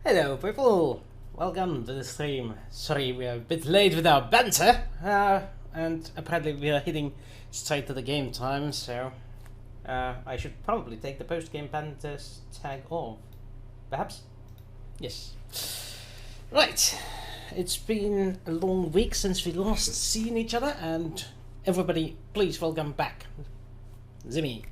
Hello people, welcome to the stream. Sorry we are a bit late with our banter, and apparently we are hitting straight to the game time, so I should probably take the post-game banter tag off. Perhaps? Yes. Right, it's been a long week since we last seen each other, and everybody please welcome back Zimmy.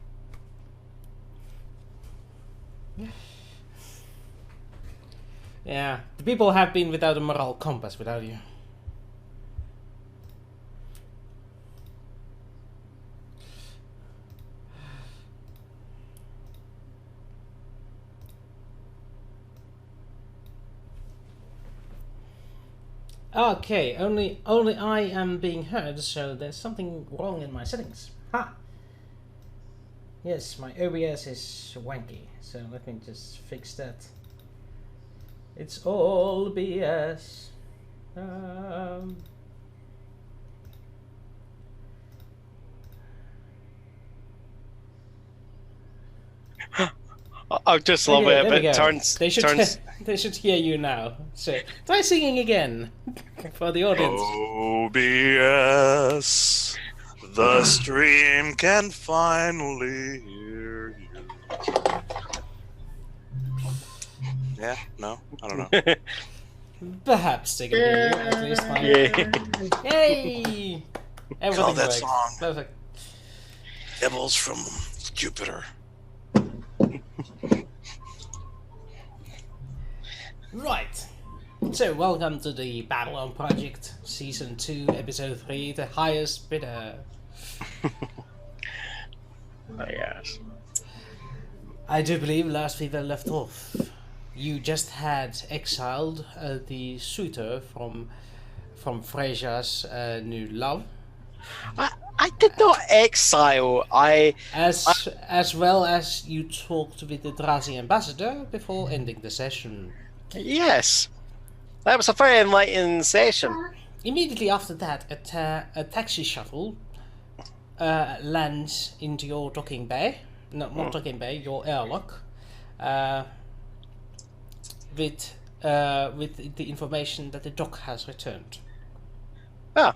Yeah, the people have been without a moral compass without you. Okay, only I am being heard, so there's something wrong in my settings. Ha! Yes, my OBS is wanky, so let me just fix that. It's all BS. I just love it, but it turns. They should hear you now. So try singing again for the audience. OBS, the stream can finally hear you. Yeah, no, I don't know. Perhaps they can hear you at least. Yay! Everything Call that works. song. Perfect. Devils from Jupiter. Right. So welcome to the Babylon Project, Season 2, Episode 3, The Highest Bidder. Yes. I do believe last we were left off, you just had exiled the suitor from Frasia's new love. I did not exile. As well as you talked with the Drazi ambassador before ending the session. Yes. That was a very enlightening session. Immediately after that, a taxi shuttle lands into your docking bay. No, not docking bay, your airlock. With the information that the dock has returned. Ah.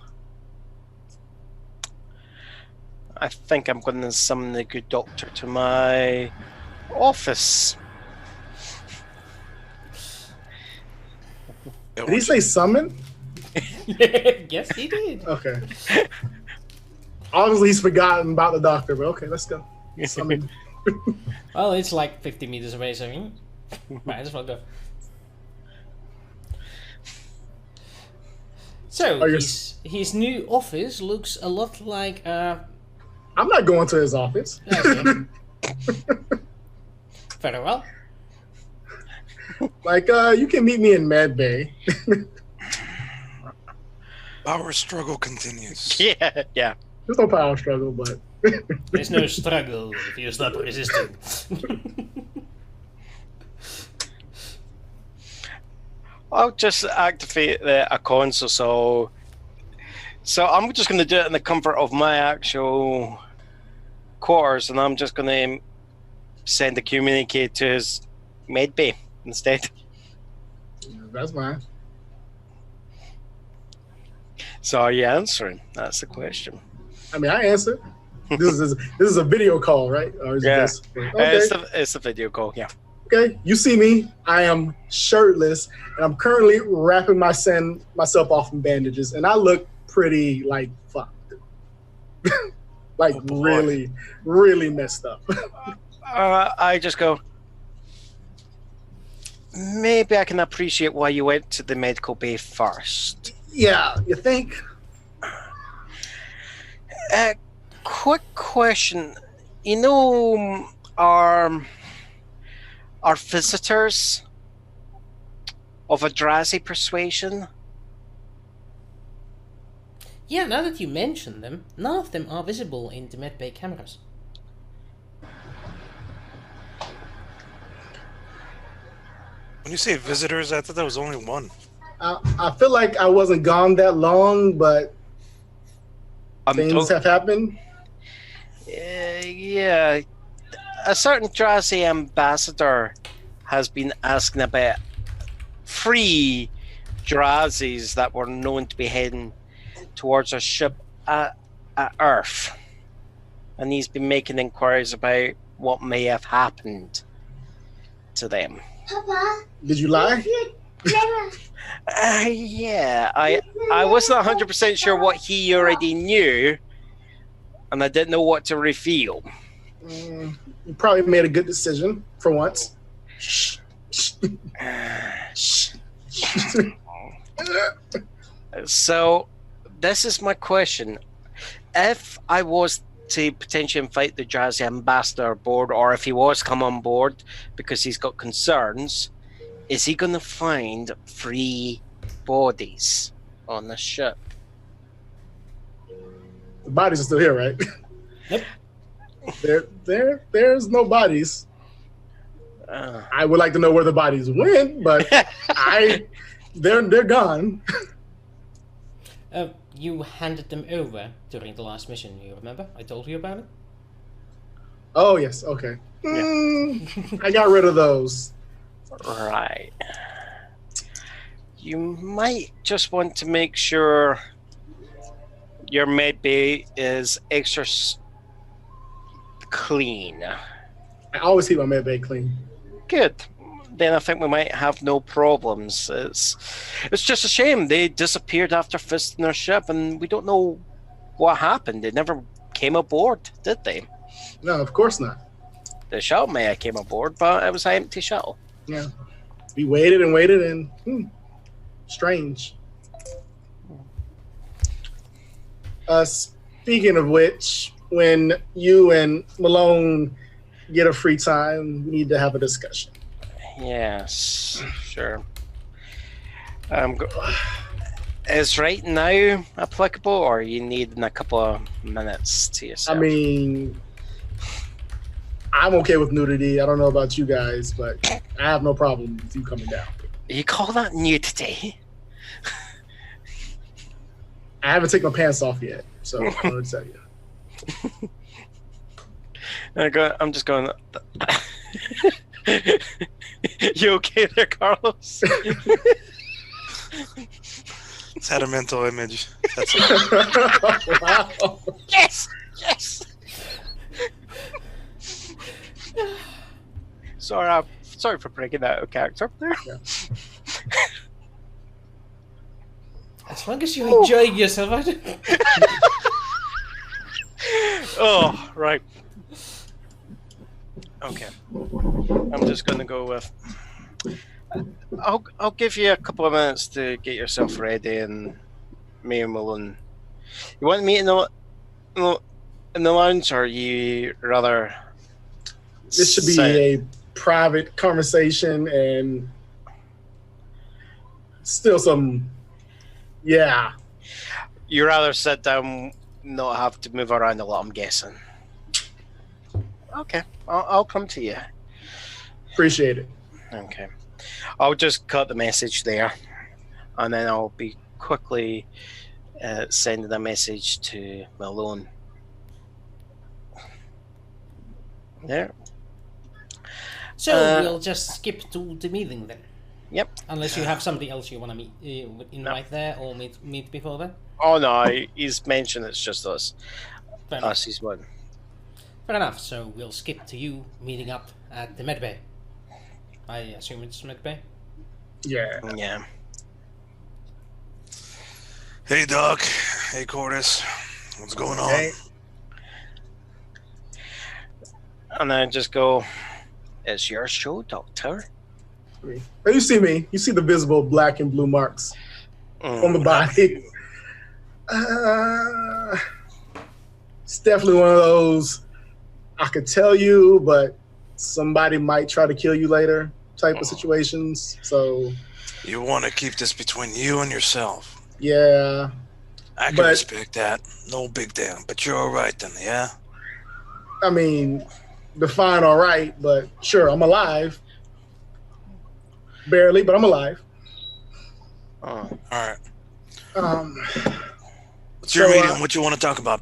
I think I'm going to summon the good doctor to my office. Did he say summon? Yes, he did. Okay. Obviously, he's forgotten about the doctor, but okay, let's go. Summon. Well, it's like 50 meters away, so might as well go. So, his new office looks a lot like... I'm not going to his office. Okay. Very well. Like, you can meet me in Med Bay. Our struggle continues. Yeah. There's no power struggle, but... There's no struggle if you stop resisting. I'll just activate a console, so I'm just going to do it in the comfort of my actual quarters, and I'm just going to send a communique to his med bay instead. That's fine. So are you answering? That's the question. I mean, I answered. This is a video call, right? Or is Yeah. Okay. It's a video call, yeah. Okay, you see me. I am shirtless, and I'm currently wrapping myself off in bandages, and I look pretty, like, fucked. Like, really, really messed up. I just go, maybe I can appreciate why you went to the medical bay first. Yeah, you think? Quick question. You know, our visitors of a Drazi persuasion? Yeah, now that you mention them, none of them are visible in the medbay cameras. When you say visitors, I thought there was only one. I feel like I wasn't gone that long, but things have happened. Yeah. A certain Drazi ambassador has been asking about 3 Drazis that were known to be heading towards a ship at Earth. And he's been making inquiries about what may have happened to them. Papa, did you lie? Yeah, I wasn't 100% sure what he already knew, and I didn't know what to reveal. You probably made a good decision for once. So, this is my question. If I was to potentially invite the Jazzy ambassador aboard, or if he was come on board because he's got concerns, is he going to find 3 bodies on the ship? The bodies are still here, right? Yep. There's no bodies. I would like to know where the bodies went, but they're gone. You handed them over during the last mission, you remember? I told you about it? Oh, yes, okay. I got rid of those. Right. You might just want to make sure your med bay is extra clean. I always keep my med bay clean. Good. Then I think we might have no problems. It's just a shame they disappeared after fisting their ship, and we don't know what happened. They never came aboard, did they? No, of course not. The shuttle may have came aboard, but it was an empty shuttle. Yeah. We waited and waited, and strange. Speaking of which, when you and Malone get a free time, we need to have a discussion. Yes, sure. Is right now applicable, or you need in a couple of minutes to yourself? I mean, I'm okay with nudity. I don't know about you guys, but I have no problem with you coming down. You call that nudity? I haven't taken my pants off yet, so I don't know what to tell you. I'm just going. You okay there, Carlos? It's had a mental image. That's Wow. Yes! Yes! Sorry for breaking that out of character there. Yeah. As long as you're enjoying yourself, I don't... Oh, right. Okay. I'm just going to go with... I'll give you a couple of minutes to get yourself ready, and me and Malone. You want to meet in the lounge, or you rather... This should be a private conversation, and still some... Yeah. You rather sit down, not have to move around a lot, I'm guessing. Okay, I'll come to you. Appreciate it. Okay. I'll just cut the message there, and then I'll be quickly sending a message to Malone. There. So we'll just skip to the meeting then. Yep. Unless you have somebody else you want to meet, invite there, or meet before then. Oh no, he's mentioned it's just us. Fair enough. Us, he's one. Fair enough. So we'll skip to you meeting up at the medbay. I assume it's medbay. Yeah. Yeah. Hey, Doc. Hey, Cordis. What's going on? Hey. And I just go, it's your show, Doctor. Oh, you see me. You see the visible black and blue marks on the body. It's definitely one of those, I could tell you, but somebody might try to kill you later type of situations. So You want to keep this between you and yourself. yeah. I can But- respect that. No big deal. But you're all right then, yeah? I mean, define all right, but sure, I'm alive. Barely, but I'm alive. Oh. All right. Um, What's your So, meeting? What you want to talk about?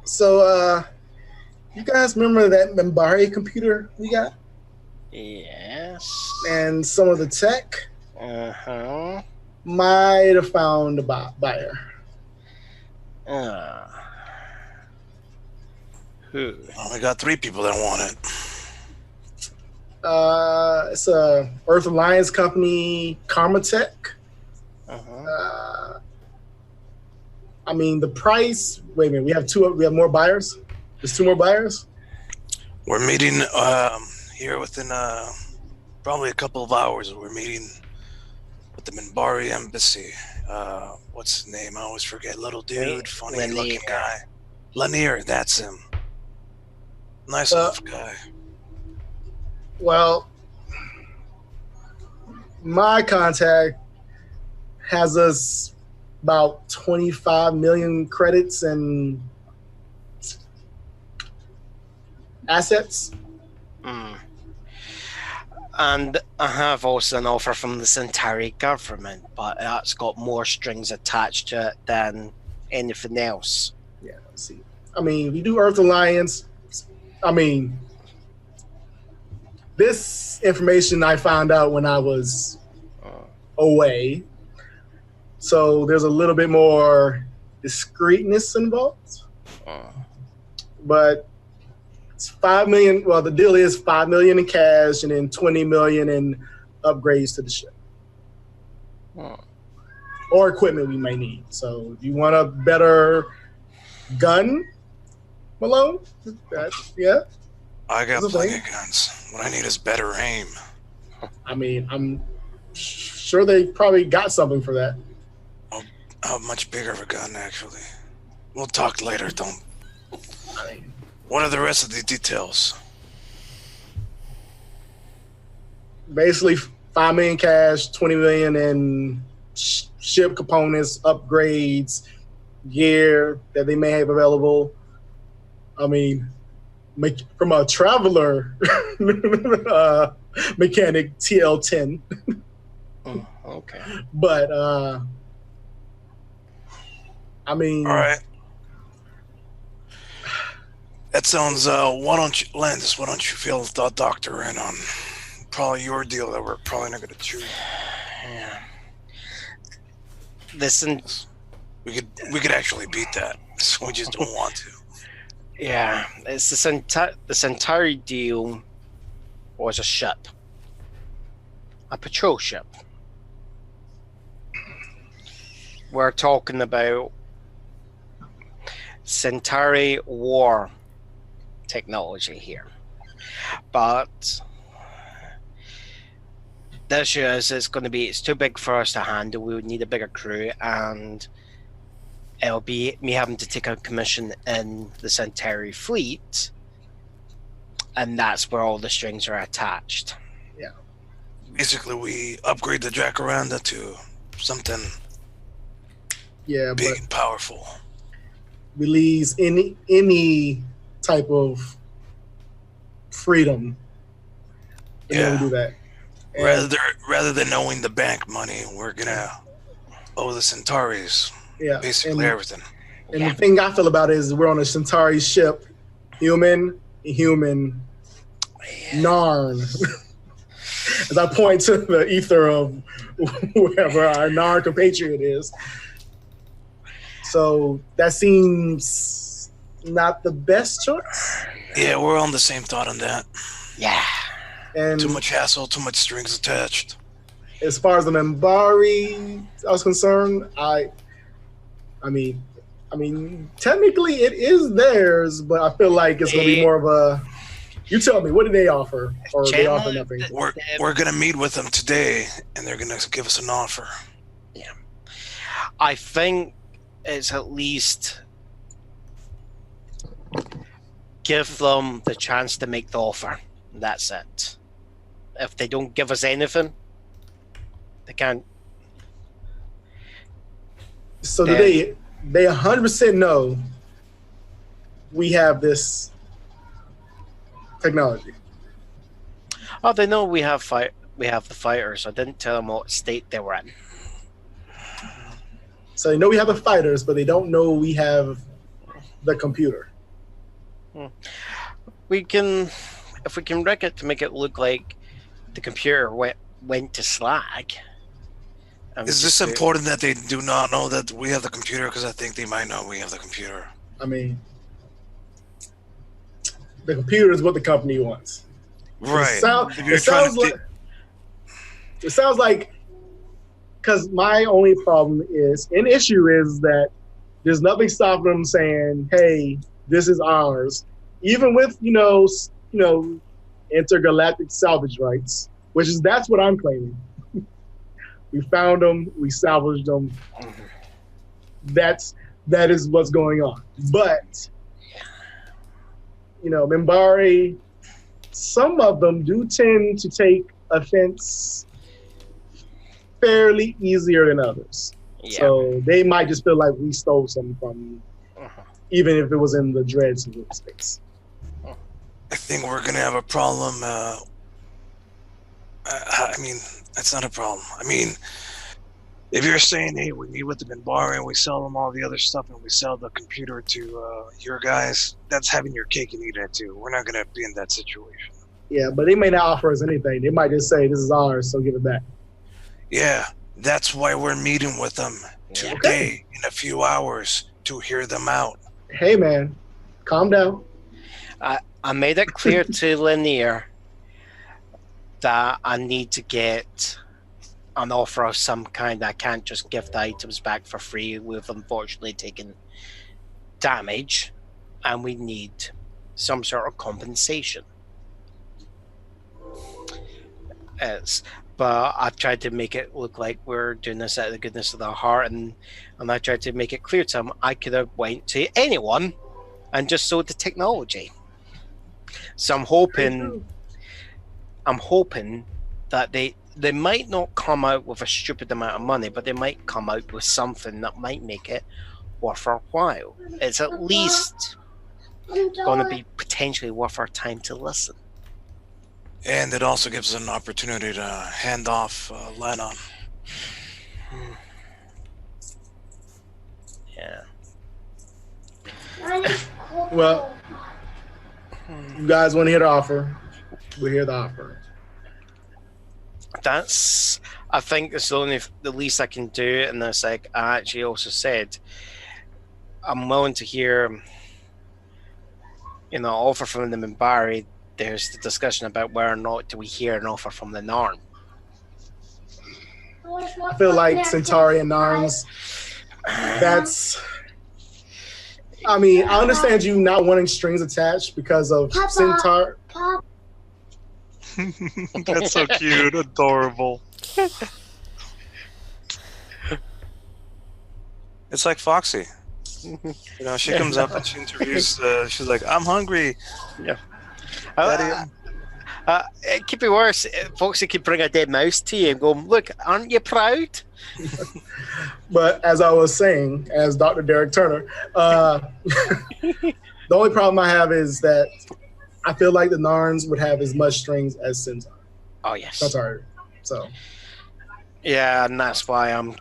so, you guys remember that Minbari computer we got? Yes. And some of the tech Uh-huh. might have found a buyer. Who? Well, we got 3 people that want it. It's a Earth Alliance company, Karma Tech. Uh-huh. I mean, the price. Wait a minute. We have more buyers. There's 2 more buyers. We're meeting here within probably a couple of hours. We're meeting with the Minbari embassy. What's his name? I always forget. Little dude, funny looking guy. Lanier, that's him. Nice enough guy. Well, my contact has us about 25 million credits and assets. And I have also an offer from the Centauri government, but that's got more strings attached to it than anything else. Yeah, let's see. I mean, we do Earth Alliance. I mean, this information I found out when I was away. So there's a little bit more discreetness involved. But it's 5 million. Well, the deal is 5 million in cash and then 20 million in upgrades to the ship. Or equipment we may need. So if you want a better gun, Malone, yeah. I got plenty of guns. What I need is better aim. I mean, I'm sure they probably got something for that. A much bigger of a gun, actually. We'll talk later, don't. What are the rest of the details? Basically, 5 million cash, 20 million in ship components, upgrades, gear that they may have available. I mean, from a traveler mechanic, TL10. Okay. But I mean, all right. That sounds. Why don't you, Landis? Why don't you fill the doctor in on probably your deal that we're probably not going to choose? Yeah. Listen, we could actually beat that. We just don't want to. Yeah, it's the Centauri deal was a ship, a patrol ship. We're talking about Centauri war technology here, but the issue is it's too big for us to handle. We would need a bigger crew, and it'll be me having to take a commission in the Centauri fleet, and that's where all the strings are attached. Yeah. Basically, we upgrade the Jacaranda to something big and powerful. Release any type of freedom. Yeah. We do that. And rather than owing the bank money, we're gonna owe the Centauris. Yeah, basically everything. And the thing I feel about it is we're on a Centauri ship, human, Narn. As I point to the ether of whoever our Narn compatriot is. So that seems not the best choice. Yeah, we're on the same thought on that. Yeah. And too much hassle, too much strings attached. As far as the Minbari I was concerned, I mean, technically it is theirs, but I feel like it's going to be more of a. You tell me, what do they offer, or they offer nothing? We're going to meet with them today, and they're going to give us an offer. Yeah, I think it's at least give them the chance to make the offer. That's it. If they don't give us anything, they can't. So do they 100% know we have this technology? Oh, they know we have the fighters. I didn't tell them what state they were in. So they know we have the fighters, but they don't know we have the computer. We can, if we can wreck it to make it look like the computer went to Slack. Is this important that they do not know that we have the computer? Because I think they might know we have the computer. I mean, the computer is what the company wants. Right. It sounds like, because my only problem is, an issue is that there's nothing stopping them saying, hey, this is ours. Even with, intergalactic salvage rights, that's what I'm claiming. We found them, we salvaged them. That is what's going on. But, Minbari, some of them do tend to take offense fairly easier than others. Yeah. So they might just feel like we stole something from them, even if it was in the dreads space. I think we're going to have a problem. I mean, that's not a problem. I mean, if you're saying, hey, we meet with the Minbari and we sell them all the other stuff and we sell the computer to your guys, that's having your cake and eating it too. We're not going to be in that situation. Yeah, but they may not offer us anything. They might just say, this is ours, so give it back. Yeah, that's why we're meeting with them today in a few hours to hear them out. Hey, man, calm down. I made it clear to Lanier that I need to get an offer of some kind. I can't just give the items back for free. We've unfortunately taken damage, and we need some sort of compensation. But I've tried to make it look like we're doing this out of the goodness of our heart, and I tried to make it clear to them I could have went to anyone and just sold the technology. So I'm hoping that they might not come out with a stupid amount of money, but they might come out with something that might make it worth our while. It's at least going to be potentially worth our time to listen. And it also gives us an opportunity to hand off Lennon. Yeah. Well, you guys want to hear the offer? We'll hear the offer. I think it's the least I can do, and it's like I actually also said, I'm willing to hear, offer from the Minbari. There's the discussion about whether or not do we hear an offer from the Narn. I feel like Centauri and Narns, I mean, I understand you not wanting strings attached because of Centauri. That's so cute, adorable. It's like Foxy. She comes up and she interviews. She's like, "I'm hungry." Yeah. It could be worse. Foxy could bring a dead mouse to you and go, "Look, aren't you proud?" But as I was saying, as Dr. Derek Turner, the only problem I have is that I feel like the Narns would have as much strings as Centaur. Oh, yes. Centaur. So. Yeah, and that's why I'm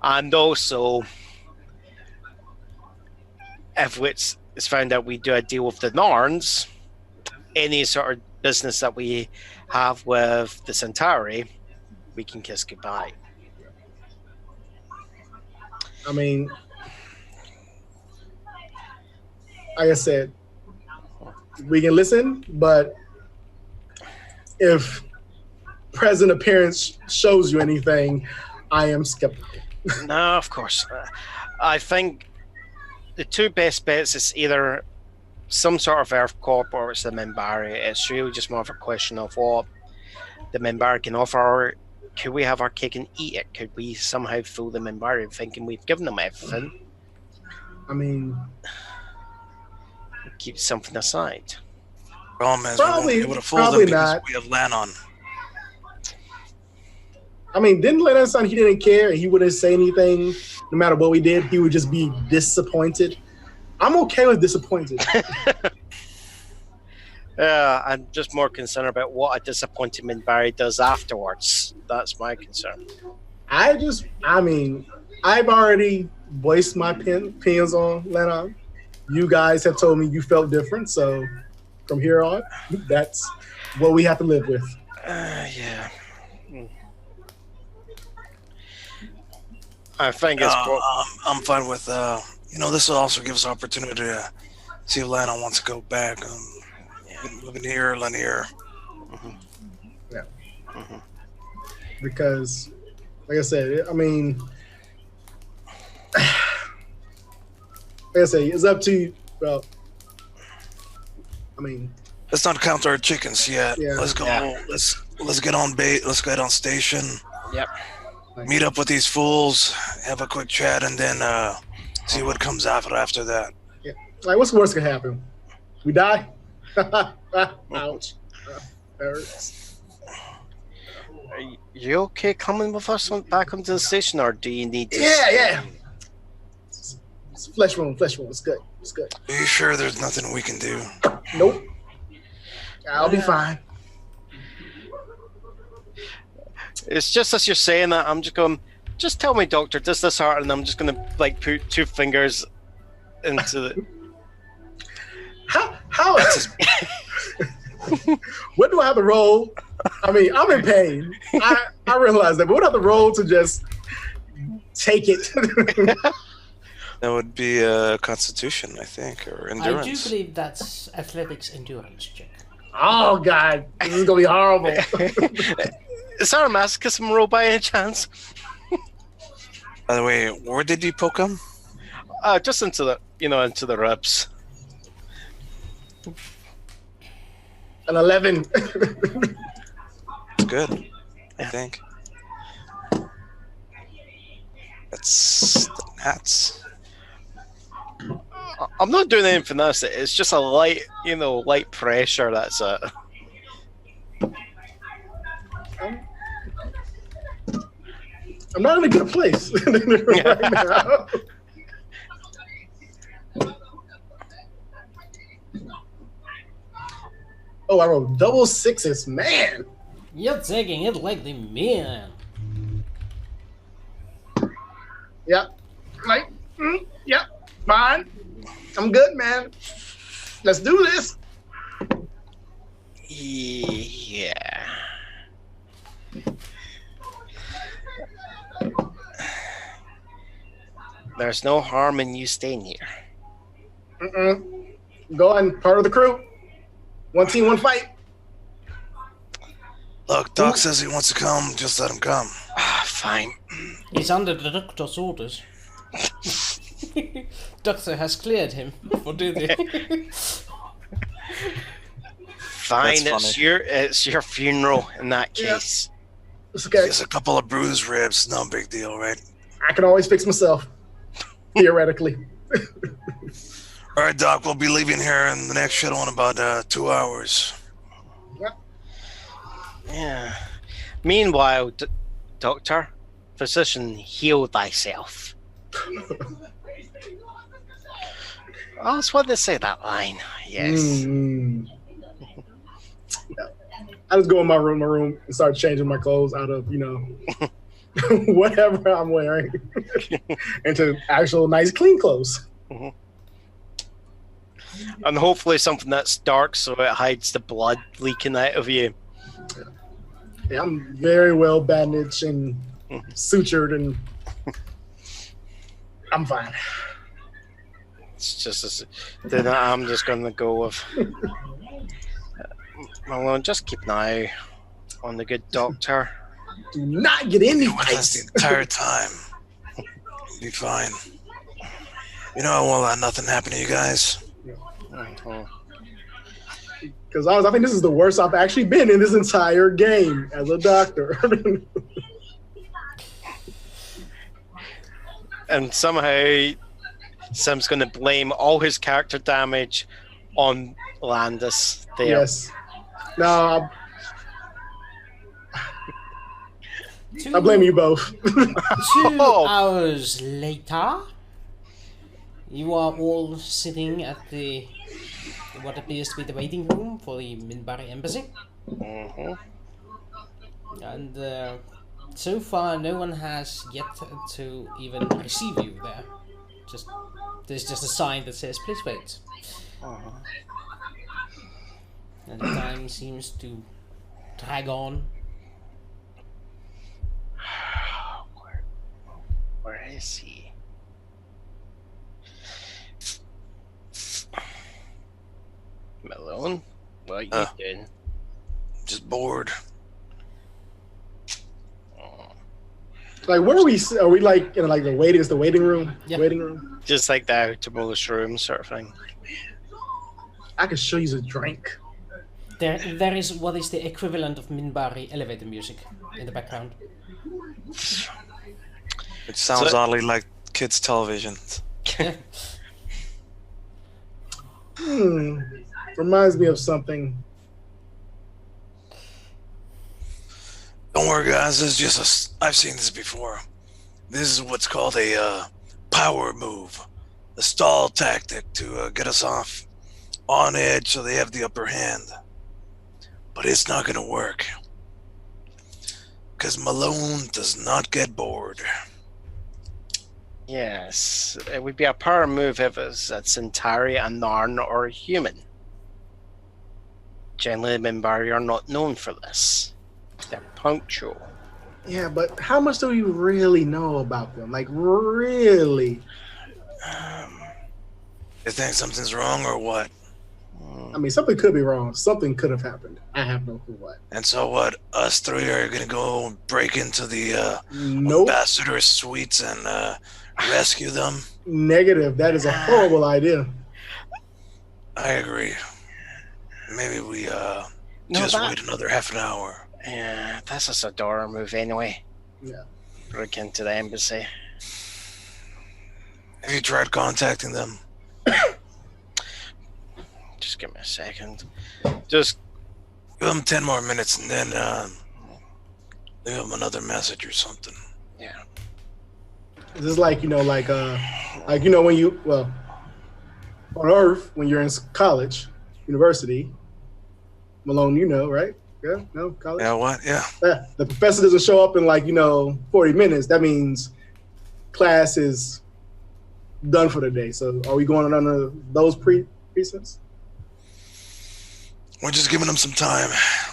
and also, if it's found out we do a deal with the Narns, any sort of business that we have with the Centauri, we can kiss goodbye. I mean, like I said, we can listen, but if present appearance shows you anything, I am skeptical. No, of course. I think the two best bets is either some sort of Earth Corp or it's the Minbari. It's really just more of a question of what the Minbari can offer, or could we have our cake and eat it? Could we somehow fool the Minbari thinking we've given them everything? I mean, keep something aside. Problem is, we won't be able to fool them because we have Lannon. I mean, didn't Lennon say he didn't care and he wouldn't say anything no matter what we did? He would just be disappointed. I'm okay with disappointed. I'm just more concerned about what a disappointed Minbari does afterwards. That's my concern. I mean, I've already voiced my opinions on Lennon. You guys have told me you felt different, so from here on, that's what we have to live with. Yeah. I think it's. I'm fine with. This will also give us opportunity to see if Lana wants to go back. Living here, Lanier. Yeah. Because, like I said, I mean, like I say, it's up to you. Well, I mean, Let's not count our chickens yet. Yeah. Let's go. Yeah. Let's get on bait. Let's get on station. Yep. Meet up with these fools. Have a quick chat, and then see what comes after that. like, what's the worst that could happen? We die? Ouch. That hurts. Are you okay coming with us back onto the station, or do you need to? Yeah. It's flesh wound. It's good. Are you sure there's nothing we can do? Nope. I'll be fine. It's just as you're saying that, I'm just going, just tell me, Doctor, does this hurt? And I'm just going to, like, put 2 fingers into the... How what do I have to roll? I mean, I'm in pain. I realize that, but what do I have to roll to just take it? That would be Constitution, I think, or Endurance. I do believe that's athletics endurance check. Oh, God. This is going to be horrible. Is that a masochism roll by any chance? By the way, where did you poke him? Just into the ribs. An 11. It's good, I think. That's the Nats. I'm not doing anything else. It's just a light pressure. That's it. I'm not in a good place right now. Oh, I rolled double sixes, man. You're taking it like the man. Yep. Yep. Fine. I'm good, man. Let's do this. Yeah. There's no harm in you staying here. Go on, part of the crew. One team, one fight. Look, Doc says he wants to come. Just let him come. Fine. He's under the doctor's orders. Doctor has cleared him for duty. Fine, it's your funeral in that case. It's okay. Just a couple of bruised ribs, no big deal, right? I can always fix myself. Theoretically. All right, Doc, we'll be leaving here in the next shuttle in about 2 hours. Yeah. Meanwhile, Doctor, physician, heal thyself. Oh, that's what they say, that line. Yes. I just go in my room and start changing my clothes out of, whatever I'm wearing into actual nice, clean clothes. Mm-hmm. And hopefully something that's dark so it hides the blood leaking out of you. Yeah, I'm very well bandaged and sutured, and I'm fine. It's just then I'm just going to go with. Well, just keep an eye on the good doctor. Do not get any That's fights. the entire time. Be fine. You know, I won't let nothing happen to you guys. Because I think this is the worst I've actually been in this entire game as a doctor. And somehow Sim's going to blame all his character damage on Landis there. Yes. No, I blame you both. 2 hours later, you are all sitting at what appears to be the waiting room for the Minbari embassy. Mm-hmm. And so far, no one has yet to even receive you there. There's just a sign that says, "Please wait." And the time seems to drag on. Where is he? Malone? What are you doing? Just bored. Like, where are we? Are we like in like the waiting? Is the waiting room? Yeah. Waiting room. Just like the outermost room sort of thing. I could show you a drink. There is what is the equivalent of Minbari elevator music in the background. It sounds So- oddly like kids' television. Yeah. Reminds me of something. Don't worry, guys. This is just I've seen this before. This is what's called a power move, a stall tactic to get us off on edge so they have the upper hand. But it's not going to work because Malone does not get bored. Yes, it would be a power move if it's a Centauri, a Narn, or a human. Generally, Minbari are not known for this. They're punctual. Yeah, but how much do we really know about them? Like, really? You think something's wrong or what? I mean, something could be wrong. Something could have happened. I have no clue what. And so what? Us three are going to go and break into the Nope. ambassador's suites and rescue them? Negative. That is a horrible idea. I agree. Maybe we just wait another half an hour. Yeah, that's just a door move anyway. Yeah. Break into the embassy. Have you tried contacting them? Just give me a second. Just Give them 10 more minutes and then leave them another message or something. yeah. This is like, like when you, well, on Earth, when you're in college, university, Malone, right? Yeah, no, college? Yeah, what? Yeah. Yeah, the professor doesn't show up in 40 minutes. That means class is done for the day. So are we going under those precepts? We're just giving them some time.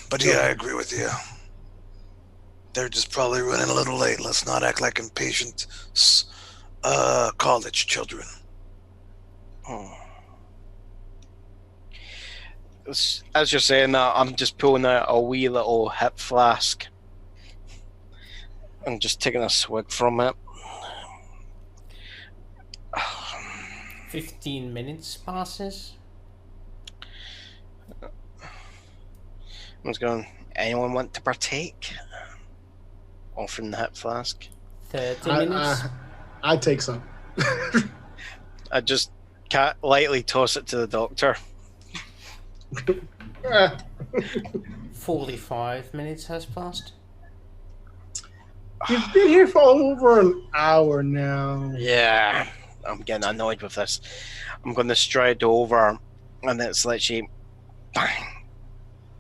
But yeah, I agree with you. They're just probably running a little late. Let's not act like impatient college children. Oh. As you're saying that, I'm just pulling out a wee little hip flask and just taking a swig from it. 15 minutes passes. I was going, anyone want to partake? Offering the hip flask. 30 minutes. I take some. I just lightly toss it to the doctor. 45 minutes has passed. You've been here for over an hour now. Yeah, I'm getting annoyed with this. I'm going to stride over, and it's literally bang,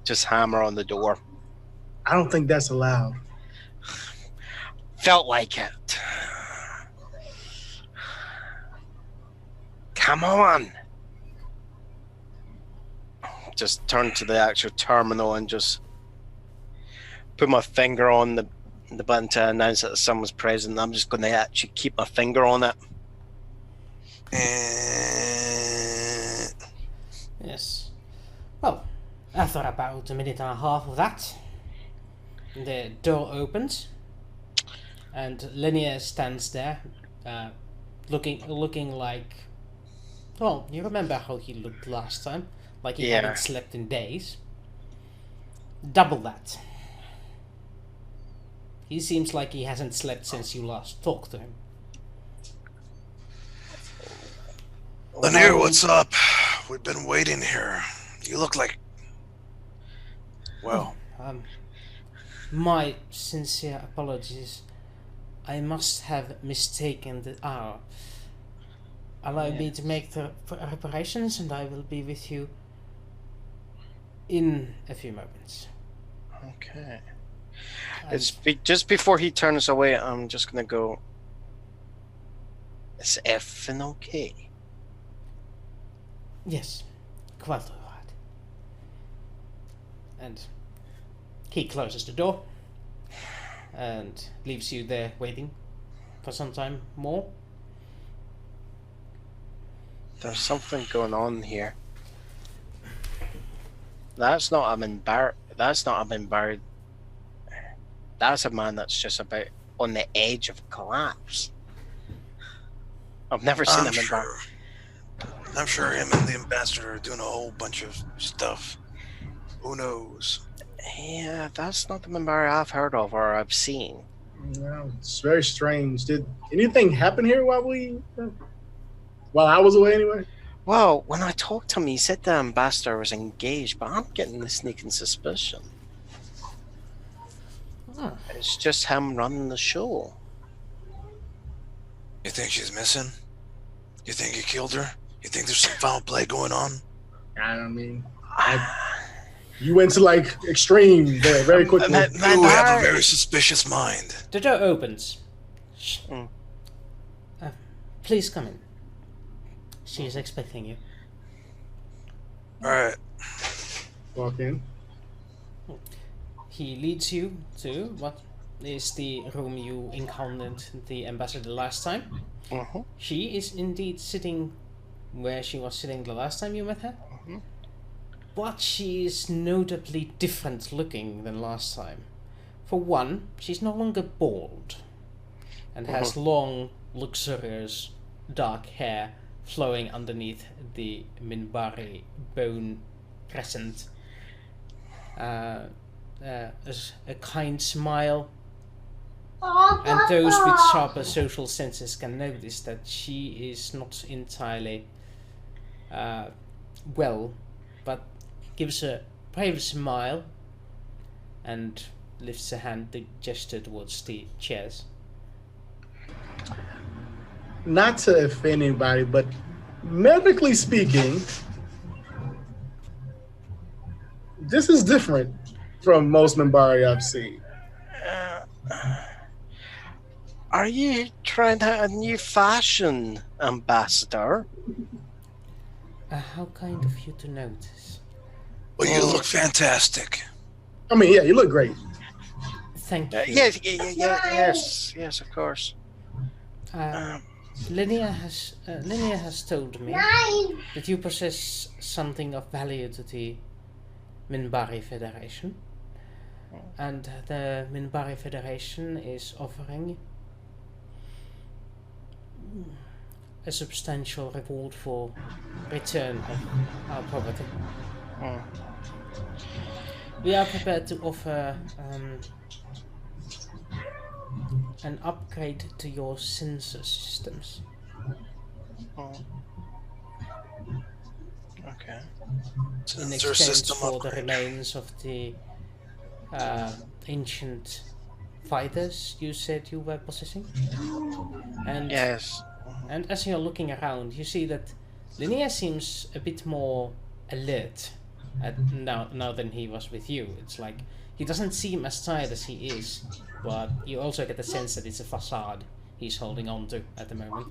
just hammer on the door. I don't think that's allowed. Felt like it. Come on. Just turn to the actual terminal and just put my finger on the button to announce that someone's present. I'm just going to actually keep my finger on it. Yes. Well, after about a minute and a half of that, the door opens, and Linnea stands there, looking like. Well, you remember how he looked last time? Like he hadn't slept in days. Double that. He seems like he hasn't slept since you last talked to him. Lanier, what's up? We've been waiting here. You look like... Well... My sincere apologies. I must have mistaken the hour. Allow me to make the preparations, and I will be with you in a few moments. Okay. It's just before he turns away, I'm just going to go... Is everything okay? Yes, quite all right. And He closes the door and leaves you there waiting for some time more. There's something going on here. That's not a Minbari. That's not a Minbari. That's a man that's just about on the edge of collapse. I've never seen a Minbari. I'm sure him and the ambassador are doing a whole bunch of stuff. Who knows? Yeah, that's not the Minbari I've heard of or I've seen. Yeah, it's very strange. Did anything happen here while I was away anyway? Well, when I talked to him, he said the ambassador was engaged, but I'm getting the sneaking suspicion. Oh. It's just him running the show. You think she's missing? You think he killed her? You think there's some foul play going on? I mean, you went to like extreme there very quickly. You have a very suspicious mind. The door opens. Mm. Please come in. She is expecting you. All right. Walk in. He leads you to what is the room you encountered the ambassador last time. Mm-hmm. She is indeed sitting where she was sitting the last time you met her. Mm-hmm. But she is notably different looking than last time. For one, she's no longer bald and has long, luxurious, dark hair flowing underneath the Minbari bone crescent. A kind smile, and those with sharper social senses can notice that she is not entirely well, but gives a brave smile and lifts a hand to gesture towards the chairs. Not to offend anybody, but medically speaking, this is different from most Minbari I've seen. Are you trying out a new fashion, ambassador? How kind of you to notice. Well, you look fantastic. I mean, yeah, you look great. Thank you. Yes, of course. Linnea has told me that you possess something of value to the Minbari Federation, and the Minbari Federation is offering a substantial reward for return of our property. We are prepared to offer an upgrade to your sensor systems. Okay. In Sensor exchange system for the upgrade. remains of the ancient fighters you said you were possessing. And Yes. and as you're looking around, you see that Linnea seems a bit more alert now than he was with you. It's like he doesn't seem as tired as he is, but you also get the sense that it's a facade he's holding on to at the moment.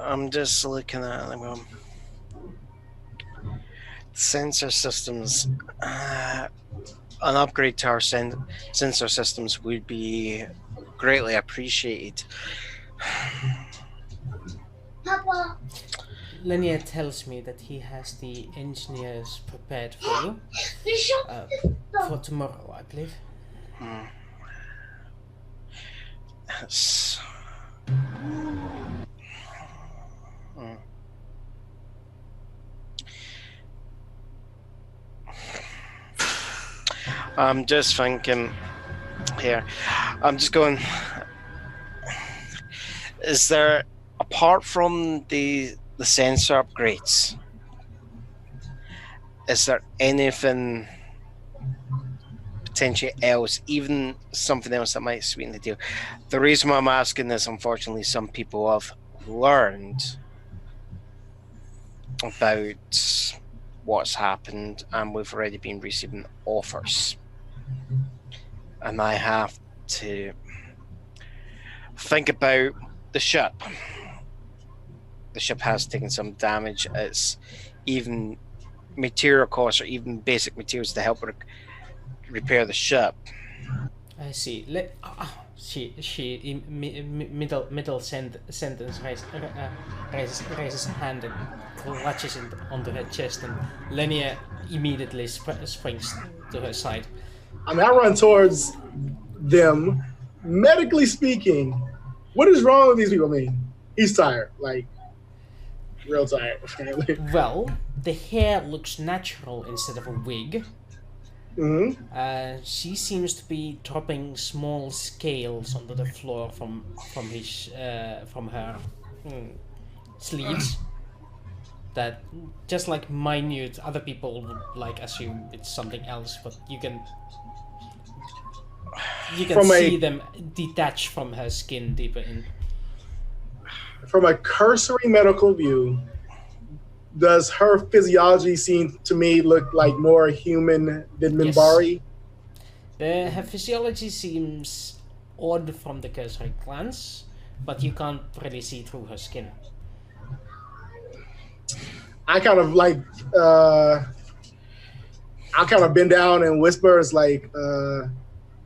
I'm just looking at them. Sensor systems. An upgrade to our sensor systems would be greatly appreciated. Papa. Linnea tells me that he has the engineers prepared for you for tomorrow, I believe. Yes. I'm just thinking here. I'm just going. Is there, apart from the sensor upgrades, is there anything potentially else, even something else that might sweeten the deal? The reason why I'm asking this, unfortunately, some people have learned about what's happened, and we've already been receiving offers, and I have to think about the ship the ship has taken some damage. It's even material costs or even basic materials to help repair the ship. I see. Middle sentence raises her hand and clutches it onto her chest, and Lenia immediately springs to her side. I mean, I run towards them. Medically speaking, what is wrong with these people? I mean, he's tired, like real tired. Apparently. Well, the hair looks natural instead of a wig. Mm-hmm. She seems to be dropping small scales onto the floor from her sleeves. That just like minute, other people would like assume it's something else, but you can see them detach from her skin deeper in. From a cursory medical view, does her physiology seem to me look like more human than Minbari? Yes. Her physiology seems odd from the cursory glance, but you can't really see through her skin. I kind of like, I kind of bend down and whisper, "It's like,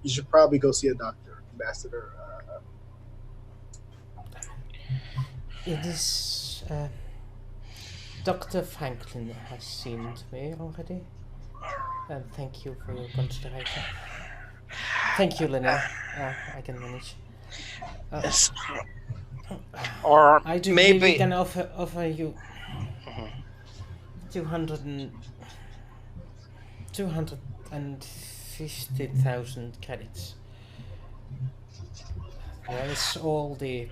you should probably go see a doctor, Ambassador." It is. Dr. Franklin has seen to me already, and thank you for your consideration. Thank you, Lena. I can manage. Or I do maybe we can offer you 250,000 credits. That is all the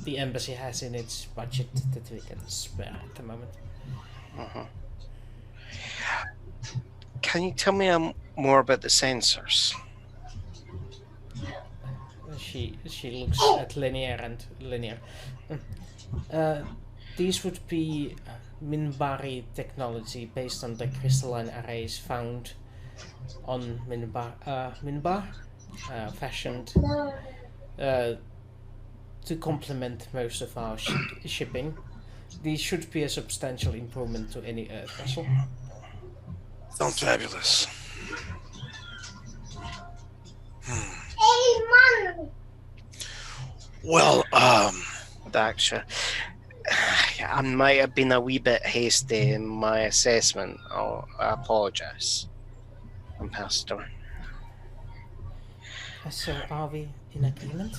embassy has in its budget that we can spare at the moment. Can you tell me more about the sensors? She looks at Lenier and Lenier. These would be Minbari technology based on the crystalline arrays found on Minbar, fashioned to complement most of our shipping. These should be a substantial improvement to any Earth vessel. Sounds fabulous. Well, Actually, I might have been a wee bit hasty in my assessment. I apologize, Ambassador. So are we in agreement?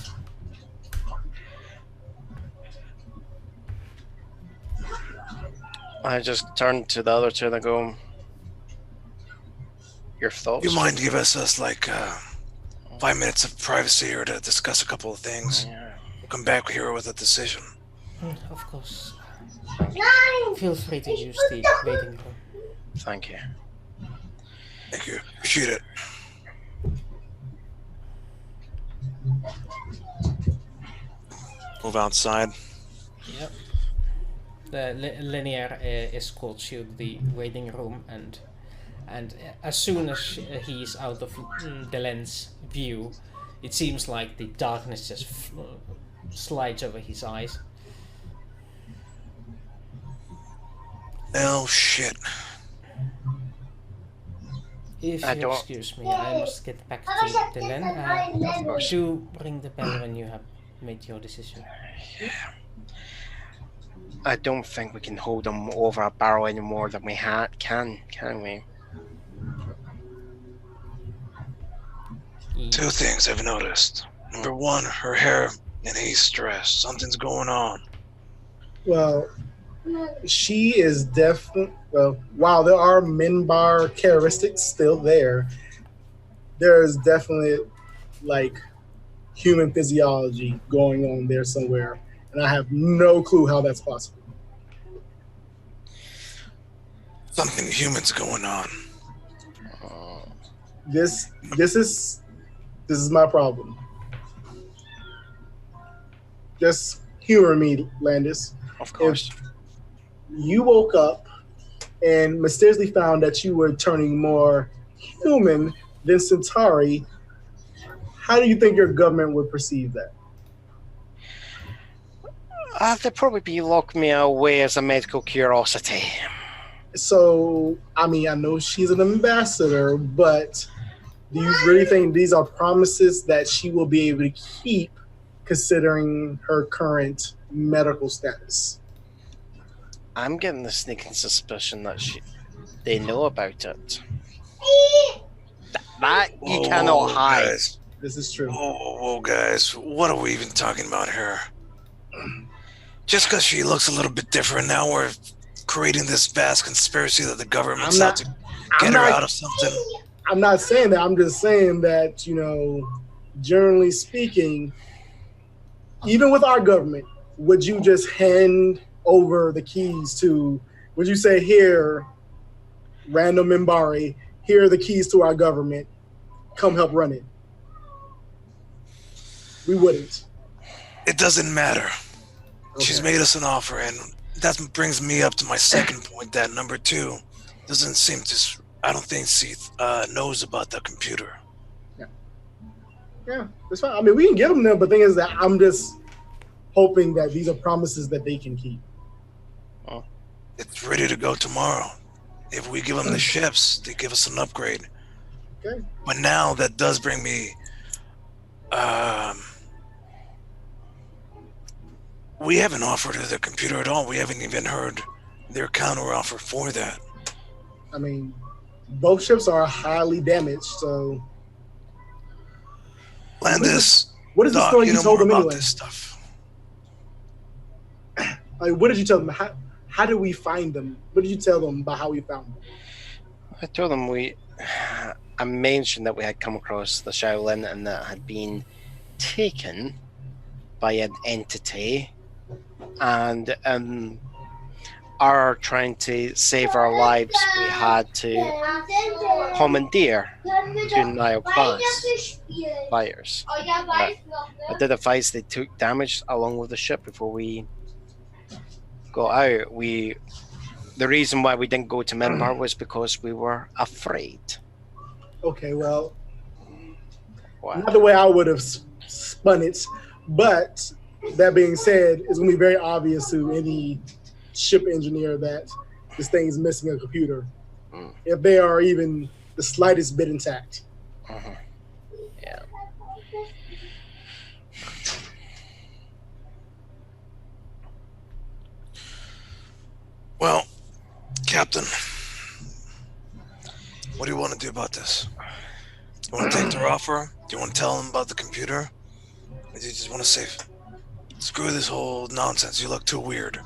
I just turned to the other two and I go, your thoughts? you mind give us like 5 minutes of privacy here to discuss a couple of things? Yeah. We'll come back here with a decision. Of course. Feel free to use the waiting room. Thank you. Thank you. Appreciate it. Move outside. Yep. The Linear escorts you to the waiting room, and as soon as he's out of the lens view, it seems like the darkness just slides over his eyes. Oh shit. If you excuse me, I must get back to the Len. Do ring the bell when you have made your decision. I don't think we can hold them over a barrel any more than we can we? Two things I've noticed. Number one, her hair, and he's stressed. Something's going on. Well, she is definitely. Well, while there are Minbar characteristics still there, there is definitely like human physiology going on there somewhere, and I have no clue how that's possible. Something human's going on. This is my problem. Just humor me, Landis. Of course. If you woke up and mysteriously found that you were turning more human than Centauri, how do you think your government would perceive that? They'd probably be locking me away as a medical curiosity. So, I mean, I know she's an ambassador, but do you really think these are promises that she will be able to keep considering her current medical status? I'm getting the sneaking suspicion that they know about it. That you cannot hide. Guys. This is true. Whoa, guys. What are we even talking about here? Just because she looks a little bit different, now we're creating this vast conspiracy that the government's out to get her out of something. I'm not saying that. I'm just saying that, generally speaking, even with our government, would you just hand over the keys to, would you say, here, random Minbari, here are the keys to our government, come help run it? We wouldn't. It doesn't matter. Okay. She's made us an offer, and that brings me up to my second point, that number 2 doesn't seem to, I don't think Seath knows about the computer. Yeah, that's fine. I mean, we can give them them, but the thing is that I'm just hoping that these are promises that they can keep. It's ready to go tomorrow. If we give them the ships, they give us an upgrade. Okay. But now that does bring me... we haven't offered her the computer at all. We haven't even heard their counter offer for that. I mean, both ships are highly damaged, so... Landis, what is the story you told them anyway? This stuff. Like, what did you tell them? How did we find them? What did you tell them about how we found them? I told them I mentioned that we had come across the Shaolin and that had been taken by an entity, and are trying to save our lives. We had to commandeer 2 Nile class fighters. I did advise they took damage along with the ship before we got out. The reason why we didn't go to Minbari was because we were afraid. Okay, well, What? not the way I would have spun it, but that being said, it's going to be very obvious to any ship engineer that this thing is missing a computer, if they are even the slightest bit intact. Yeah. Well, Captain, what do you want to do about this? You want to take their offer? Do you want to tell them about the computer? Or do you just want to say, screw this whole nonsense, you look too weird?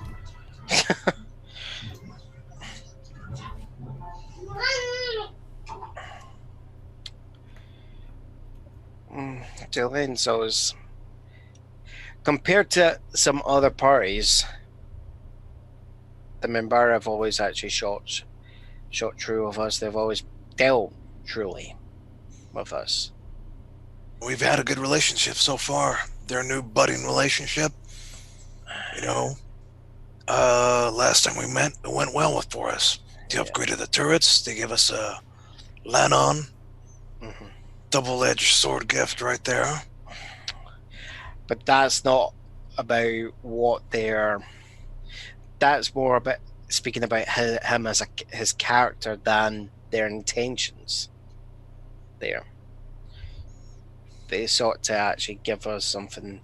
Delenzo's, compared to some other parties, the Minbari have always actually shot true of us. They've always dealt truly with us. We've had a good relationship so far. Their new budding relationship, last time we met, it went well for us. They upgraded the turrets. They gave us a Lanon. Double-edged sword gift right there. But that's not about what they're... That's more about speaking about him as his character than their intentions there. They sought to actually give us something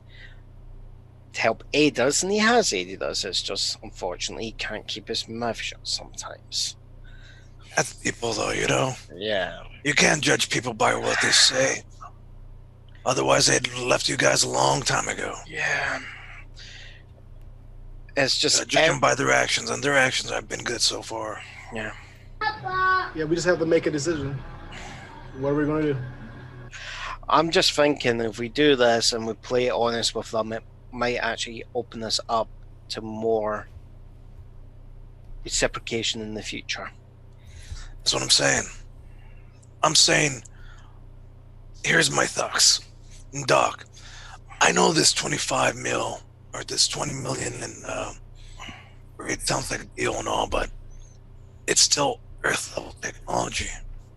to help aid us, and he has aided us. It's just, unfortunately, he can't keep his mouth shut sometimes. That's people, though, Yeah. You can't judge people by what they say. Otherwise, they'd left you guys a long time ago. Yeah. It's just... Judge them by their actions, and their actions have been good so far. Yeah. Yeah, we just have to make a decision. What are we going to do? I'm just thinking if we do this and we play honest with them, it might actually open us up to more reciprocation in the future. That's what I'm saying. I'm saying, here's my thoughts. Doc, I know this 25 mil, or this 20 million, and it sounds like a deal and all, but it's still Earth-level technology.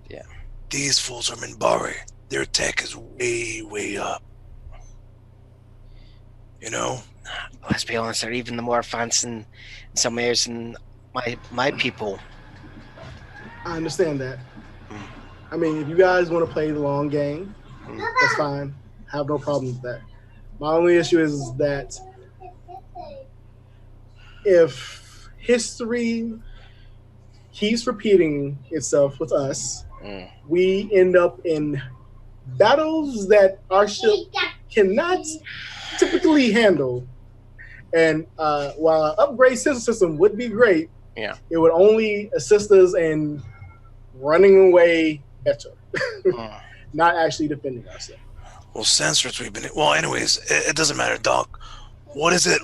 Yeah. These fools are Minbari. Their tech is way, way up. let's be honest, they're even the more advanced in some areas than my people. I understand that. I mean, if you guys want to play the long game, that's fine. I have no problem with that. My only issue is that if history keeps repeating itself with us, we end up in battles that our ship cannot typically handle. And while an upgrade system would be great, it would only assist us in running away better, not actually defending ourselves. Well, since we've been... Well, anyways, it doesn't matter, Doc. What is it,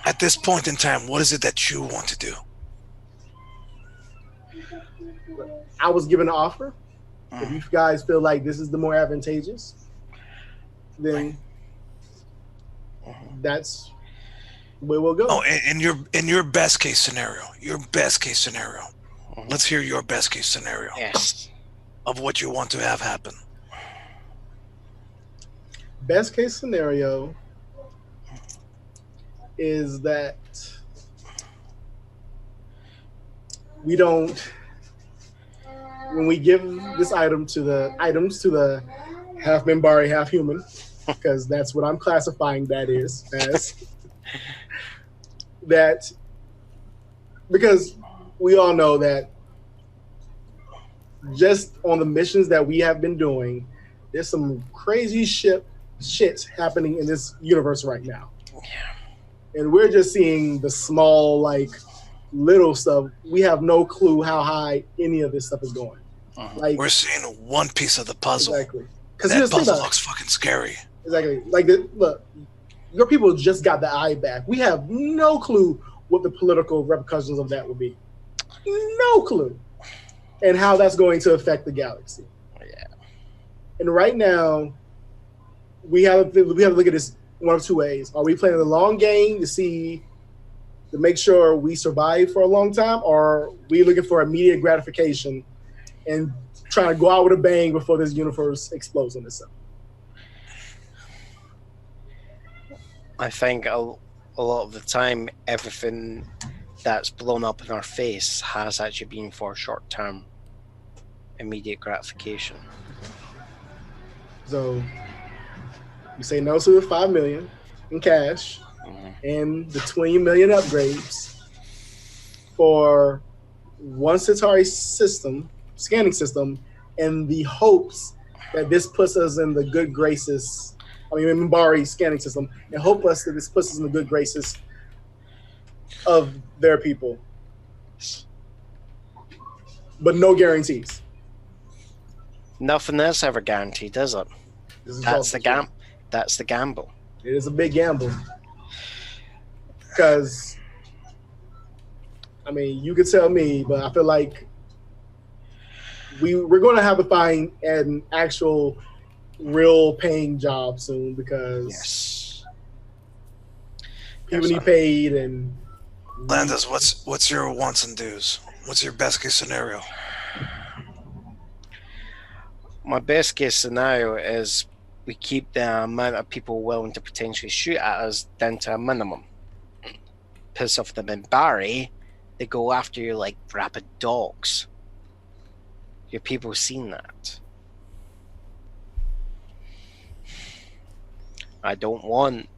at this point in time, what is it that you want to do? I was given an offer. If you guys feel like this is the more advantageous, then that's where we'll go. Oh, in your best case scenario, let's hear your best case scenario. Yes. Of what you want to have happen. Best case scenario is that we don't, when we give this items to the half Minbari, half human, because that's what I'm classifying that is as, that, because we all know that just on the missions that we have been doing, there's some crazy shit happening in this universe right now. And we're just seeing the small, like, little stuff. We have no clue how high any of this stuff is going. Like, we're seeing one piece of the puzzle. Exactly. That puzzle looks fucking scary. Exactly. Like, look, your people just got the eye back. We have no clue what the political repercussions of that will be. No clue. And how that's going to affect the galaxy. Yeah. And right now, we have to look at this one of two ways. Are we playing the long game to make sure we survive for a long time, or are we looking for immediate gratification and trying to go out with a bang before this universe explodes on itself? I think a lot of the time, everything that's blown up in our face has actually been for short-term immediate gratification. So you say no to the $5 million in cash and the 20 million upgrades for one Centauri scanning system, and the hopes that this puts us in the good graces. I mean, Minbari scanning system, and hope us that this puts us in the good graces of their people, but no guarantees. Nothing is ever guaranteed, is it? That's the gamble. It is a big gamble. Because, I mean, you could tell me, but I feel like we're going to have to find an actual real paying job soon, because people need paid. And Landis, what's your wants and do's? What's your best case scenario? My best case scenario is we keep the amount of people willing to potentially shoot at us down to a minimum. Piss off the Minbari, they go after you like rabid dogs. Your people have seen that. I don't want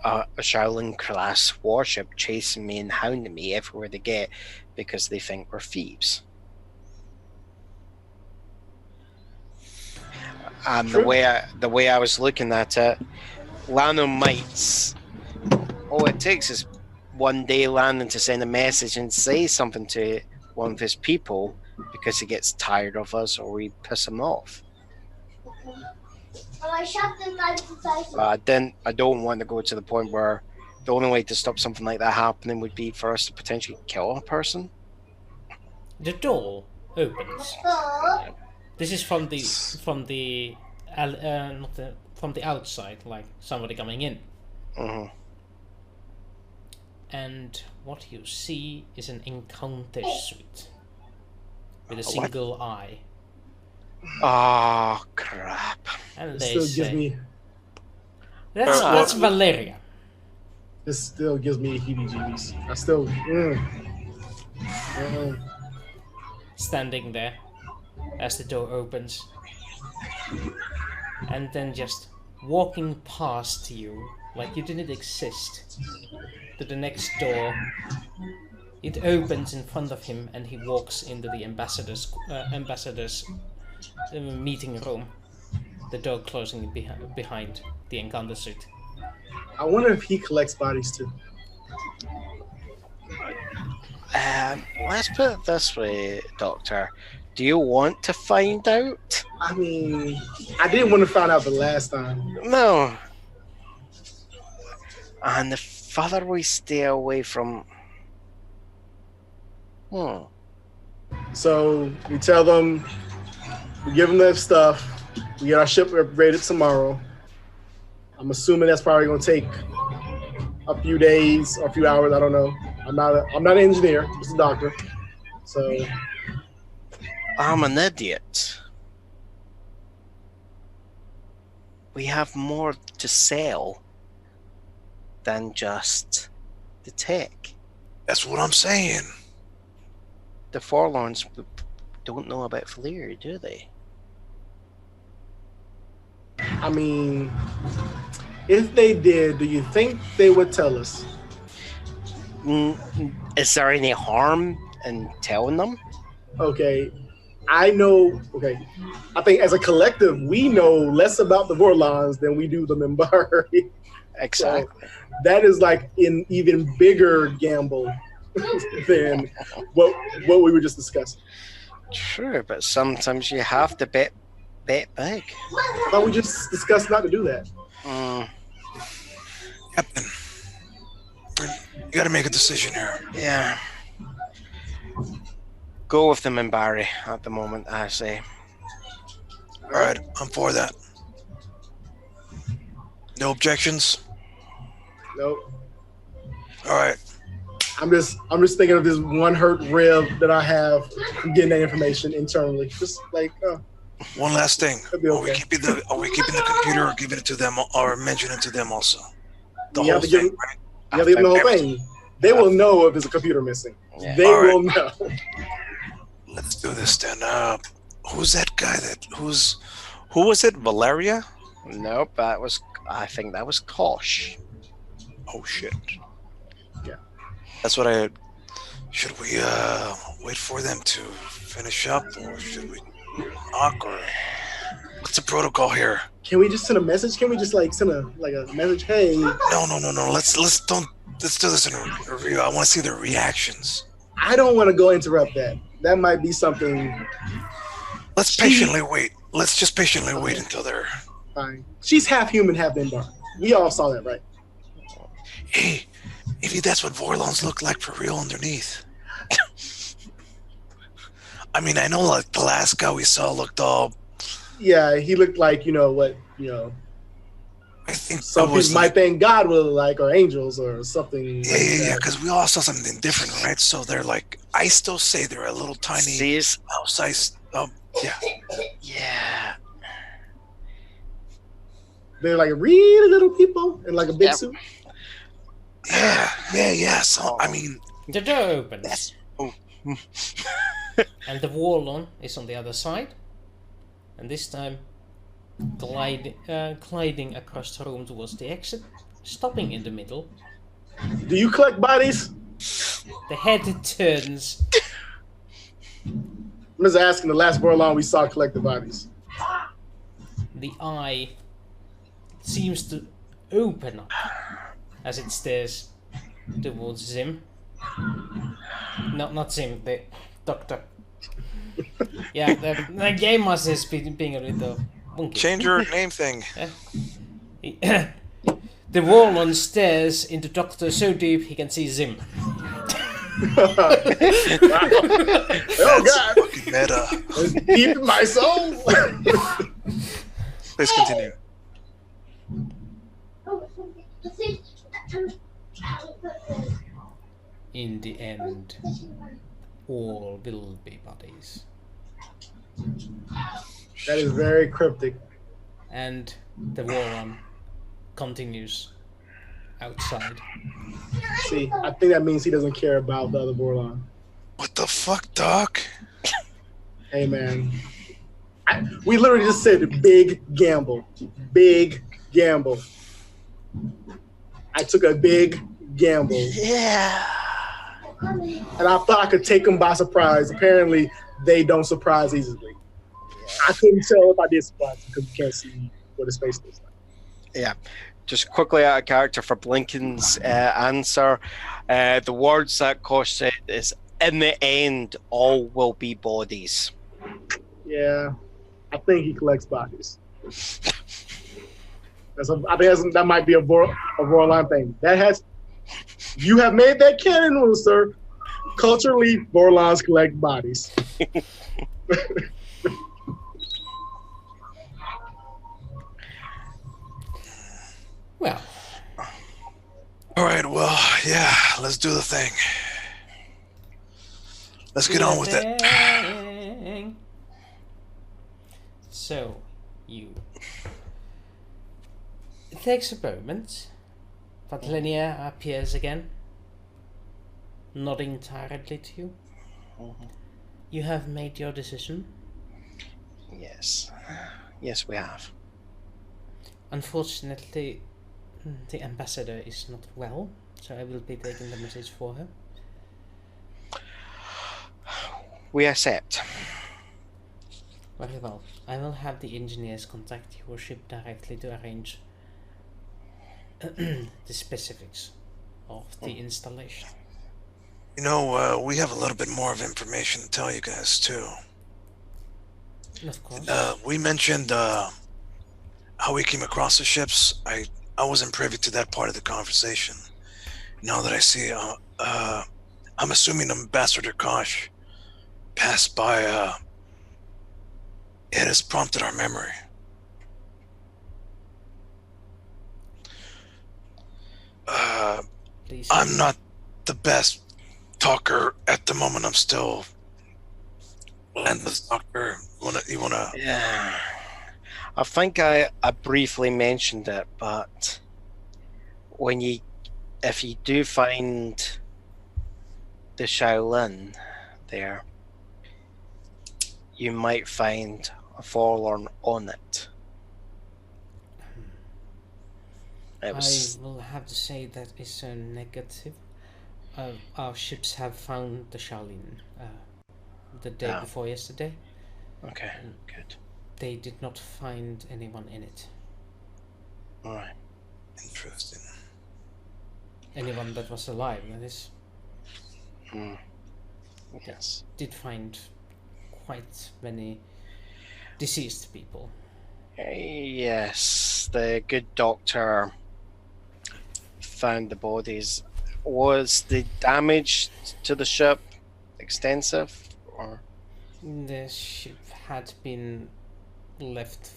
a Shaolin class warship chasing me and hounding me everywhere they get because they think we're thieves. And the way I was looking at it, Lano might. All it takes is one day Landon to send a message and say something to one of his people because he gets tired of us or we piss him off. I don't want to go to the point where the only way to stop something like that happening would be for us to potentially kill a person. The door opens. This is from the outside, like somebody coming in. And what you see is an encounter suite with a single eye. Oh crap! And they say, gives me... that's Valeria. This still gives me heebie-jeebies. I still. Standing there as the door opens, and then just walking past you like you didn't exist to the next door. It opens in front of him, and he walks into the ambassador's meeting room. The door closing behind the encounter suit. I wonder if he collects bodies too. Let's put it this way, Doctor. Do you want to find out? I mean, I didn't want to find out the last time. No. And the further we stay away from... So we tell them, we give them their stuff, we get our ship rated tomorrow. I'm assuming that's probably going to take a few days or a few hours. I don't know. I'm not an engineer, I'm just a doctor. So I'm an idiot. We have more to sell than just the tech. That's what I'm saying. The Forlorns don't know about Valyria, do they? I mean, if they did, do you think they would tell us? Is there any harm in telling them? Okay, I know. Okay, I think as a collective, we know less about the Vorlons than we do the Minbari. Exactly. So that is like an even bigger gamble than what we were just discussing. True, but sometimes you have to bet big. I thought we just discussed not to do that. Captain, you gotta make a decision here. Yeah. Go with the Minbari at the moment, I say. Alright, I'm for that. No objections? Nope. Alright. I'm just thinking of this one hurt rib that I have from getting that information internally. Just like, One last thing. That'd be okay. Are we keeping the computer or giving it to them or mentioning it to them also? The You whole have to thing, give- right? you have to give them the whole thing. They will know if there's a computer missing. Yeah. They All right. will know. Let's do this then. Who's that guy who was it? Valeria? Nope, I think that was Kosh. Oh shit. Yeah. That's what should we wait for them to finish up or should we knock or what's the protocol here? Can we just send a message? Can we just like send a message? Hey, No. Let's do this in a review. I want to see their reactions. I don't want to go interrupt that. That might be something. Let's patiently wait. Let's just patiently wait until they're. Fine. She's half human, half Minbar. We all saw that, right? Hey, maybe that's what Vorlons look like for real underneath. I mean, I know like the last guy we saw looked all. Yeah, he looked like I think some that was people might think God would look like, or angels, or something. Yeah, because we all saw something different, right? So they're like, I still say they're a little tiny mouse-sized. Yeah. Yeah. They're like really little people in like a big suit. Yeah. So I mean, The door opens, that's and the Warlon is on the other side, and this time gliding across the room towards the exit, stopping in the middle. Do you collect bodies? The head turns. I'm just asking. The last Vorlon we saw collect the bodies. The eye seems to open up as it stares towards Zim. Not Zim, the doctor. Yeah, the game master is being a little funky. change your name thing. The Warlon stares into Doctor so deep he can see Zim. Oh God! Fucking meta. Deep in my soul. Please continue. In the end, all will be bodies. That is very cryptic. And the Warlon continues outside. See, I think that means he doesn't care about the other Vorlon. What the fuck, Doc? Hey, man. We literally just said big gamble. Big gamble. I took a big gamble. Yeah. And I thought I could take them by surprise. Apparently, they don't surprise easily. I couldn't tell if I did surprise because you can't see what his face looks like. Yeah. Just quickly out of character for Blinken's answer. The words that Kosh said is, in the end, all will be bodies. Yeah, I think he collects bodies. I think that might be a Vorlon thing. You have made that canon rule, sir. Culturally, Vorlons collect bodies. Well. All right, well, yeah, let's do the thing. Let's get on with it. So, it takes a moment, but Linnea appears again, nodding tiredly to you. You have made your decision. Yes. Yes, we have. Unfortunately, the ambassador is not well, so I will be taking the message for her. We accept. Very well. I will have the engineers contact your ship directly to arrange the specifics of the installation. You know, we have a little bit more of information to tell you guys, too. Of course. We mentioned how we came across the ships. I wasn't privy to that part of the conversation. Now that I see, I'm assuming Ambassador Kosh passed by. It has prompted our memory. I'm not the best talker at the moment. I'm still landless doctor. You wanna? Yeah. I think I briefly mentioned it, but if you do find the Shaolin there, you might find a forlorn on it. I will have to say that is a negative. Our ships have found the Shaolin the day before yesterday. Okay, good. They did not find anyone in it. Alright. Interesting. Anyone that was alive, that is. Yes. Did find quite many deceased people. Yes, the good doctor found the bodies. Was the damage to the ship extensive, or? The ship had been left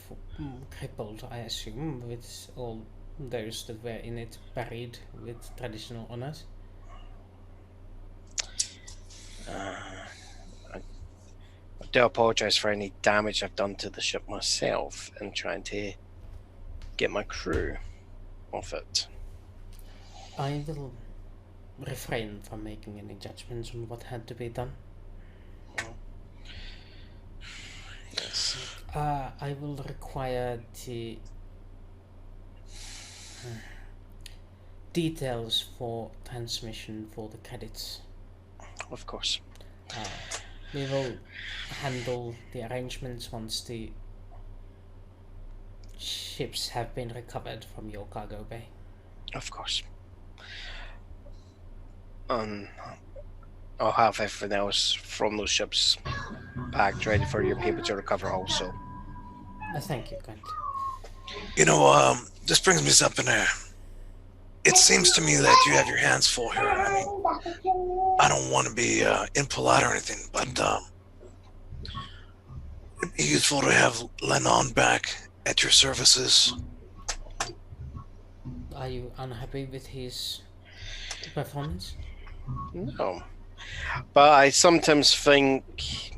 crippled, I assume, with all those that were in it buried with traditional honors. I do apologize for any damage I've done to the ship myself in trying to get my crew off it. I will refrain from making any judgments on what had to be done. Yes. I will require the details for transmission for the credits. Of course. We will handle the arrangements once the ships have been recovered from your cargo bay. Of course. I'll have everything else from those ships packed, ready for your people to recover also. Thank you, Grant. You know, this brings me up in there. It seems to me that you have your hands full here. I mean, I don't want to be impolite or anything, but it'd be useful to have Lennon back at your services. Are you unhappy with his performance? No. But I sometimes think,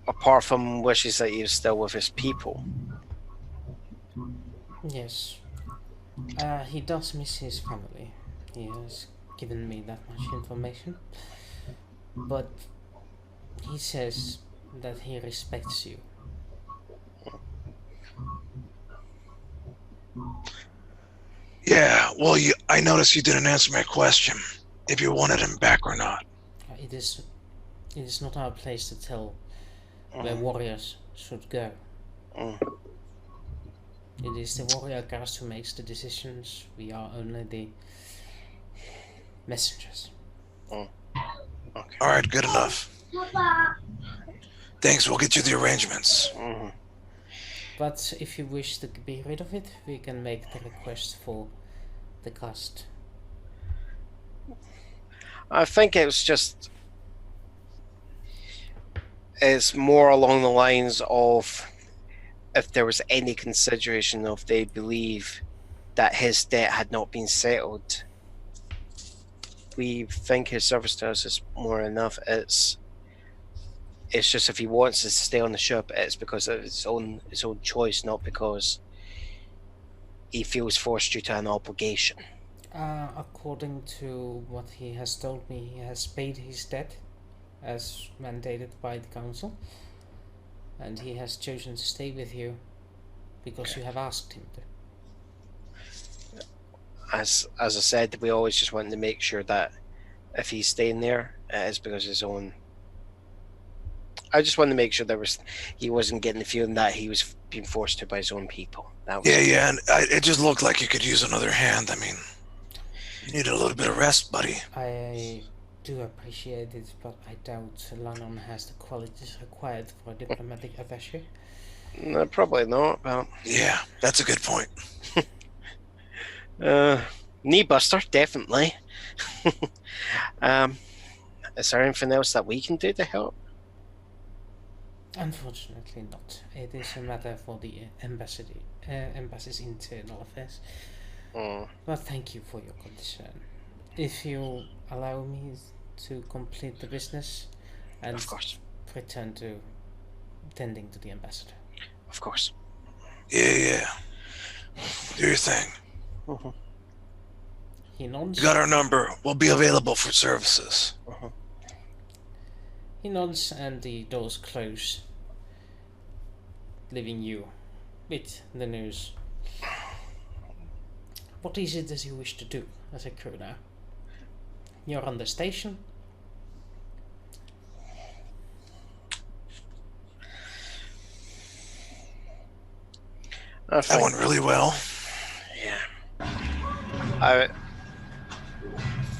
apart from wishes that he was still with his people. Yes. He does miss his family. He has given me that much information. But he says that he respects you. Yeah, well, I noticed you didn't answer my question. If you wanted him back or not. It is not our place to tell where warriors should go. It is the warrior caste who makes the decisions. We are only the messengers. Okay. Alright, good enough. Thanks, we'll get you the arrangements. But if you wish to be rid of it, we can make the request for the cost. I think it's more along the lines of if there was any consideration of they believe that his debt had not been settled. We think his service to us is more enough. It's just if he wants to stay on the ship, it's because of his own choice, not because he feels forced due to an obligation. According to what he has told me, he has paid his debt as mandated by the council, and he has chosen to stay with you because you have asked him to. As I said, we always just want to make sure that if he's staying there, it is because of his own. I just wanted to make sure he wasn't getting the feeling that he was being forced to by his own people. Yeah, and it just looked like you could use another hand. I mean, you need a little bit of rest, buddy. I do appreciate it, but I doubt Lannon has the qualities required for a diplomatic attaché. No, probably not. But yeah, that's a good point. Knee buster, definitely. Is there anything else that we can do to help? Unfortunately not. It is a matter for the embassy's internal affairs. But thank you for your concern. If you allow me to complete the business and of course, return to tending to the ambassador. Of course. Yeah. Do your thing. He nods. You got our number. We'll be available for services. He nods and the doors close, leaving you with the news. What is it that you wish to do as a crew now? You're on the station. That went really well. Yeah. I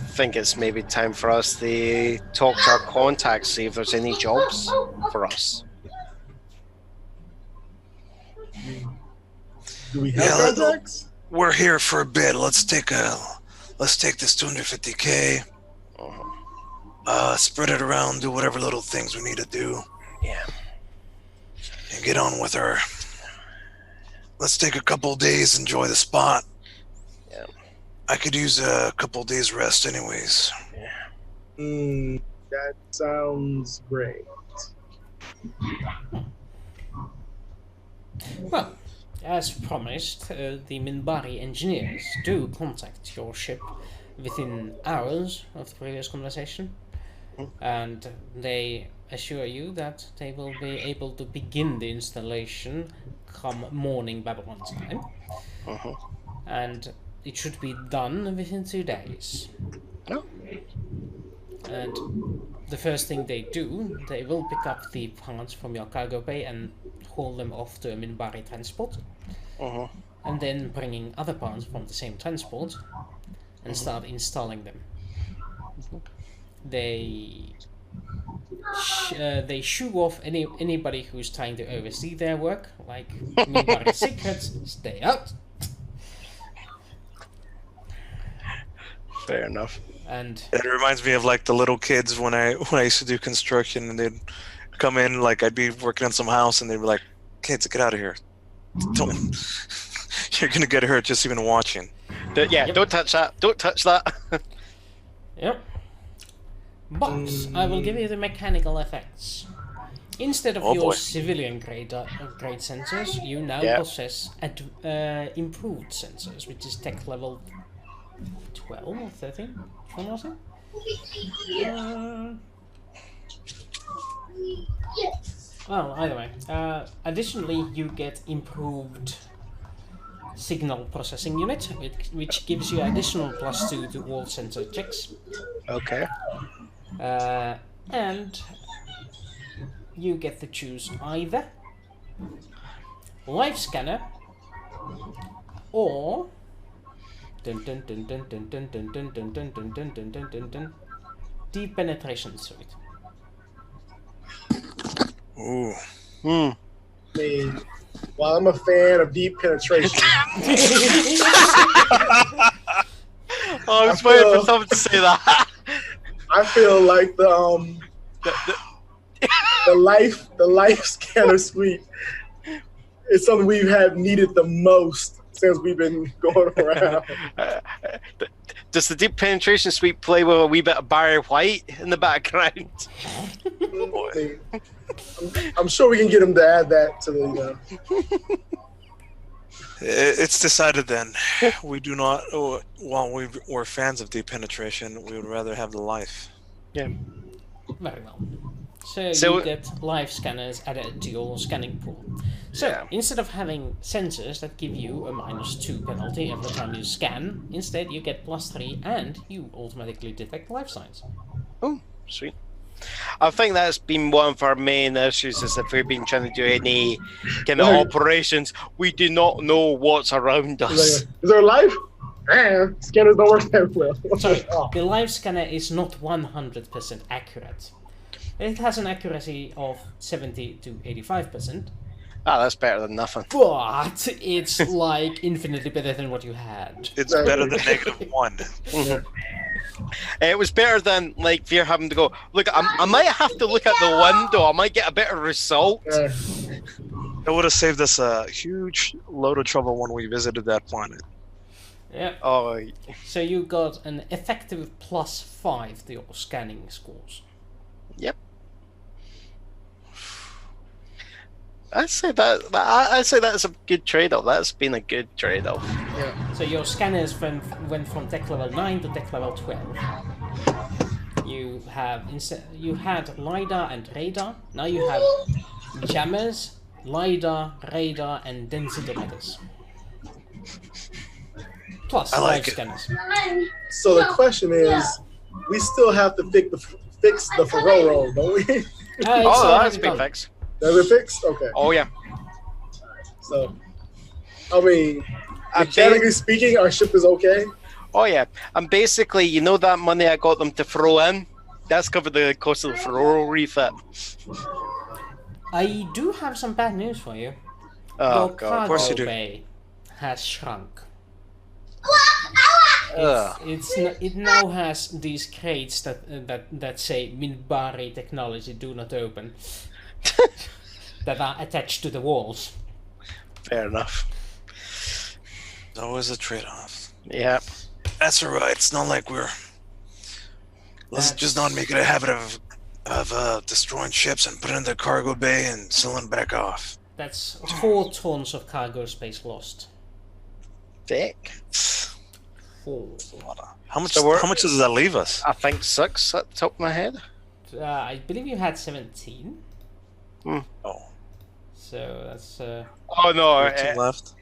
think it's maybe time for us to talk to our contacts, see if there's any jobs for us. Do we have contacts? We're here for a bit. Let's take this 250K. Spread it around, do whatever little things we need to do. Yeah. And get on with our. Let's take a couple of days, enjoy the spot. Yeah. I could use a couple of days rest anyways. Yeah. That sounds great. Well, as promised, the Minbari engineers do contact your ship within hours of the previous conversation, and they assure you that they will be able to begin the installation come morning Babylon time, and it should be done within 2 days. Oh. And the first thing they do, they will pick up the parts from your cargo bay and haul them off to a Minbari transport, and then bringing other parts from the same transport and start installing them. They shoo off anybody who's trying to oversee their work, like Minbari secrets, stay out. Fair enough. And It reminds me of like the little kids when I used to do construction, and they'd come in, like I'd be working on some house, and they'd be like, "Kids, get out of here! Don't, you're gonna get hurt just even watching." Don't touch that. Don't touch that. Yep. But I will give you the mechanical effects. Instead of Oh, your boy. civilian grade sensors, you now Yeah. possess improved sensors, which is tech level 12 or 13. Which one was it? Well, either way. Additionally, you get improved signal processing unit, which gives you additional +2 to all sensor checks. Okay. And you get to choose either live scanner or deep penetration suite. Ooh. Hmm. I mean, while I'm a fan of deep penetration, Oh, I was I waiting for feel- someone to say that. I feel like the life scanner suite is something we've had needed the most since we've been going around. Does the deep penetration suite play with a wee bit of Barry White in the background? I'm sure we can get him to add that to the. It's decided then. We do not. While we're fans of deep penetration, we would rather have the life. Yeah. Very well. So So- you get live scanners added to your scanning pool. So Yeah. instead of having sensors that give you a -2 penalty every time you scan, instead you get +3 and you automatically detect life signs. Oh, sweet. I think that's been one of our main issues is if we've been trying to do any kind of Right. operations, we do not know what's around us. Is there life? Scanners don't work that well. Sorry, Oh, the live scanner is not 100% accurate. It has an accuracy of 70 to 85%, Ah, that's better than nothing. but it's like infinitely better than what you had. It's Exactly. better than -1. It was better than like if you're having to go, look, I might have to look at the window, I might get a better result. yeah. It would have saved us a huge load of trouble when we visited that planet. Yeah. Oh, So you got an effective +5 to your scanning scores. yep. I'd say that's a good trade-off. That's been a good trade-off. So your scanners went from tech level 9 to tech level 12. You had LiDAR and radar. Now you have jammers, LiDAR, radar, and densitometers. Plus I like live it. scanners. So the question is, we still have to fix the Ferraro, don't we? It's Oh, that's already been done. fixed. Is it fixed? Okay. Oh yeah. So, I mean, I mechanically speaking, our ship is okay. Oh yeah, and basically, you know that money I got them to throw in, that's covered the cost of the Ferraro refit. I do have some bad news for you. Oh Your god. course you cargo do. bay has shrunk. Ugh. It now has these crates that say Minbari technology do not open that are attached to the walls. Fair enough. There's always a trade-off. Yeah. That's alright. It's not like let's just not make it a habit of destroying ships and putting in the cargo bay and selling back off. That's 4 tons of cargo space lost. Thick. 4. How much? So we're- How much does that leave us? I think 6 at the top of my head. I believe you had 17. Oh, So that's Oh no. 2 left.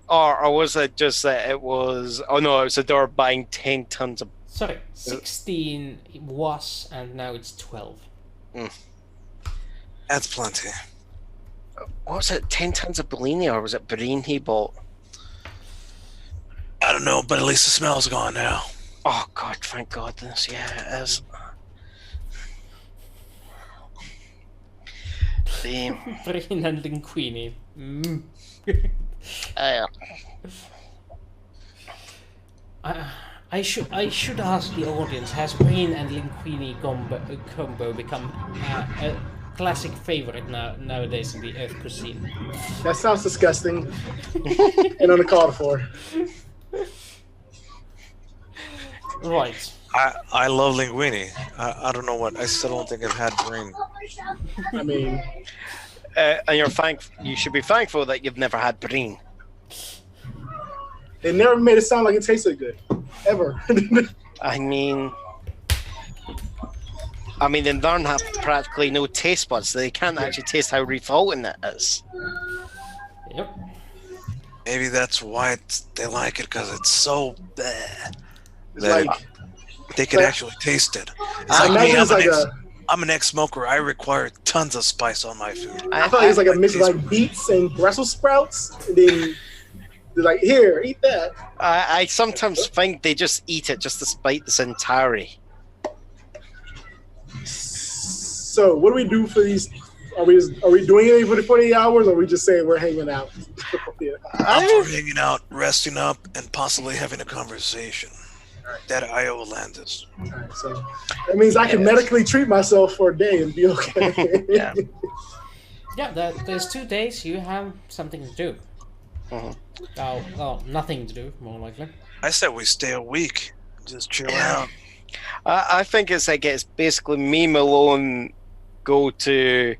Or was it just that it was? Oh no, it was they were buying 10 tons of. sorry, 16 it was, and now it's 12. That's plenty. What was it? 10 tons of Bellini, or was it Breen he bought? I don't know, but at least the smell's gone now. Oh god, thank goodness. Yeah, it is. The Breen and Linguini. Mm. I should ask the audience: has Breen and Linguini combo become a classic favorite nowadays in the Earth cuisine? That sounds disgusting and uncalled for. Right. I love linguine. I don't know what. I still don't think I've had brain. I mean, And you should be thankful that you've never had Breen. they never made it sound like it tasted good, ever. I mean, they don't have practically no taste buds, so they can't actually taste how revolting it is. Yep. Maybe that's why they like it, because it's so bad It's that like they can actually taste it. It's I like me. imagine it's like I'm an ex-smoker. I require tons of spice on my food. I feel like it's like a mix of like beets and Brussels sprouts, and then they're like, "Here, eat that." I sometimes think they just eat it just to spite the Centauri. So, what do we do for these? Are we doing anything for the 48 hours, or are we just saying we're hanging out? I'm for hanging out, resting up, and possibly having a conversation. That Iowa land is. Alright, so that means I can medically treat myself for a day and be okay. Yeah. Yeah, there's 2 days you have something to do. Well, nothing to do, more likely. I said we stay a week, just chill out. I think it's basically me, Malone, go to,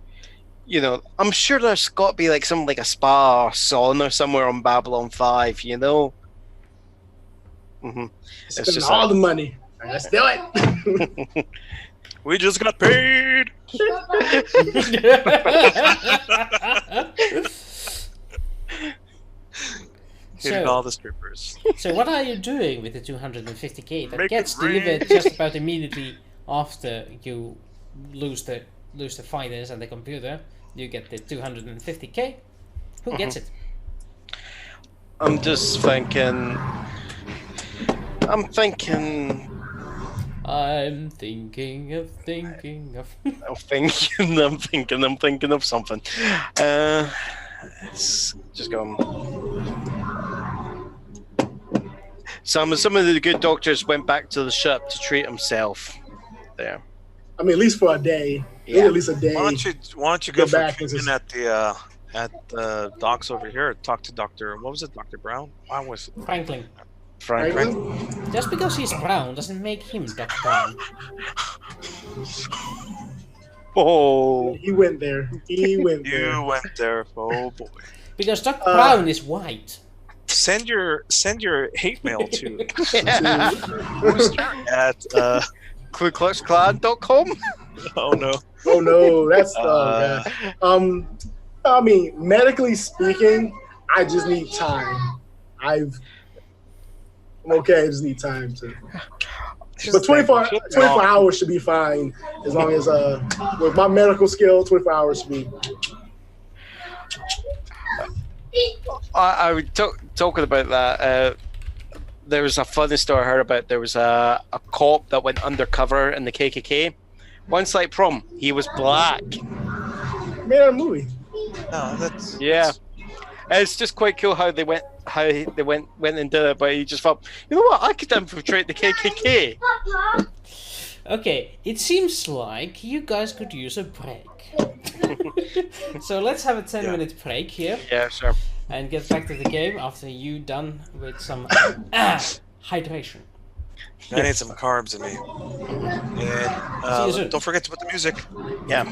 I'm sure there's got to be like something like a spa or sauna somewhere on Babylon 5, Spending all the money. Right, let's do it. We just got paid. Hitting all the strippers. So what are you doing with the 250k that Make gets it rain. delivered just about immediately after you lose the fighters and the computer? You get the 250k. Who gets it? I'm just thinking. I'm thinking of something. It's just going. Some of the good doctors went back to the ship to treat himself. There. I mean, at least for a day. Yeah. At least a day. Why don't you go for back treatment at the docks over here? Talk to Dr. What was it, Dr. Brown? Why was it? Franklin. Franklin. Just because he's brown doesn't make him Dr. Brown. Oh. He went there. You went there. Oh boy. Because Dr. Brown is white. Send your hate mail to Yeah. at crewmates.com. oh no. Oh no, that's God. I mean, medically speaking, I just need time. I'm okay. I just need time to. But 24 hours should be fine as long as with my medical skill, 24 hours should be. I was talking about that. There was a funny story I heard about. There was a cop that went undercover in the KKK. One slight problem: he was black. Made a movie. No, that's It's just quite cool how they went and did it. But he just thought, you know what? I could infiltrate the KKK. Okay, it seems like you guys could use a break. So let's have a 10-minute break here. Yeah, sure. And get back to the game after you done with some hydration. I need some carbs in me. See you soon. And don't forget to put the music. Yeah.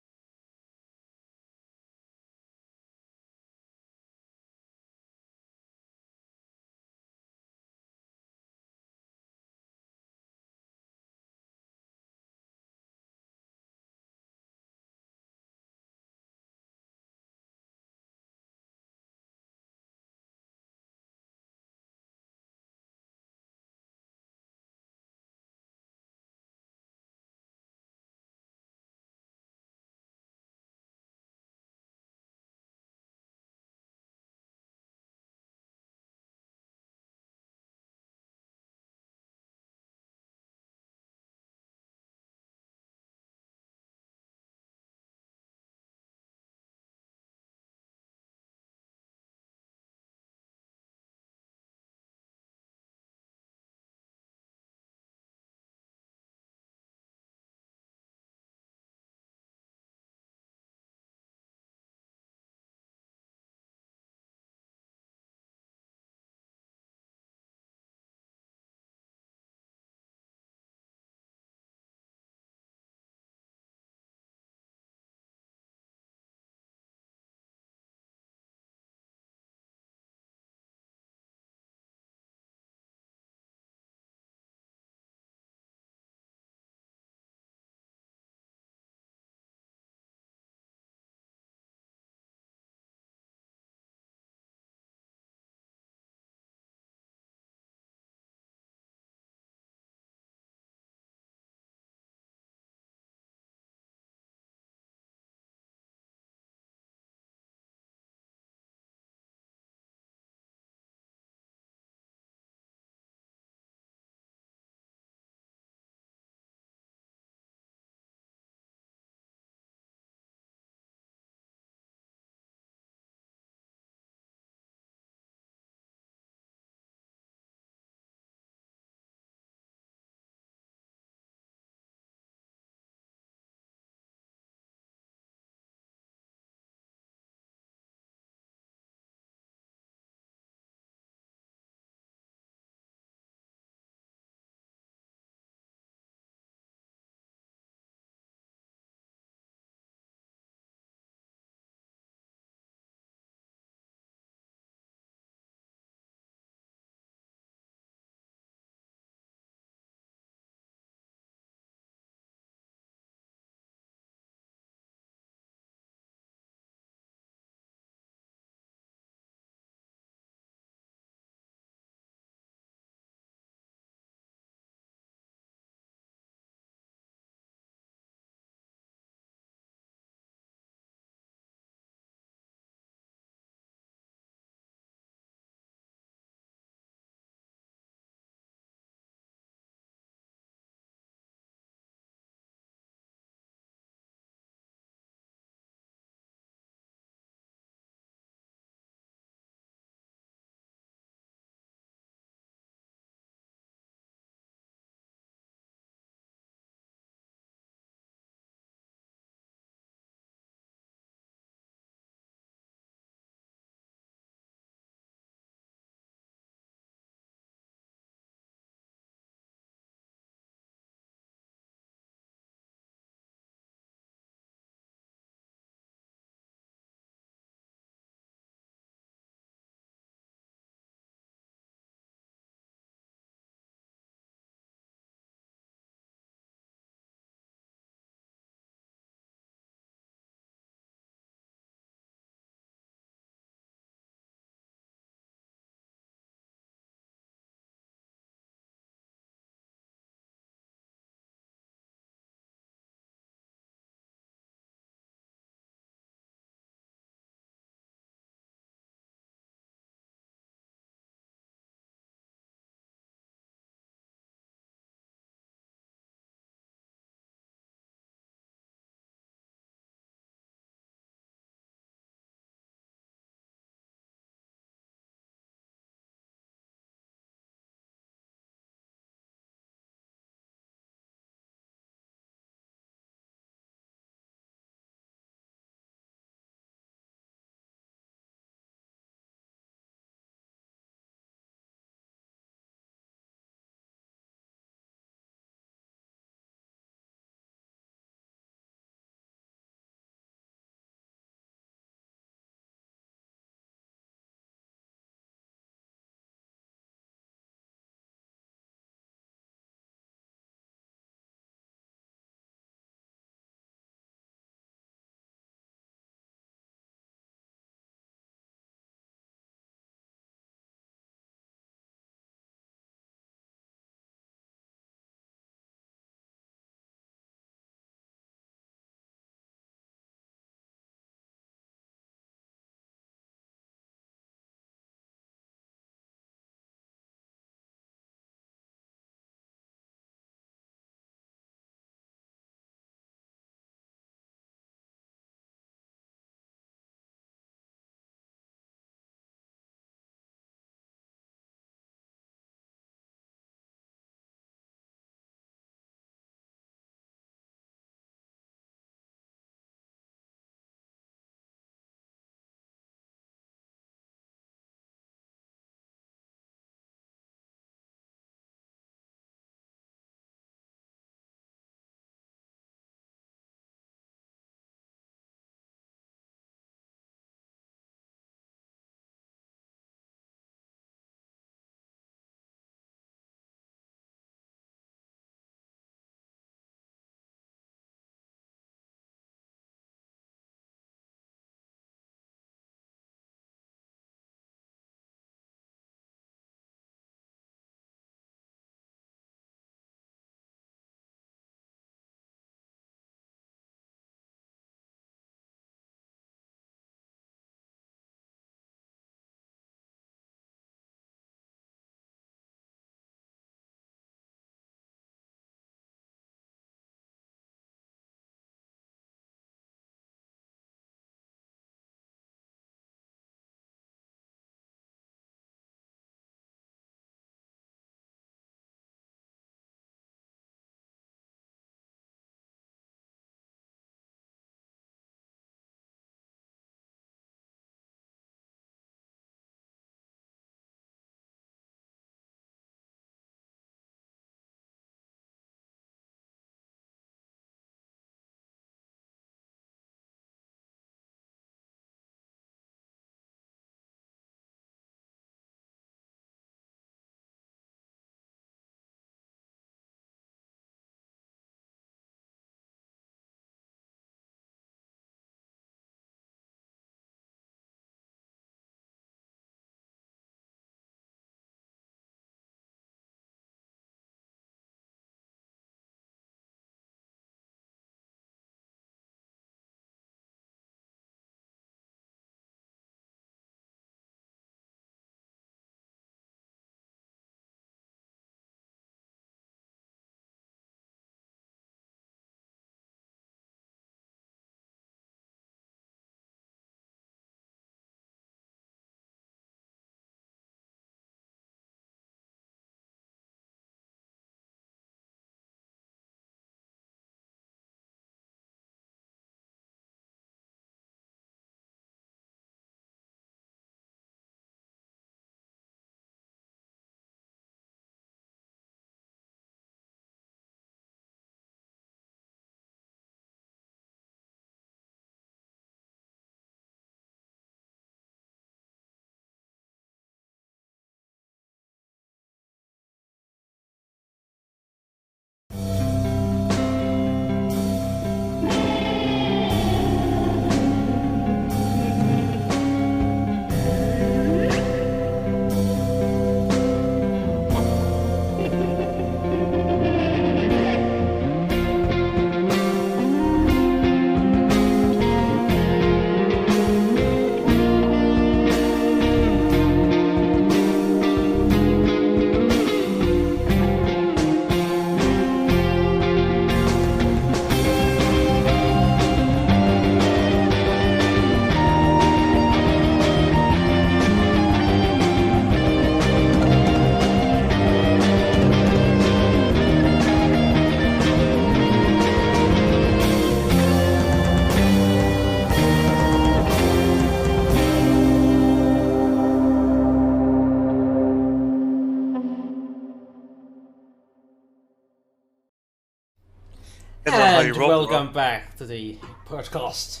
Depends on how you And roll, welcome bro. back to the podcast.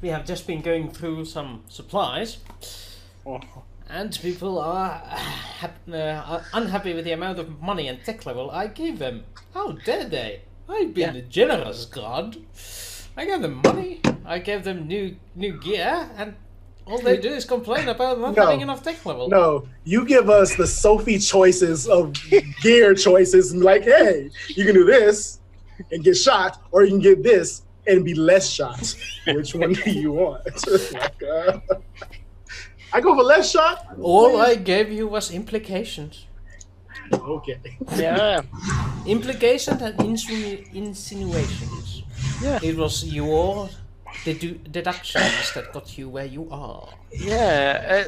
We have just been going through some supplies, and people are unhappy with the amount of money and tech level I gave them. How dare they? I've been a generous god. I gave them money, I gave them new gear, and all they do is complain about not having enough tech level. No, you give us the Sophie choices of gear choices, and like, hey, you can do this and get shot, or you can get this and be less shot. Which one do you want? Like, I go for less shot. All I gave you was implications. Okay. Yeah. Implications and insinuations. Yeah. It was your deductions that got you where you are. Yeah.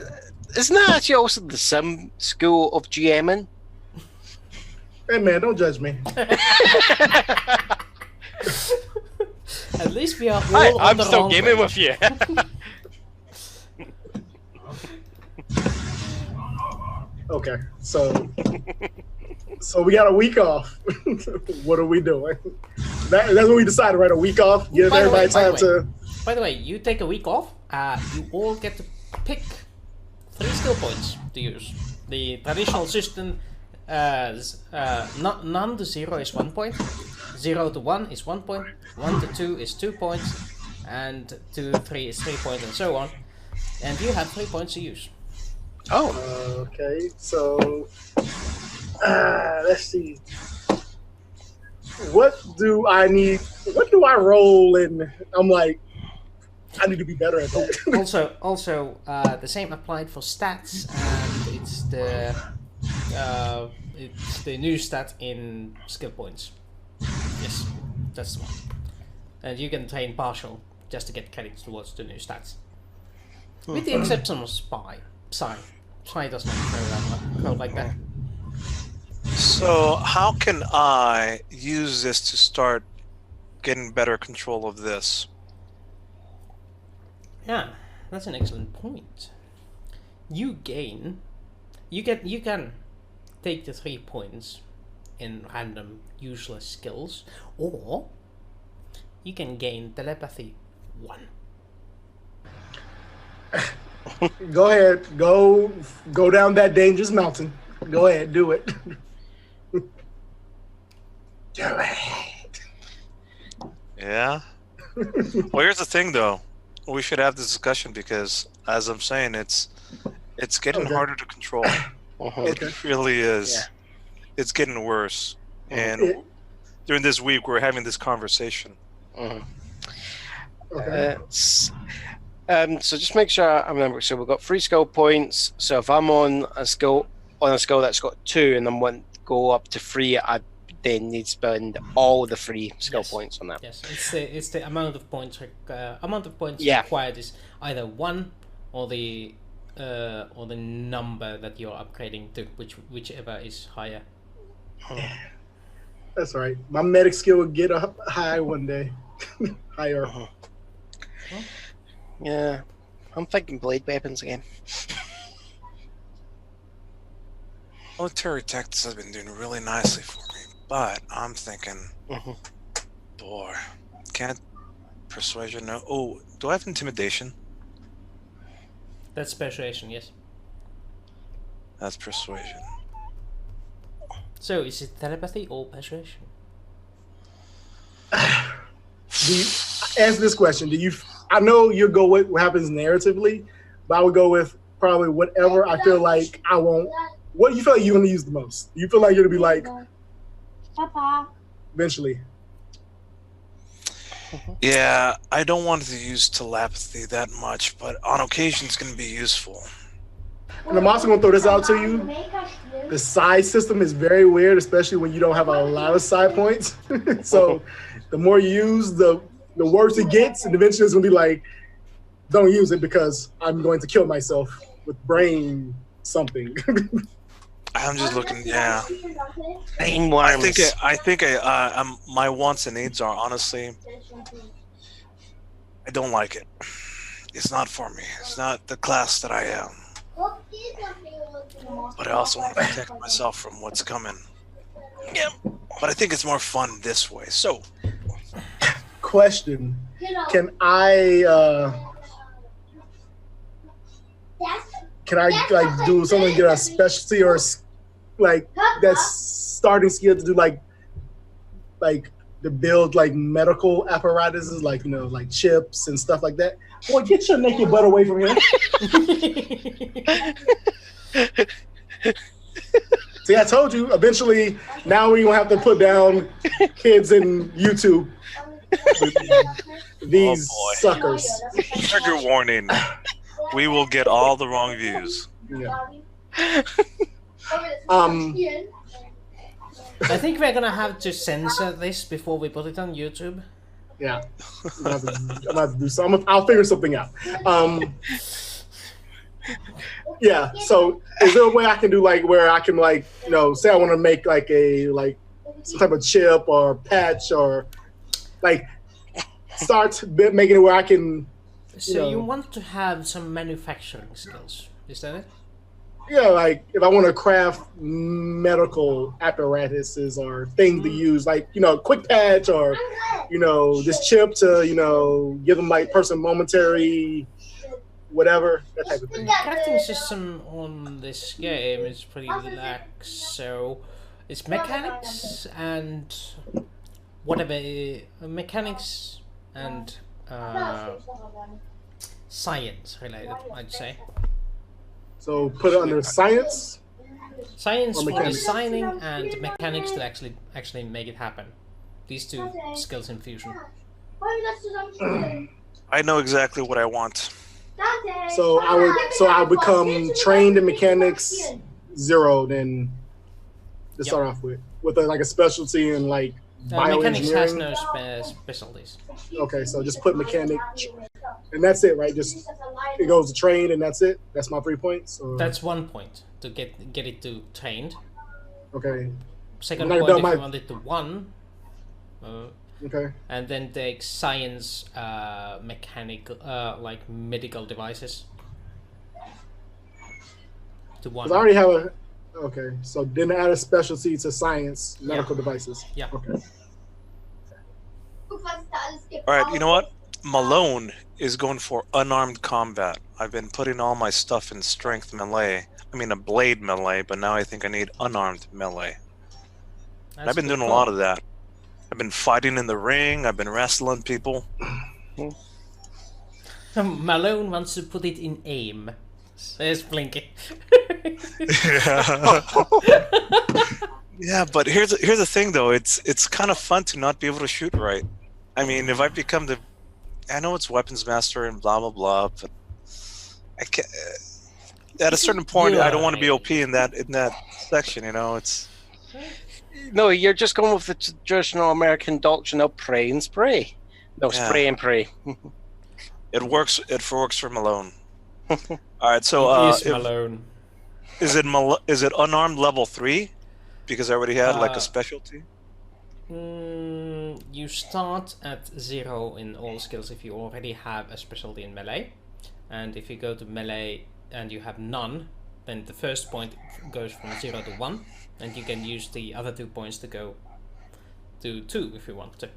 Isn't that actually also the Sim school of GMing? Hey man, don't judge me. At least we are all Hi, on I'm the still wrong gaming page. with you. Okay, so we got a week off. What are we doing? That's what we decided, right? A week off. Give By the way, everybody time to. By the way, you take a week off. You all get to pick 3 skill points to use. The traditional system, none to 0 is 1 point, 0 to 1 is 1 point, 1 to 2 is 2 points, and 2 to 3 is 3 points, and so on. And you have 3 points to use. Oh. Okay, so let's see. What do I need? What do I roll in? I'm like, I need to be better at that. Also, the same applied for stats, and it's the new stat in skill points. Yes, that's the one. And you can train partial just to get credits towards the new stats. With the exception of Psy does not go like that. So how can I use this to start getting better control of this? Yeah, that's an excellent point. You can take the 3 points in random useless skills, or you can gain telepathy 1. Go ahead, go down that dangerous mountain. Go ahead, do it. Do it. Yeah. Well, here's the thing, though. We should have this discussion because, as I'm saying, it's getting harder to control. It really is. Yeah. It's getting worse. And during this week, we're having this conversation. Okay. So just make sure I remember. So we've got 3 skill points. So if I'm on a skill that's got 2 and I want to go up to 3, I then need to spend all the 3 skill points on that. Yes, it's the amount of points Yeah. required is either 1 or the number that you're upgrading to, whichever is higher. That's right. My medic skill will get up high one day. Higher. Yeah, I'm thinking blade weapons again. Military tactics has been doing really nicely for me, but I'm thinking, boy, can't persuasion? No. Oh, do I have intimidation? That's persuasion, yes. That's persuasion. So is it telepathy or persuasion? Answer this question. I know you'll go with what happens narratively, but I would go with probably whatever I feel like I won't. What do you feel like you're going to use the most? You feel like you're going to be like, Papa. eventually. Yeah, I don't want to use telepathy that much, but on occasion it's going to be useful. And I'm also going to throw this out to you. The side system is very weird, especially when you don't have a lot of side points. So the more you use, the worse it gets, and eventually it's going to be like, don't use it because I'm going to kill myself with brain something. I'm just looking. Yeah, Brain worms. I think my wants and needs are honestly, I don't like it. It's not for me. It's not the class that I am. But I also want to protect myself from what's coming. Yep. But I think it's more fun this way. So, Question: Can I like do something, get a specialty or like that's starting skill to do like to build like medical apparatuses, like like chips and stuff like that? Boy, get your naked butt away from here. See, I told you. Eventually, now we gonna have to put down kids in YouTube. These suckers. trigger warning. We will get all the wrong views. Yeah. I think we're gonna have to censor this before we put it on YouTube. Yeah. I'm gonna have to do something. I'll figure something out. Yeah. So, is there a way I can do like where I can like say I want to make like some type of chip or patch or like start making it where I can. So you want to have some manufacturing skills, is that it? Yeah, like if I want to craft medical apparatuses or things to use, like quick patch or this chip to give them like person momentary whatever, that type of thing. The crafting system on this game is pretty lax, so it's mechanics and whatever mechanics and science related, I'd say. So put it under science. Science Or for mechanics. designing and mechanics to actually make it happen. These two skills in fusion. I know exactly what I want. So I would become trained in mechanics 0 then to start off with like a specialty in like Mechanics has bioengineering. no specialties. Okay, so just put mechanic, and that's it, right? Just it goes to trained, and that's it. That's my 3 points. Or... That's 1 point to get it to trained. Okay. Second I'm point not if done you my- want it to 1. Okay. And then take science, mechanical, like medical devices. To 1. Because I already have a. Okay, so then add a specialty to science, medical devices. Yeah. Okay. All right, you know what? Malone is going for unarmed combat. I've been putting all my stuff in strength melee. I mean a blade melee, but now I think I need unarmed melee. And I've been doing a lot of that. I've been fighting in the ring. I've been wrestling people. Malone wants to put it in aim. There's Blinky. Yeah. Yeah, but here's the thing though. It's kind of fun to not be able to shoot right. I mean, if I become I know it's weapons master and blah blah blah, but I can't. At a certain point, I don't want to be OP in that section. It's. No, you're just going with the traditional American doctrine of pray and spray. No, Yeah. spray and pray. It works. It works for Malone. All right, so Malone. is it unarmed level 3? Because I already had like a specialty. You start at 0 in all skills if you already have a specialty in melee, and if you go to melee and you have none, then the first point goes from 0 to 1, and you can use the other 2 points to go to 2 if you want to.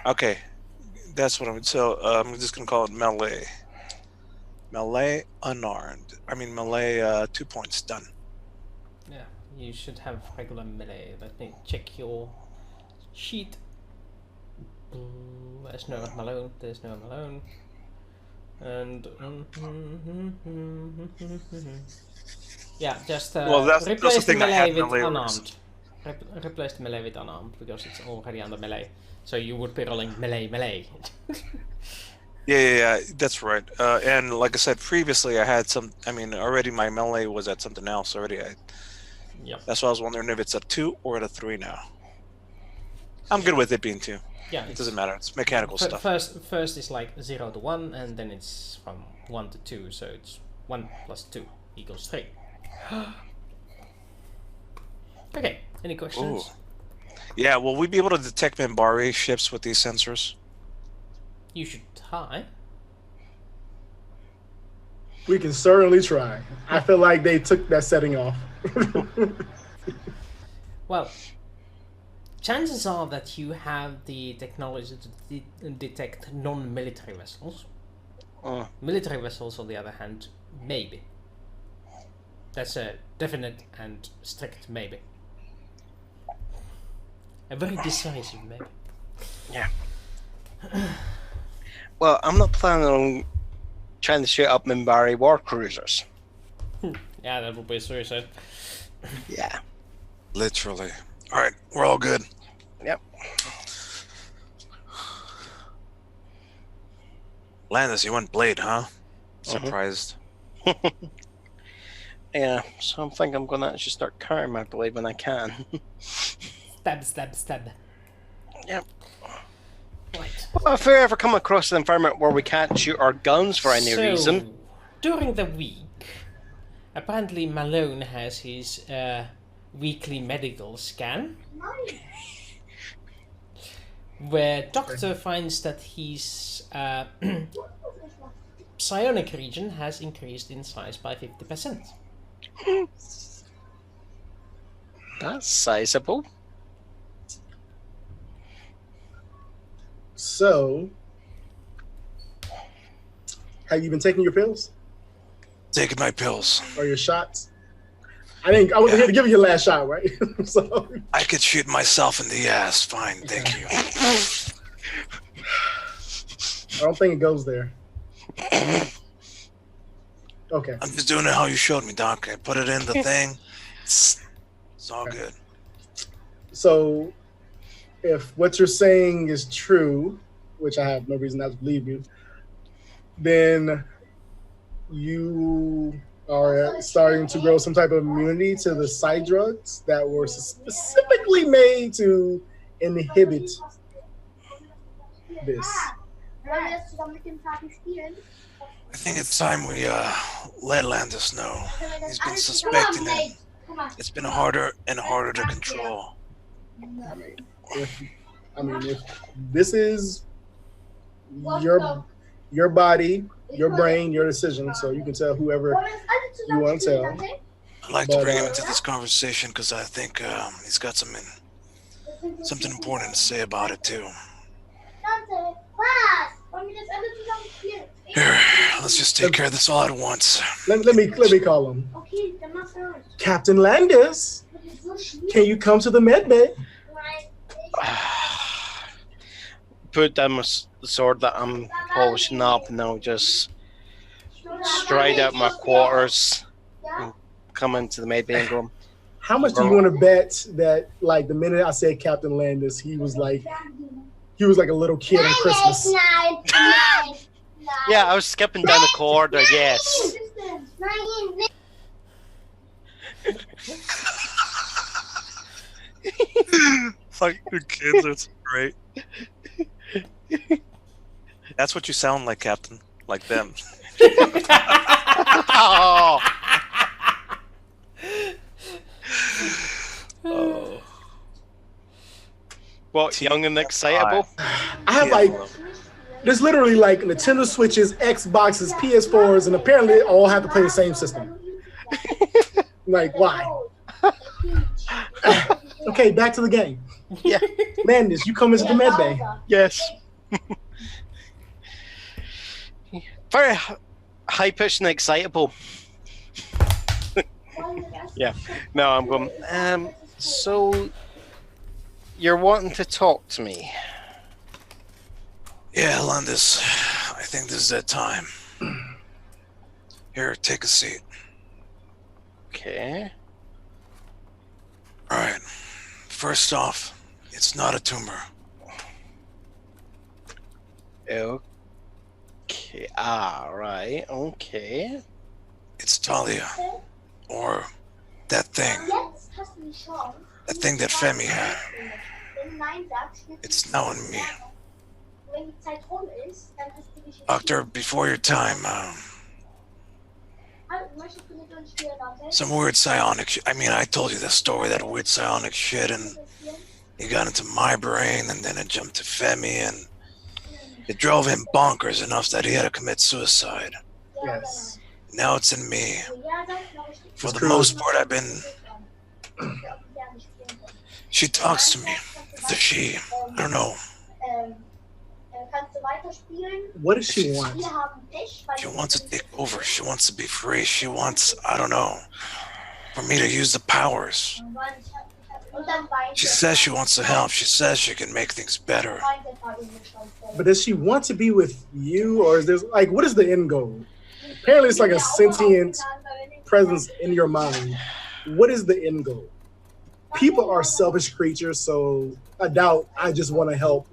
Okay, that's what I'm. So I'm just gonna call it melee. Melee unarmed. I mean melee 2 points done. Yeah, you should have regular melee. Let me check your sheet. There's no Malone. There's no Malone. And yeah, just Well, that's the replace the thing I melee had with melee unarmed. Replace the melee with unarmed because it's already under melee. So you would be rolling melee. Yeah, that's right. And like I said previously, I had some. I mean, already my melee was at something else already. Yep. That's why I was wondering if it's a 2 or at a 3 now. I'm good with it being 2. Yeah, It doesn't matter. It's mechanical stuff. First is like 0 to 1, and then it's from 1 to 2. So it's 1 plus 2 equals 3. Okay. Any questions? Ooh. Yeah, will we be able to detect Minbari ships with these sensors? You should try. We can certainly try. I feel like they took that setting off. Well, chances are that you have the technology to detect non-military vessels. Military vessels, on the other hand, maybe. That's a definite and strict maybe. A very decisive maybe. Yeah. Well, I'm not planning on trying to shoot up Minbari war cruisers. Yeah, that would be suicide. Yeah. Literally. All right, we're all good. Yep. Landis, you went blade, huh? Surprised. Yeah, so I think I'm gonna actually start carrying my blade when I can. Stab, stab, stab. Yep. Right. Well, if we ever come across an environment where we can't shoot our guns for any reason. During the week, apparently Malone has his weekly medical scan, where doctor finds that his psionic region has increased in size by 50%. That's sizable. So, have you been taking your pills Taking my pills. or your shots? I wasn't here to give you your last shot, right? So I could shoot myself in the ass. Fine, thank you. I don't think it goes there. Okay. I'm just doing it how you showed me, Doc. I put it in the thing. It's all good. So, if what you're saying is true, which I have no reason not to believe you, then you are starting to grow some type of immunity to the side drugs that were specifically made to inhibit this. I think it's time we let Landis know. He's been suspecting it. It's been harder and harder to control. If this is your body, your brain, your decision, so you can tell whoever you want to tell. I'd like to bring him into this conversation because I think he's got something important to say about it too. Here, let's just take care of this all at once. Let me call him. Captain Landis, can you come to the med bay? Put down the sword that I'm polishing up and I'll just stride out my quarters and come into the med bay and go. How much do you want to bet that, like, the minute I said Captain Landis, he was like a little kid on Christmas? Yeah, I was skipping down the corridor, yes. Like your kids are great. That's what you sound like, Captain. Like them. Oh. What, young and excitable? I have there's literally like Nintendo Switches, Xboxes, PS4s, and apparently they all have to play the same system. Like, why? Okay, back to the game. Yeah. Landis, you come into the med bay. Yes. Very high-pitched and excitable. Yeah. No, I'm going. So you're wanting to talk to me? Yeah, Landis. I think this is that time. Here, take a seat. Okay. All right. First off, it's not a tumor. Okay. Ah, right. Okay. It's Talia. Or that thing. That thing that Femi had. It's now in me. Doctor, before your time, some weird psionic I told you the story, that weird psionic shit, and it got into my brain, and then it jumped to Femi, and it drove him bonkers enough that he had to commit suicide. Yes. Now it's in me. For the most part, She talks to me. The she, I don't know. What does she want? She wants to take over. She wants to be free. She wants, I don't know, for me to use the powers. She says she wants to help. She says she can make things better. But does she want to be with you, or is there like what is the end goal? Apparently, it's like a sentient presence in your mind. What is the end goal? People are selfish creatures, so I doubt I just want to help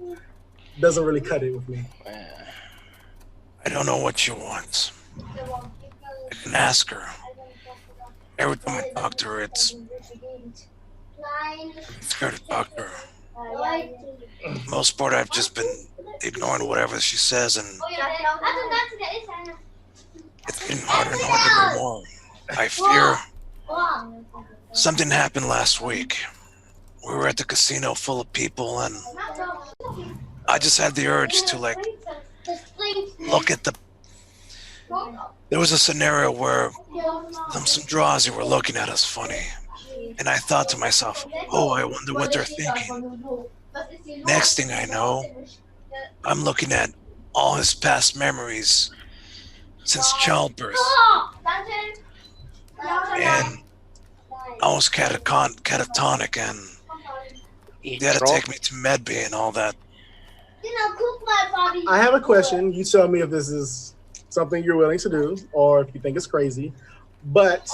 doesn't really cut it with me. I don't know what she wants. I can ask her. Every time I talk to her, it's scared to talk to her. For the most part, I've just been ignoring whatever she says, and it's getting harder and harder to ignore. I fear something happened last week. We were at the casino full of people, and I just had the urge to like look at the. There was a scenario where some draws were looking at us funny, and I thought to myself, "Oh, I wonder what they're thinking." Next thing I know, I'm looking at all his past memories since childbirth, and I was catatonic, and they had to take me to medbay and all that. I have a question. You tell me if this is something you're willing to do or if you think it's crazy. But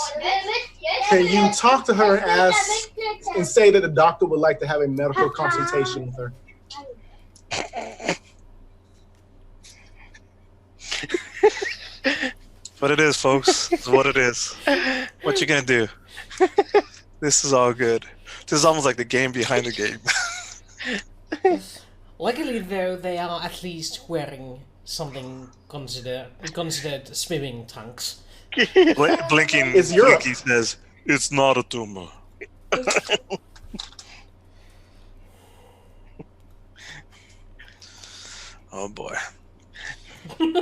can you talk to her and ask and say that the doctor would like to have a medical consultation with her? What it is, folks. It's what it is. What you gonna do? This is all good. This is almost like the game behind the game. Luckily, though, they are at least wearing something considered swimming tanks. Blinking, It's Europe. Blinky says, "It's not a tumor." Oh boy.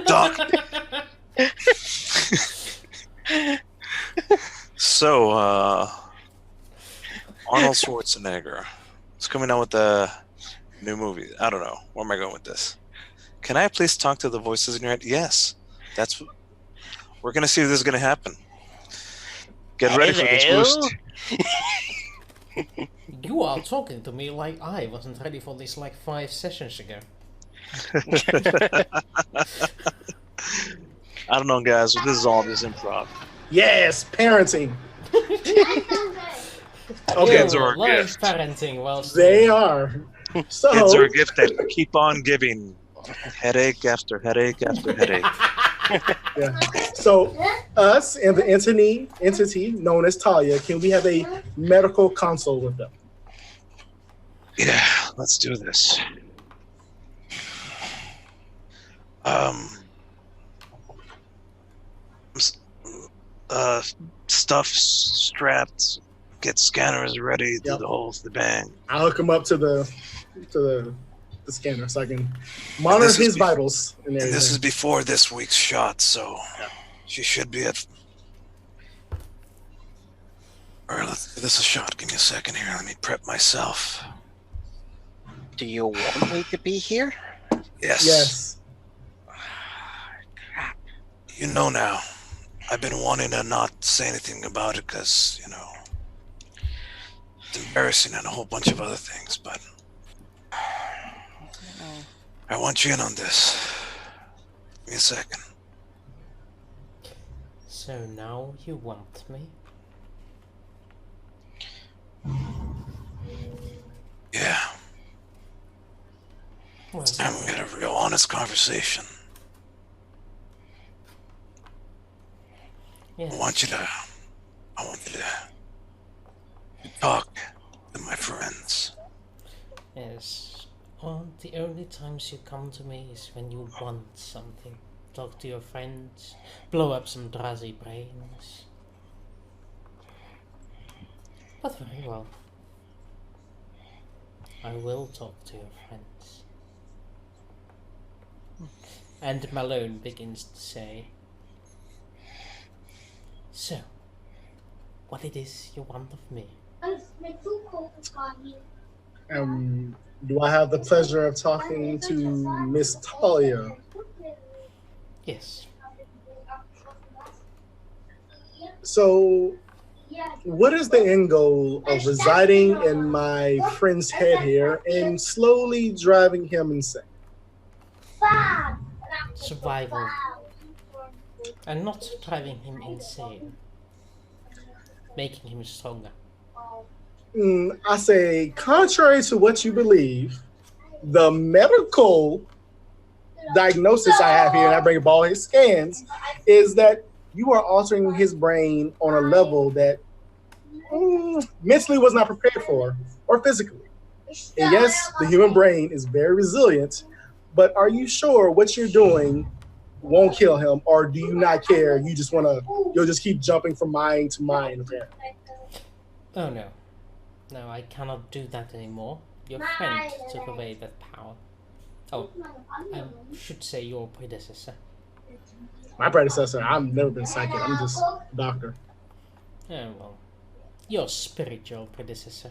Doc. So, Arnold Schwarzenegger is coming out with a new movie. I don't know. Where am I going with this? Can I please talk to the voices in your head? Yes. That's what we're going to see if this is going to happen. Get ready for this boost. You are talking to me like I wasn't ready for this like 5 sessions ago. I don't know, guys. This is all just improv. Yes, parenting. Okay, Ew, it's our live gift. parenting whilst They are. So It's our gift that keep on giving. Headache after headache after headache. yeah. So us and the entity known as Talia, can we have a medical consult with them? Yeah, let's do this. Stuff strapped, get scanners ready, do Yep. the whole shebang. I'll hook him up to the scanner so I can monitor this is his vitals and And everything. this is before this week's shot, so she should be at. Alright, let's give this a shot. Give me a second here. Let me prep myself. Do you want me to be here? Yes. Yes. You know now. I've been wanting to not say anything about it because, you know, it's embarrassing and a whole bunch of other things, but I want you in on this. Give me a second. So now you want me? Yeah. Well, It's time we had a real honest conversation. yes. I want you to talk to my friends. Yes. Oh, the only times you come to me is when you want something. Talk to your friends, blow up some drowsy brains. But very well. I will talk to your friends. And Malone begins to say, so, what it is you want of me? Do I have the pleasure of talking to Miss Talia? Yes. So, what is the end goal of residing in my friend's head here and slowly driving him insane? Survival. And not driving him insane. Making him stronger. I say, contrary to what you believe, the medical diagnosis I have here, and I bring up all his scans, is that you are altering his brain on a level that mentally was not prepared for, or physically. And yes, the human brain is very resilient, but are you sure what you're doing won't kill him, or do you not care? You just you'll just keep jumping from mind to mind, apparently. Oh no. No, I cannot do that anymore. Your friend took away that power. Oh, I should say your predecessor. My predecessor, I've never been psychic. I'm just a doctor. Oh well. Your spiritual predecessor.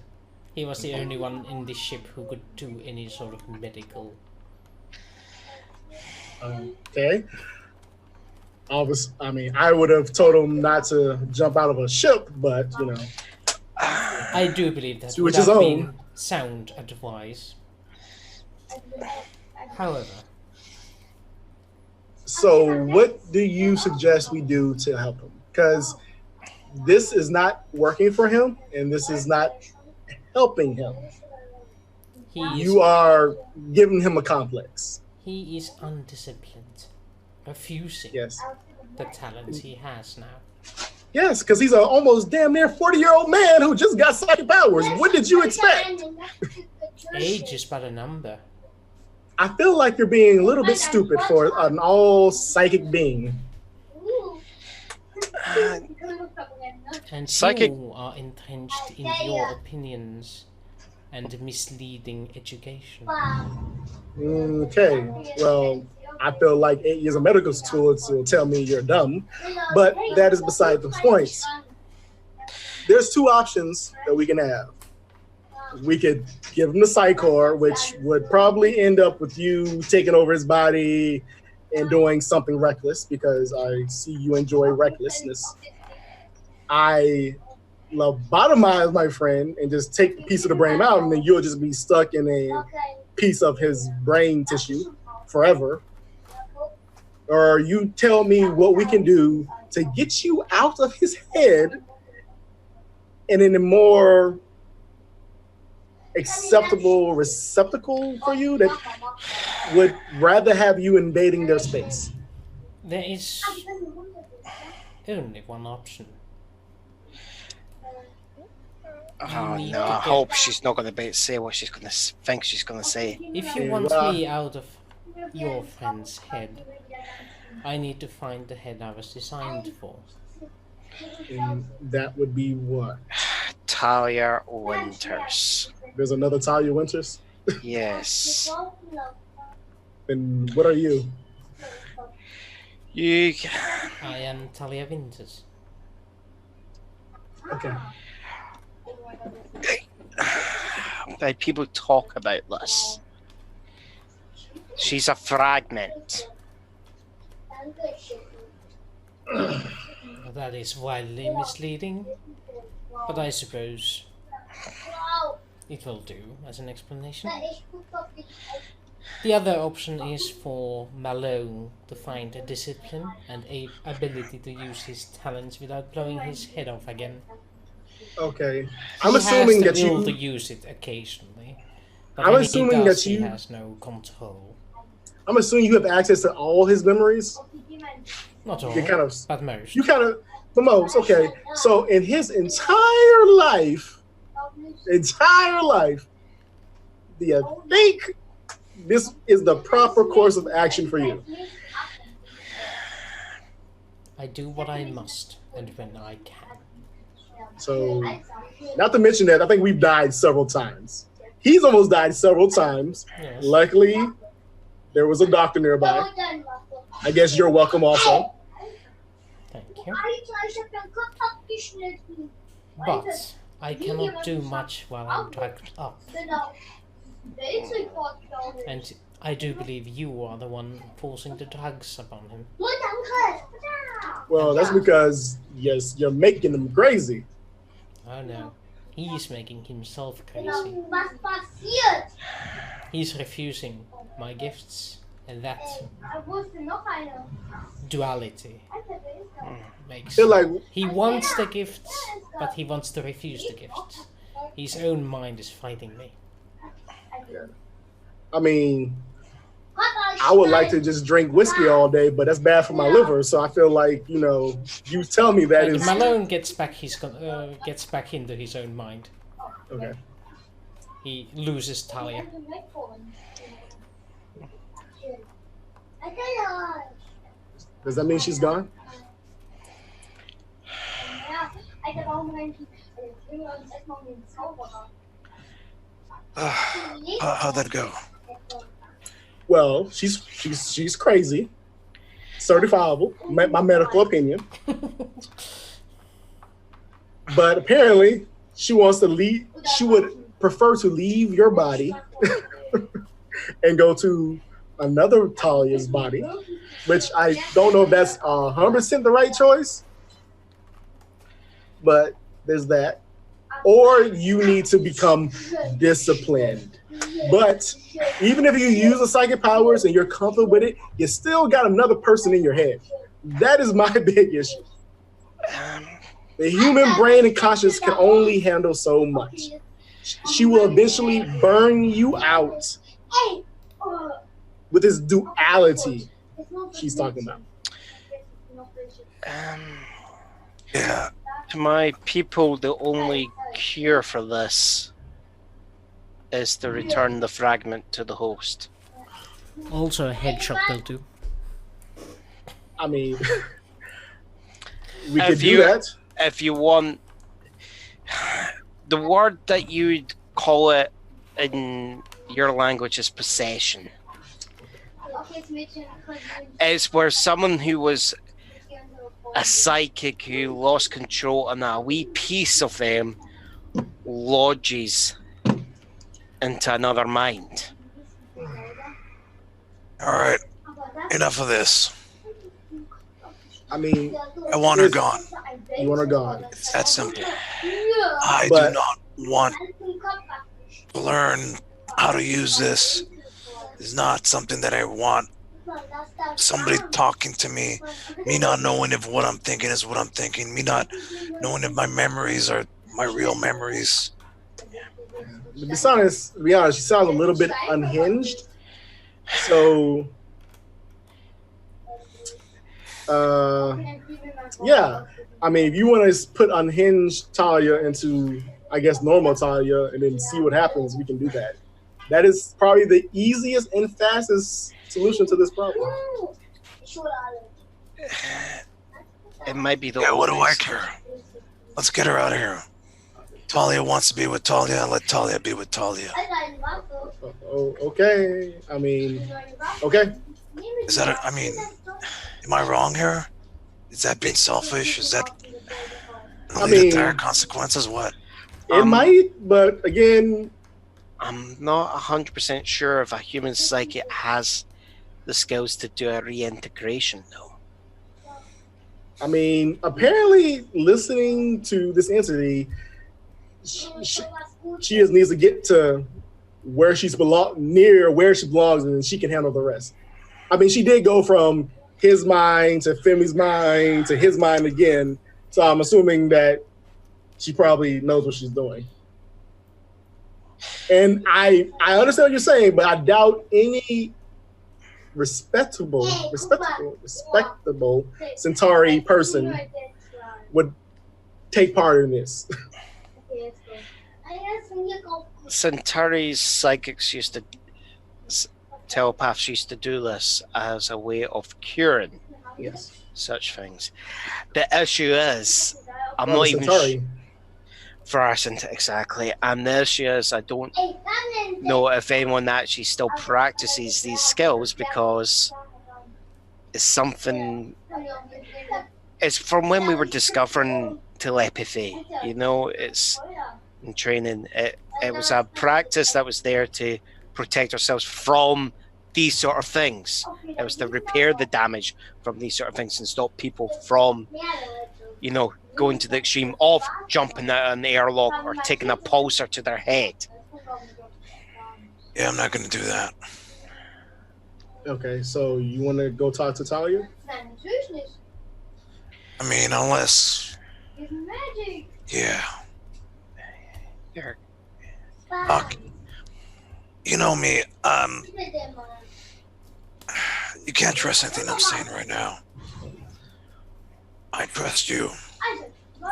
He was the only one in this ship who could do any sort of medical. Okay. I would have told him not to jump out of a ship, but I do believe that to would each his have own. been sound advice. However, So, what do you suggest we do to help him? Because this is not working for him, and this is not helping him. You are giving him a complex. He is undisciplined, refusing Yes. the talent he has now. Yes, because he's an almost damn near 40-year-old man who just got psychic powers. What did you expect? Age is but a number. I feel like you're being a little bit stupid for an all psychic being. And Psychic- you are entrenched in your opinions and misleading education. Okay, well, I feel like 8 years of medical school will tell me you're dumb, but that is beside the point. There's two options that we can have. We could give him the Psychor, which would probably end up with you taking over his body and doing something reckless, because I see you enjoy recklessness. I lobotomize my friend and just take a piece of the brain out, and then you'll just be stuck in a piece of his brain tissue forever. Or you tell me what we can do to get you out of his head and in a more acceptable receptacle for you that would rather have you invading their space. There is only one option. Oh need no! to I get- hope she's not going to say what she's going to think she's going to say. If you Yeah, want well- me out of your friend's head, I need to find the head I was designed for. And that would be what? Talia Winters. There's another Talia Winters? Yes. And what are you? You. I am Talia Winters. Okay. Like, people talk about this. She's a fragment. That is wildly misleading, but I suppose it will do as an explanation. The other option is for Malone to find a discipline and a ability to use his talents without blowing his head off again. Okay. I'm He assuming has that the will to you. use it occasionally, but I'm when assuming he does, that he you- has no control. I'm assuming you have access to all his memories. Not all, You kind of. but most. You kind of. The most. Okay. So in his entire life, do you think this is the proper course of action for you? I do what I must, and when I can. So, not to mention that I think we've died several times. He's almost died several times. Yes. Luckily, there was a doctor nearby. I guess you're welcome also. Thank you. But I cannot do much while I'm drugged up. And I do believe you are the one forcing the drugs upon him. Well, that's because yes, you're making him crazy. Oh no, he's making himself crazy. He's refusing my gifts, and that duality makes Feel like he wants the gifts, but he wants to refuse the gifts. His own mind is fighting me. I mean, I would like to just drink whiskey all day, but that's bad for my liver. So I feel like, you know, you tell me that And is Malone gets back into his own mind. okay. He loses Talia. Does that mean she's gone? How'd that go? Well, she's crazy, certifiable, my medical opinion. But apparently, she wants to leave. She would prefer to leave your body and go to another Talia's body, which I don't know if that's 100% the right choice. But there's that. Or you need to become disciplined. But even if you use the psychic powers and you're comfortable with it, you still got another person in your head. That is my big issue. The human brain and conscience can only handle so much. She will eventually burn you out with this duality she's talking about. Yeah. To my people, the only cure for this is to return the fragment to the host. Also a headshot will do. I mean, we could do that. If you want, the word that you'd call it in your language is possession. It's where someone who was a psychic who lost control and a wee piece of them lodges into another mind. All right. Enough of this. I mean, I want her gone. you want her gone. It's that simple. I But- do not want to learn how to use this. It's not something that I want. Somebody talking to me not knowing if what I'm thinking is what I'm thinking, me not knowing if my memories are my real memories. To be honest, she sounds a little bit unhinged. So, yeah. I mean, if you want to put unhinged Talia into, I guess, normal Talia and then see what happens, we can do that. That is probably the easiest and fastest solution to this problem. It might be the Yeah, what do I oldest. care? Let's get her out of here. Talia wants to be with Talia. Let Talia be with Talia. Oh, okay. I mean, okay. Is that? Am I wrong here? Is that being selfish? Is that I lead to mean- dire consequences? What? It might, but again, I'm not 100% sure if a human psychic has the skills to do a reintegration, though. I mean, apparently listening to this entity, she just needs to get to where near where she belongs, and she can handle the rest. I mean, she did go from his mind to Femi's mind to his mind again, so I'm assuming that she probably knows what she's doing. And I understand what you're saying, but I doubt any respectable Centauri person would take part in this. Centauri's psychics used to, telepaths used to do this as a way of curing Yes. such things. The issue is, I'm Oh, not even Centauri. exactly, and the issue is I don't know if anyone actually still practices these skills because it's something. It's from when we were discovering telepathy. You know, it's in training. It was a practice that was there to protect ourselves from these sort of things. It was to repair the damage from these sort of things and stop people from, you know, going to the extreme of jumping out an airlock or taking a pulsar to their head. Yeah, I'm not going to do that. Okay, so you want to go talk to Talia? I mean, unless... Yeah. Here. Doc, you know me, you can't trust anything I'm saying right now. I trust you.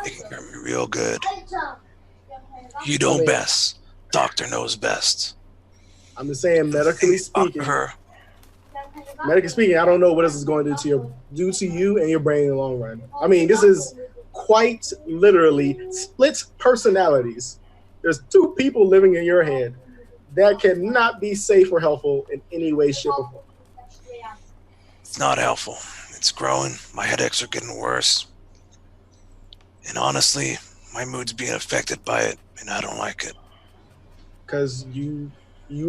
Taking care of me real good. You know best. Doctor knows best. I'm just saying, medically speaking, I don't know what this is going to do to you and your brain in the long run. I mean, this is quite literally split personalities. There's two people living in your head that cannot be safe or helpful in any way, shape, or form. It's not helpful. It's growing. My headaches are getting worse. And honestly, my mood's being affected by it, and I don't like it. Because you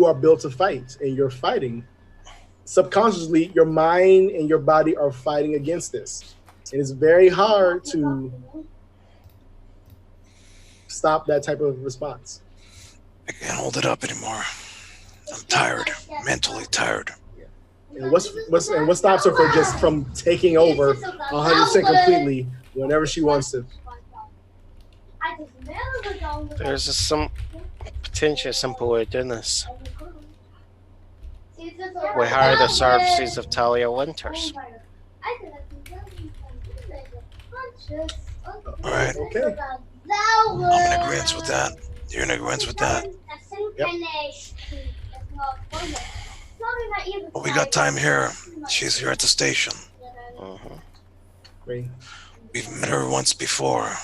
are built to fight, and you're fighting. Subconsciously, your mind and your body are fighting against this. And it's very hard to stop that type of response. I can't hold it up anymore. I'm tired, mentally tired. And what stops her from taking over 100% completely whenever she wants to? There's some potentially simple way of doing this. We hire the services of Talia Winters. All right. Okay. I'm in agreement with that. You're in agreement with that? Yep. Well, we got time here. She's here at the station. Great. We've met her once before.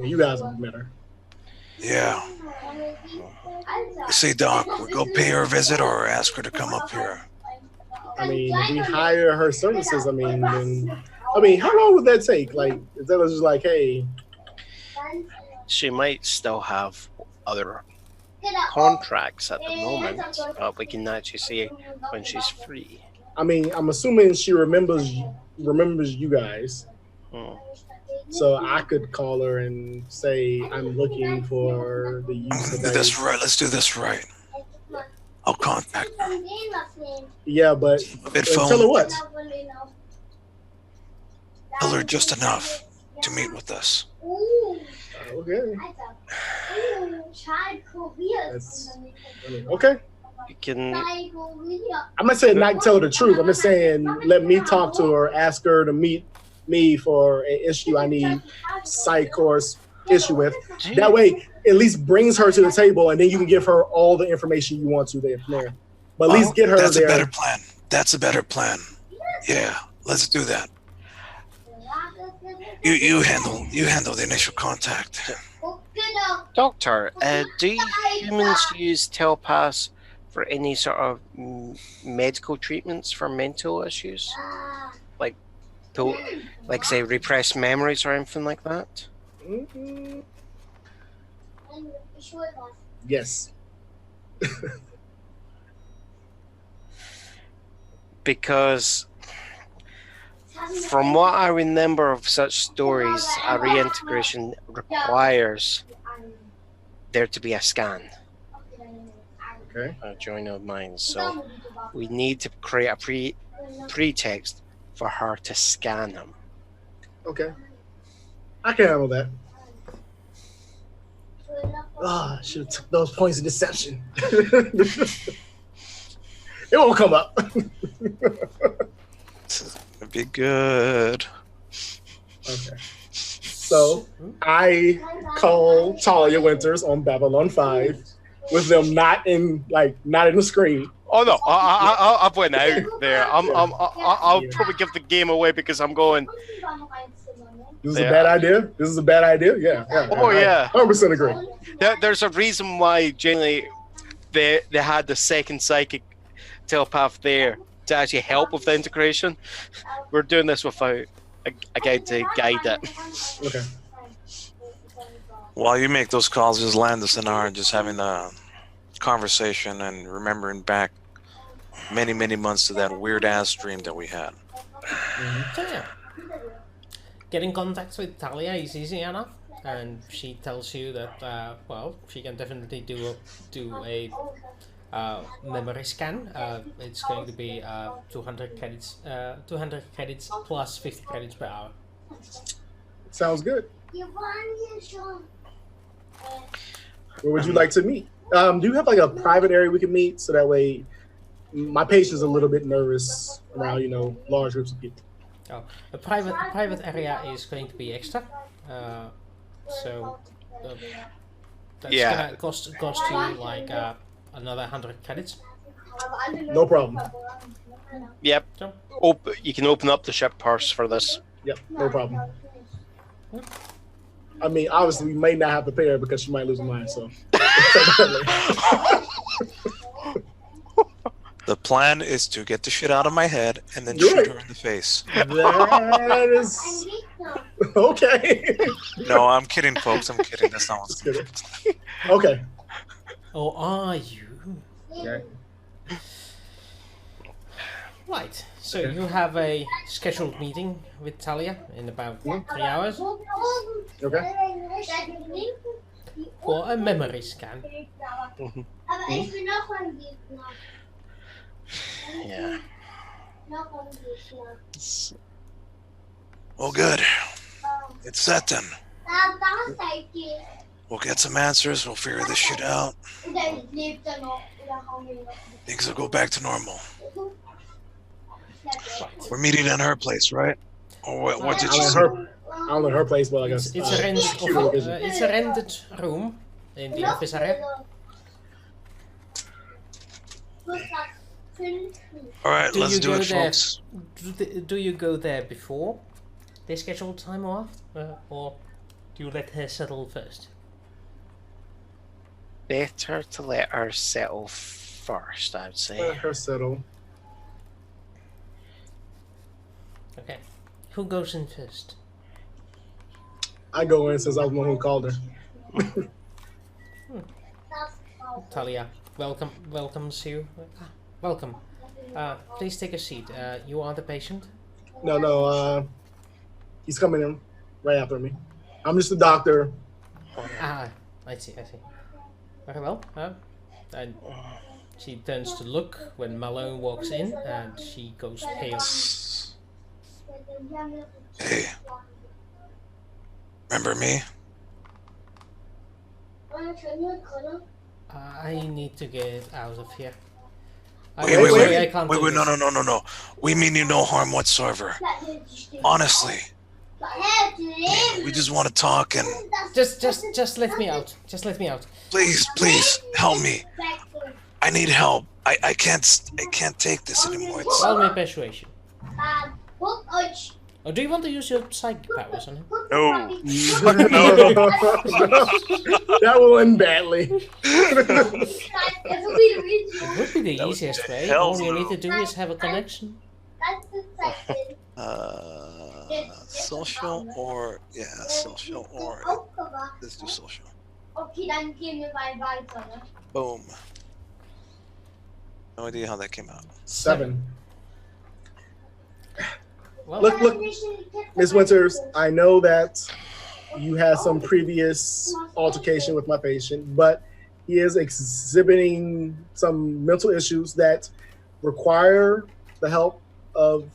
You guys have met her. Yeah. You see, Doc, we go pay her a visit or ask her to come up here. I mean, if we hire her services, I mean, how long would that take? Like, if that was just like, hey, She might still have other contracts at the moment, but we can actually see when she's free. I mean, I'm assuming she remembers you guys. So I could call her and say I'm looking for the use of That's right. Let's do this right. I'll contact her. Yeah, but tell her what? Tell her just enough to meet with us. Okay. Okay. You can. I'm not saying not tell her the truth. I'm just saying let me talk to her, ask her to meet me for an issue I need psych course issue with. That way, at least brings her to the table, and then you can give her all the information you want to there from there. But at least get her That's there. a better plan. That's a better plan. Yeah, let's do that. You handle the initial contact. Doctor, do humans use telepaths for any sort of medical treatments for mental issues? Like say repressed memories or anything like that? Mm-hmm. Yes. Because from what I remember of such stories, a reintegration requires there to be a scan. Okay. A joint of minds. So we need to create a pretext for her to scan him. Okay. I can handle that. I should have took those points of deception. It won't come up. This is gonna be good. Okay. So I call Talia Winters on Babylon 5 with them not in the screen. Oh no, I've went out there. I'll probably give the game away because I'm going. This is a bad idea. This is a bad idea. Yeah. Oh yeah. 100% agree. There's a reason why generally they had the second psychic telepath there to actually help with the integration. We're doing this without. a guide to guide it. Okay. While you make those calls, just Landis and I are just having a conversation and remembering back many months to that weird ass dream that we had. So yeah, get in contact with Talia is easy enough, and she tells you that well, she can definitely do a memory scan. It's going to be 200 credits plus 50 credits per hour. Sounds good. Where would you like to meet? Do you have like a private area we can meet so that way my patient's a little bit nervous around, large groups of people? Oh, a private area is going to be extra. So that's gonna cost you like another 100 credits. No problem. Yep. So, You can open up the ship purse for this. Yep, no problem. I mean, obviously, we may not have to pay her because she might lose her mind, so. The plan is to get the shit out of my head and then shoot her in the face. That is... Okay. No, I'm kidding, folks. I'm kidding. That's not what's Kidding. Okay. or are you? Okay. Right. So you have a scheduled meeting with Talia in about 3 hours Okay. for a memory scan. Yeah. Well, good. It's set then. We'll get some answers. We'll figure this shit out. Things will go back to normal. We're meeting at her place, right? Or what did you say? I don't know her place, but I guess It's a rented room in the office area. All right, Do let's you do go it, there? folks. Do you go there before the scheduled time or after, or do you let her settle first? Better to let her settle first, I would let say. her settle. Okay. Who goes in first? I go in since I was the one who called her. Talia, welcomes you. Welcome. Please take a seat. You are the patient. No, he's coming in right after me. I'm just the doctor. I see. Very well. And she turns to look when Malone walks in, and she goes pale. Hey, remember me? I need to get out of here. Wait, I can't do this. no. We mean you no harm whatsoever. Honestly, we just want to talk and Just let me out. Just let me out. please help me. I need help. I can't take this anymore. It's, Roll me persuasion. Or do you want to use your psychic powers on him? no. That will end badly. It would be the That would easiest be way. hell All you no. need to do is have a connection. Social or let's do social. Boom. No idea how that came out. 7. Well, Look, Miss Winters, I know that you had some previous altercation with my patient, but he is exhibiting some mental issues that require the help of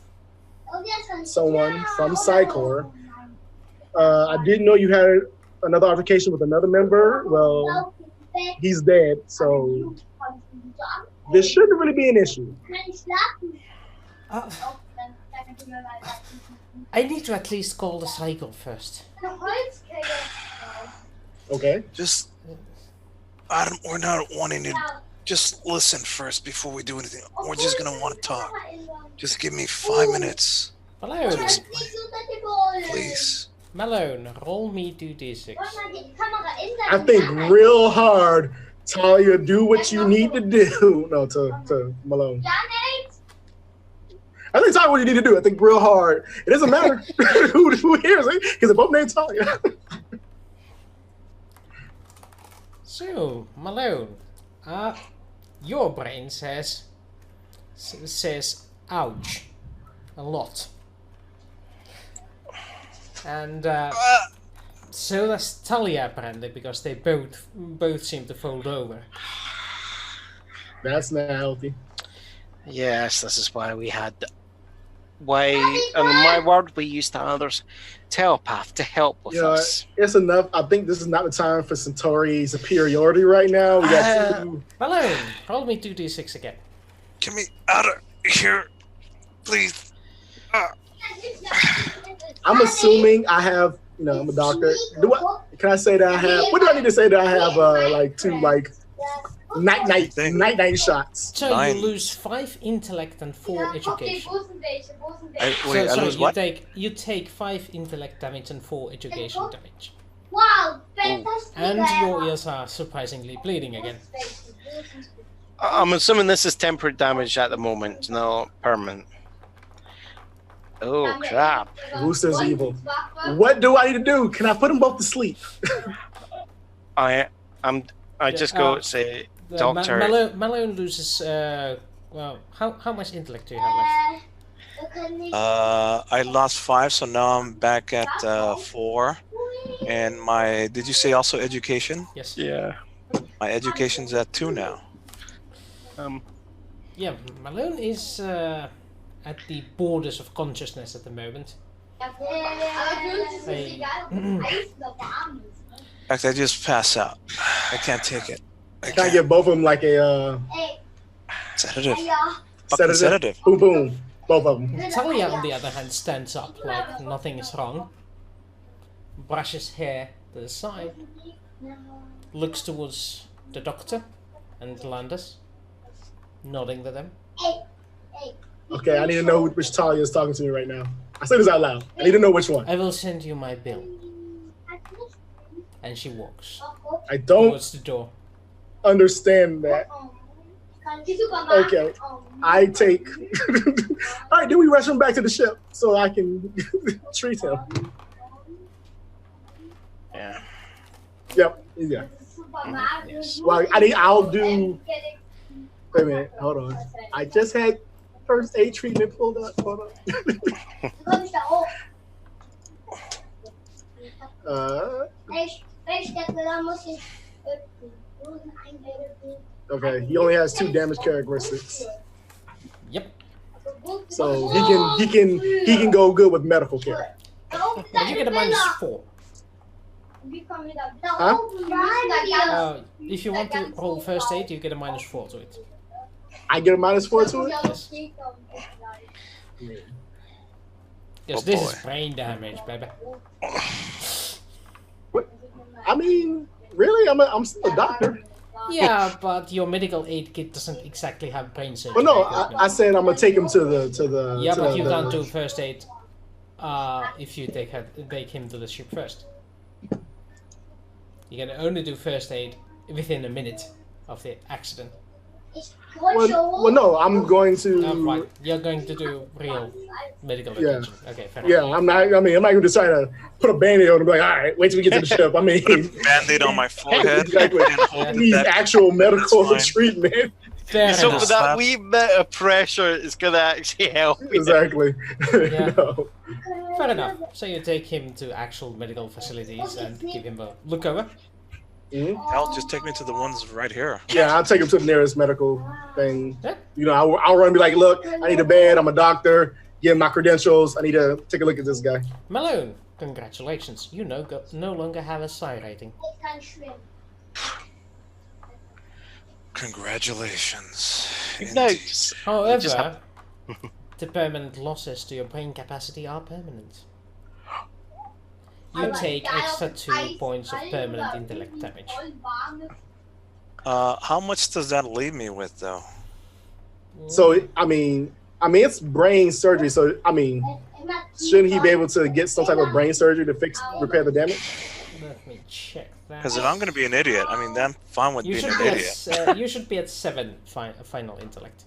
someone from Psychor. I didn't know you had another altercation with another member. Well, he's dead, so this shouldn't really be an issue. I need to at least call the cycle first. Okay. Just, we're not wanting to. Just listen first before we do anything. We're just gonna want to talk. Just give me 5 minutes, Malone, please. Malone, roll me 2d6. I think real hard, Talia, do what you need to do. No, to Malone. I think Talia what you need to do. I think real hard. It doesn't matter who hears it because they're both named Talia. So, Malone, your brain says ouch a lot. And so does Talia apparently, because they both seem to fold over. That's not healthy. Yes, this is why we had. Why, in my world, we used to others telepath to help with us. It's enough. I think this is not the time for Centauri superiority right now. We got Malone, roll me 2d6 again. Get me out of here, please. I'm assuming I have, I'm a doctor. Can I say that I have? What do I need to say that I have? Like 2 night shots. So 9. you lose 5 intellect and 4 education. I Sorry, lose what? you take 5 intellect damage and 4 education damage. Wow, fantastic. And your ears are surprisingly bleeding again. I'm assuming this is temporary damage at the moment, no permanent. Oh crap! Who says evil? What do I need to do? Can I put them both to sleep? I just go say doctor. Malone loses. Well, how much intellect do you have left? I lost 5, so now I'm back at 4. And my, did you say also education? Yes. Yeah. My education's at 2 now. Yeah, Malone is at the borders of consciousness at the moment. In fact, I just pass out. I can't take it. Can I give both of them like a Sedative. Fucking sedative. Boom, boom. Both of them. Talia, on the other hand, stands up like nothing is wrong, brushes hair to the side, looks towards the doctor and Landis, nodding to them. Okay, I need to know which Talia is talking to me right now. I say this out loud. I need to know which one. I will send you my bill. And she walks I don't towards the door. understand that. Okay, I take. All right, then we rush him back to the ship so I can treat him. Yeah. Yep. Yeah. Yes. Well, I'll do. Wait a minute. Hold on. I just had first aid treatment pulled up. Hold on. Okay, he only has 2 damage characteristics, Yep. so he can go good with medical care. But you get a -4. Huh? If you want to roll first aid, you get a -4 to it. I get a -4 to it. Yes. Yes, Oh, this boy. is brain damage, baby. What? I mean, really? I'm still a doctor. Yeah, but your medical aid kit doesn't exactly have brain surgery. Well, no, equipment. I said I'm gonna take him to the. Yeah, to but you the- can't do first aid if you take him to the ship first. You can only do first aid within a minute of the accident. Well, no, I'm going to. Right, you're going to do real medical Yeah. attention. Okay, fair Yeah, enough. I'm not. I mean, I'm not gonna just try to put a band-aid on and be like, all right, wait till we get to the ship. I mean, Band-aid on my forehead. Exactly. And hope I need that actual medical That's fine. treatment. Fair So enough. for that wee bit of pressure is gonna actually help. you. Exactly. Yeah. No. Fair enough. So you take him to actual medical facilities and give him a look over. Mhm. Hell, just take me to the ones right here. Yeah, I'll take him to the nearest medical thing. Yeah. I'll run and be like, look, I need a bed. I'm a doctor. Give him my credentials. I need to take a look at this guy. Malone, congratulations. You no longer have a psi rating. Congratulations. No, Indeed. just However, the permanent losses to your brain capacity are permanent. You take extra 2 points of permanent intellect damage. How much does that leave me with, though? So I mean, it's brain surgery. So I mean, shouldn't he be able to get some type of brain surgery to repair the damage? Let me check that. Because if I'm going to be an idiot, I mean, then I'm fine with You being should an be idiot. you should be at 7 final intellect.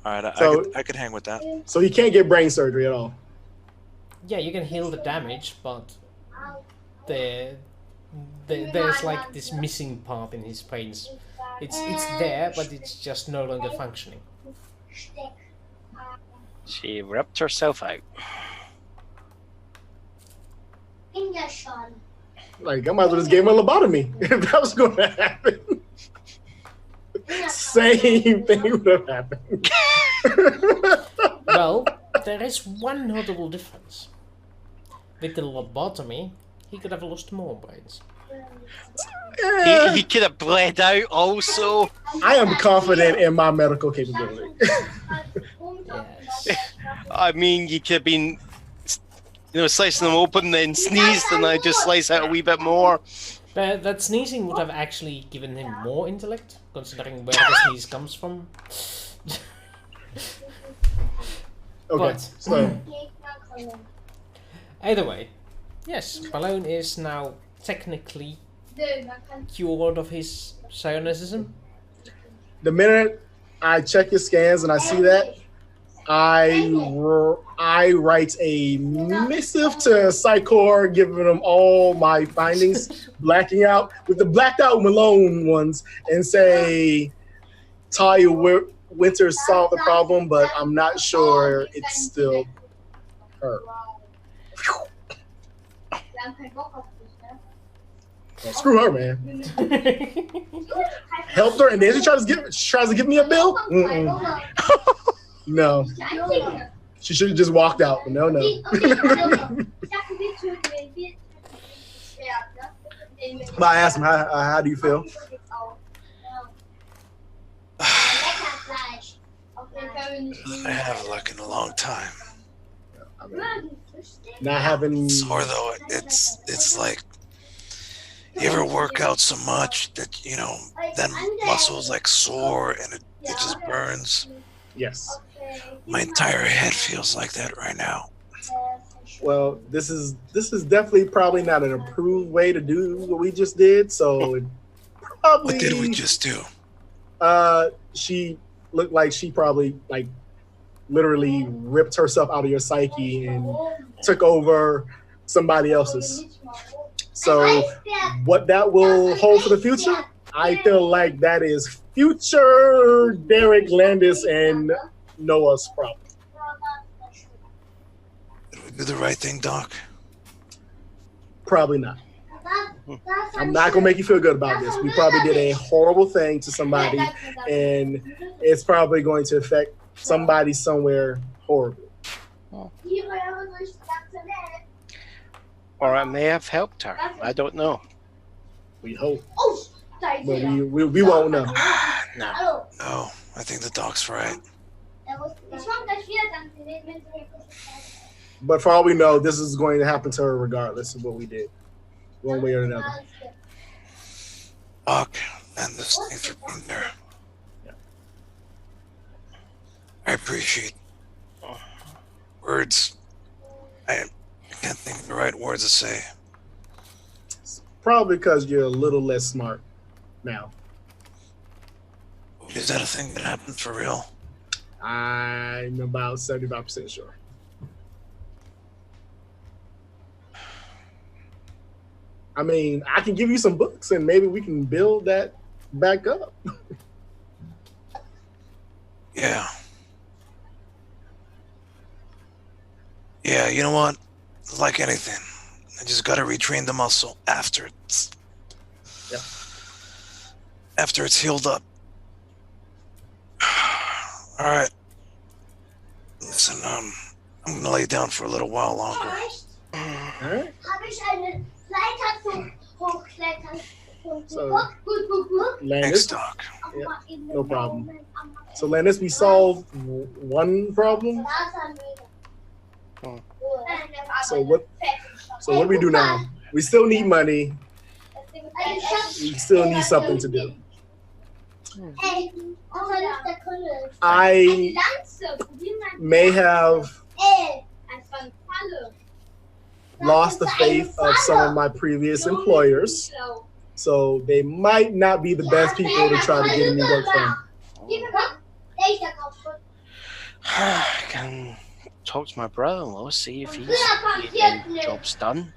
All right, So- I could hang with that. So you can't get brain surgery at all. Yeah, you can heal the damage, but there's like this missing part in his brains. It's there, but it's just no longer functioning. She ripped herself out. Like, I might as well just gave him a lobotomy if that was going to happen. Same thing would have happened. Well, there is one notable difference. With the lobotomy, he could have lost more brains. He could have bled out also. I am confident in my medical capability. Yes. I mean, you could have been, slicing them open, then sneezed, and I just slice out a wee bit more. That sneezing would have actually given him more intellect, considering where the sneeze comes from. Okay, But- so Either way, yes, Balone is now technically cured of his psionicism. the minute I check your scans and I see that, I write a missive to Psychor, giving them all my findings, blacking out with the blacked out Malone ones, and say, Talia Winter solved the problem, but I'm not sure it's still her. Well, screw her, man. Helped her, and then she tries to give me a bill. Mm-mm. No, she should have just walked out. But no. But I asked him, how do you feel? I haven't looked in a long time. I mean, not having. Sore though, it's like you ever work out so much that that muscle's like sore and it just burns. Yes. My entire head feels like that right now. Well, this is definitely probably not an approved way to do what we just did. So it probably. What did we just do? She looked like she probably literally ripped herself out of your psyche and took over somebody else's. So what that will hold for the future, I feel like that is future Derek Landis and Noah's problem. Did we do the right thing, Doc? Probably not. I'm not gonna make you feel good about this. We probably did a horrible thing to somebody, and it's probably going to affect somebody somewhere horribly. Or I may have helped her. I don't know. We hope, but we won't know. No. No, I think the Doc's right. But for all we know, this is going to happen to her regardless of what we did, one way or another. Doc, and this thanks for being there. I appreciate words. I can't think of the right words to say. Probably because you're a little less smart now. Is that a thing that happens for real? I'm about 75% sure. I mean, I can give you some books and maybe we can build that back up. Yeah. Yeah, you know what? Like anything, I just gotta retrain the muscle after it's after it's healed up. All right. Listen, I'm gonna lay down for a little while longer. All right. So, Thanks, Landis, Doc. no problem. So, Landis, we solved one problem. So what do we do now? We still need money. We still need something to do. I may have lost the faith of some of my previous employers, so they might not be the best people to try to get me work from. I can talk to my brother-in-law, see if he's getting jobs done.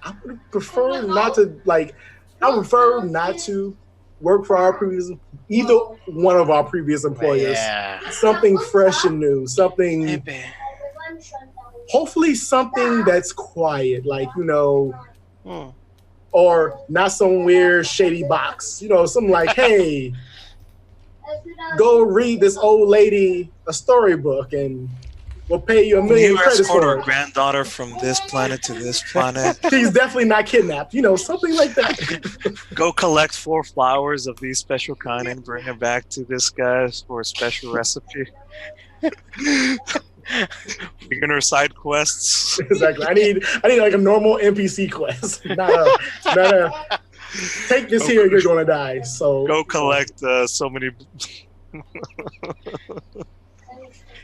I would prefer not to like. I prefer not to work for our previous, either one of our previous employers. Yeah. Something fresh and new. Something. Maybe. Hopefully, something that's quiet, like Hmm. or not some weird shady box. Something like, hey, go read this old lady a storybook, and we'll pay you $1 Can million you credits escort for our it. granddaughter from this planet to this planet? She's definitely not kidnapped. Something like that. Go collect 4 flowers of these special kind and bring them back to this guy for a special recipe. Beginner side quests. Exactly. I need like a normal NPC quest, not a take this here, you're gonna die. So Go collect so many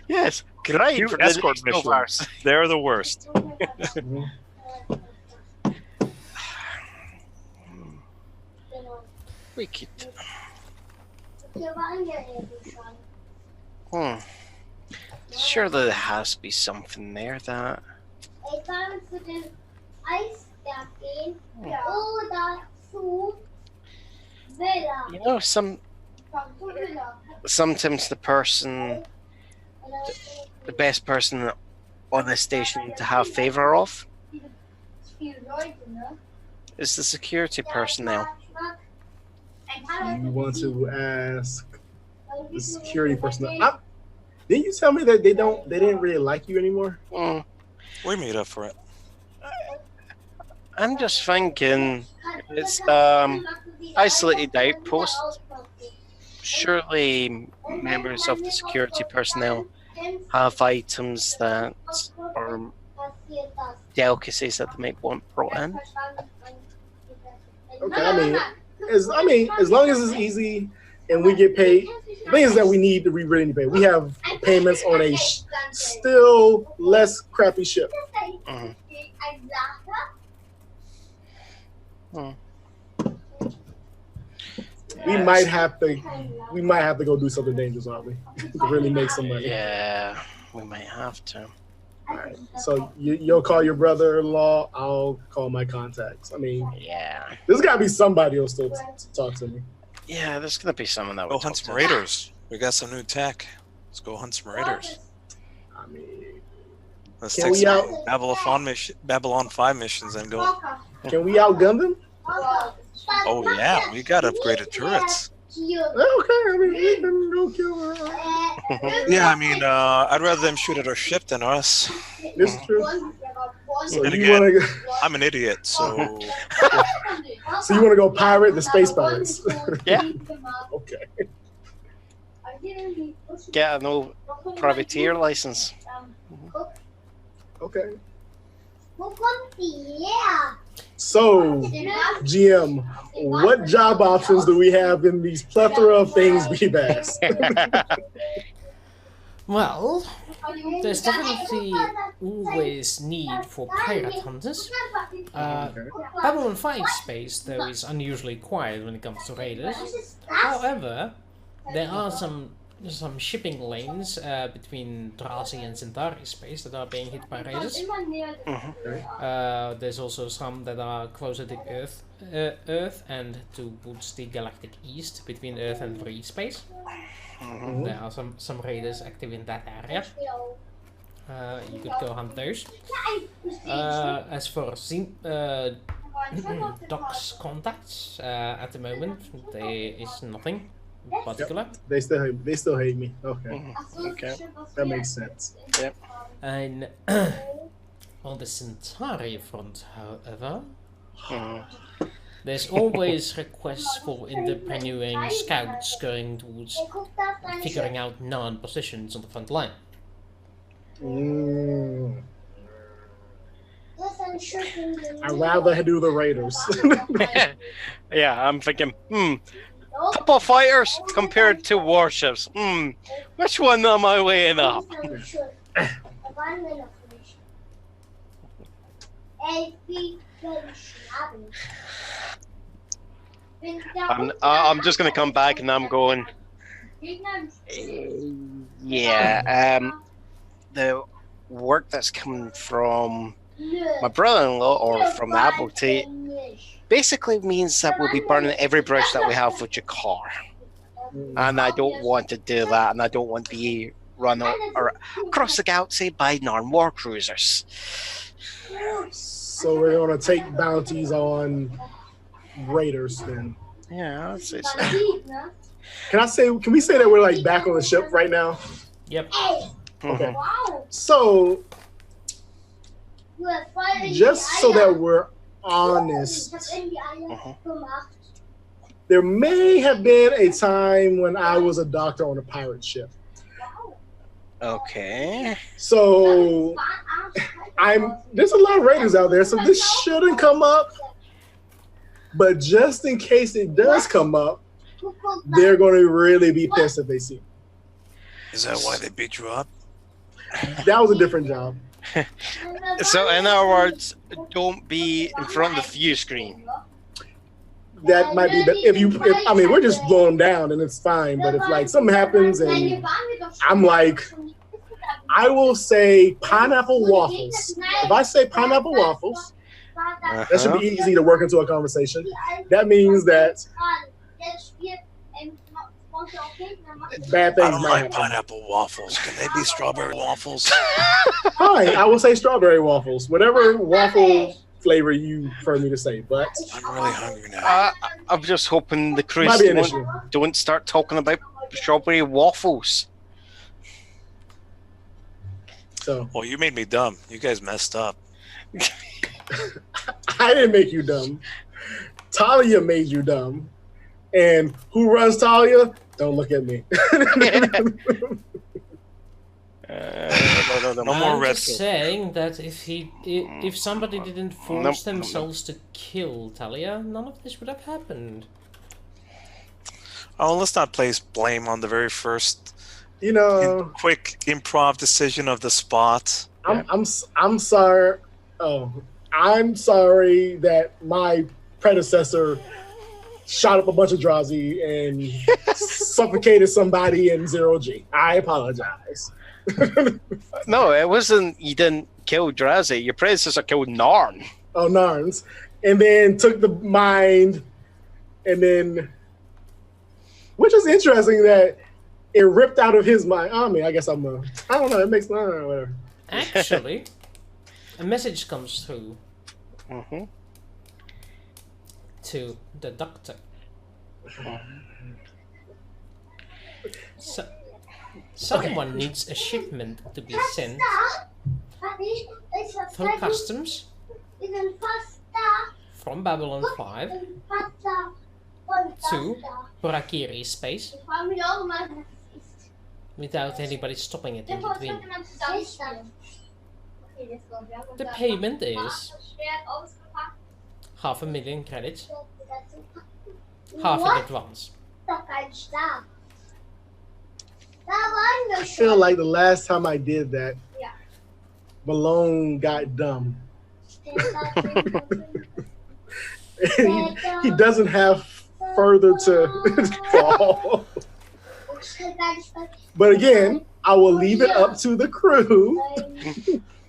Yes, great Cute for the escort next 12 hours. missions. They're the worst. Wicked. Surely there has to be something there that. You know, sometimes the best person on the station to have favor of is the security personnel. you want to ask the security personnel. Didn't you tell me that they didn't really like you anymore? We made up for it. I'm just thinking it's isolated outpost. Surely members of the security personnel have items that are delicacies that they might want brought in. Okay, as long as it's easy and we get paid. The thing is that we really need to pay. We have payments on a still less crappy ship. We might have to go do something dangerous, aren't we? To really make some money. Yeah, we might have to. All right. So you'll call your brother-in-law. I'll call my contacts. Yeah. There's got to be somebody else to talk to me. Yeah, there's gonna be someone that Go will hunt some raiders. We got some new tech. Let's go hunt some raiders. Let's take some Babylon 5 missions and go. Can we outgun them? Oh yeah, we got upgraded turrets. Okay, we can go kill her. Yeah, I'd rather them shoot at our ship than us. This is true. So And you again, want I'm an idiot, so to go pirate the space pirates? Yeah. Okay. Get a no privateer license. Okay. So, GM, what job options do we have in these plethora of things we've asked? Well, there's definitely always need for pirate hunters. Babylon 5 space, though, is unusually quiet when it comes to raiders. However, there are some shipping lanes between Drazi and Centauri space that are being hit by raiders. There's also some that are closer to Earth and towards the galactic east between Earth and Free space. There are some raiders active in that area. You could go hunt those. As for Doc's contacts, at the moment there is nothing particular. They still hate me. Okay. Okay. That makes sense. Yep. And on the Centauri front, however, there's always requests for entrepreneuring scouts going towards figuring out non-positions on the front line. I'd rather do the raiders. Yeah, I'm thinking, couple fighters compared to warships. Which one am I weighing up? I'm just gonna come back and I'm going. Yeah. The work that's coming from my brother-in-law or from the Admiralty basically means that we'll be burning every bridge that we have with your car. And I don't want to do that, and I don't want to be run across the galaxy by non-war cruisers. So we're gonna take bounties on raiders then. Yeah, Can we say that we're like back on the ship right now? Yep. Okay. So just so that we're honest, there may have been a time when I was a doctor on a pirate ship. Okay. So there's a lot of raiders out there, so this shouldn't come up. But just in case it does come up, they're going to really be pissed if they see me. Is that why they beat you up? That was a different job. So, in other words, don't be in front of the view screen. That might be I mean, we're just blowing down and it's fine. But if like something happens and I'm like, I will say pineapple waffles. If I say pineapple waffles, that should be easy to work into a conversation. That means that bad things I don't might like happen. pineapple waffles. Can they be strawberry waffles? Fine, I will say strawberry waffles. Whatever waffle flavor you prefer me to say, but I'm really hungry now. I'm just hoping the crew might be an issue. don't start talking about strawberry waffles. So Well, you made me dumb. You guys messed up. I didn't make you dumb. Talia made you dumb. And who runs Talia? Don't look at me. No more I'm red. just saying that if somebody didn't force themselves to kill Talia, none of this would have happened. Oh, let's not place blame on the very first quick improv decision of the spot. I'm sorry. Oh, I'm sorry that my predecessor shot up a bunch of Drazi and suffocated somebody in 0G. I apologize. No, it wasn't. You didn't kill Drazi. Your predecessor killed Narn. Oh, Narns. And then took the mind, and then, which is interesting that it ripped out of his mind. I mean, I guess I don't know. It makes whatever. Actually, a message comes through to the doctor. So, someone needs a shipment to be sent through customs from Babylon 5 to Burakiri space without anybody stopping it in between. The payment is 500,000 credits, half in advance. I feel like the last time I did that, Malone got dumb. he doesn't have further to fall. But again, I will leave it up to the crew.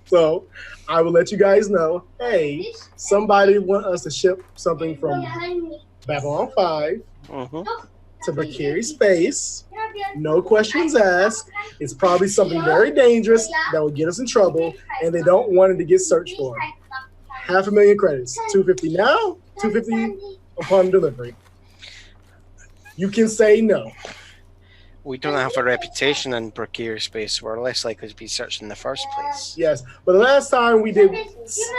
So I will let you guys know, hey, somebody want us to ship something from Babylon 5 to Bakiri space. No questions asked. It's probably something very dangerous that will get us in trouble, and they don't want it to get searched for. 500,000 credits. 250 now, 250 upon delivery. You can say no. We don't have a reputation in precarious space. We're less likely to be searched in the first place. Yes, but the last time we did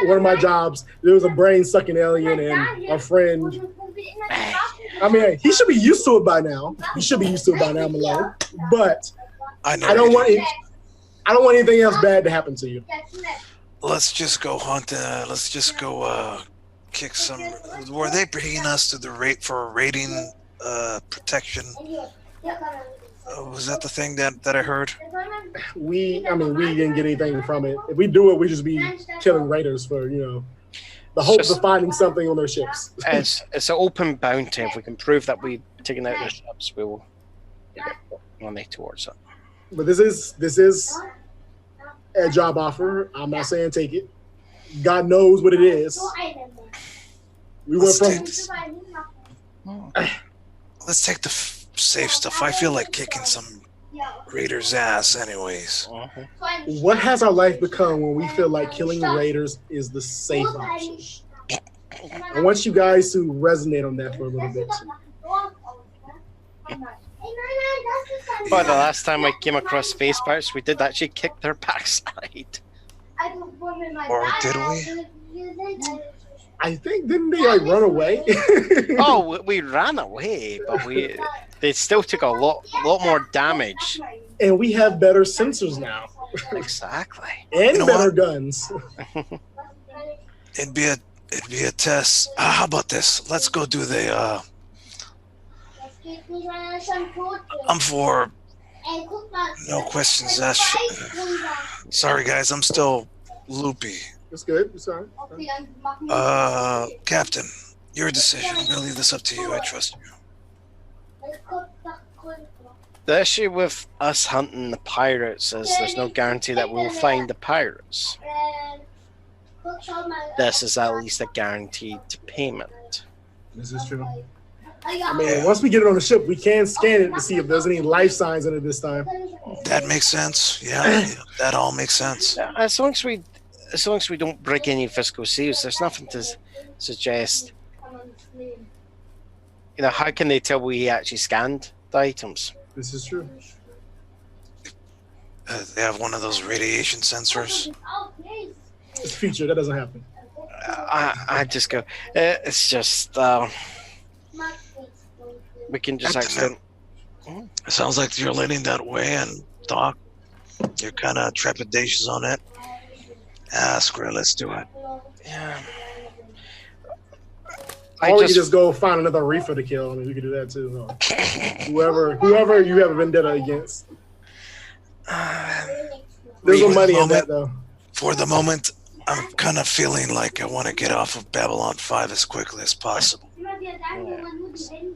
one of my jobs, there was a brain-sucking alien, and a friend. I mean, he should be used to it by now. You should be used to it by now, Malone. But I don't want anything else bad to happen to you. Let's just go hunt. Let's just go kick some. Were they bringing us to the rate for rating protection? Was that the thing that I heard? We didn't get anything from it. If we do it, we just be killing raiders for the hopes of finding something on their ships. It's an open bounty. If we can prove that we've taken out their ships, we will. money towards it. But this is a job offer. I'm not saying take it. God knows what it is. We went Let's from take this. Let's take the safe stuff. I feel like kicking some Raiders' ass, anyways. what has our life become when we feel like killing raiders is the safe option? I want you guys to resonate on that for a little bit. But the last time I came across space pirates, we did actually kick their backside. Or did we? I think didn't they like run away? Oh, we ran away, but they still took a lot more damage. And we have better sensors now Exactly. and You know better what? guns. It'd be a test. How about this? Let's go do the. I'm for no questions asked. Sorry, guys. I'm still loopy. It's good. It's all right. Captain, your decision. I'm gonna leave this up to you. I trust you. The issue with us hunting the pirates is there's no guarantee that we'll find the pirates. This is at least a guaranteed payment. This is true. I mean, once we get it on the ship, we can scan it to see if there's any life signs in it this time. That makes sense. Yeah, that all makes sense. As long as we don't break any physical seals, there's nothing to suggest. How can they tell we actually scanned the items? This is true. They have one of those radiation sensors. It's a feature that doesn't happen. I just go. It's just we can just accident. It sounds like you're leaning that way, and Doc, you're kind of trepidatious on it. Screw it, let's do it. Yeah. Or we could just go find another reefer to kill. I mean, we could do that too. Whoever you have a vendetta against. There's no money in that though. For the moment, I'm kind of feeling like I want to get off of Babylon 5 as quickly as possible.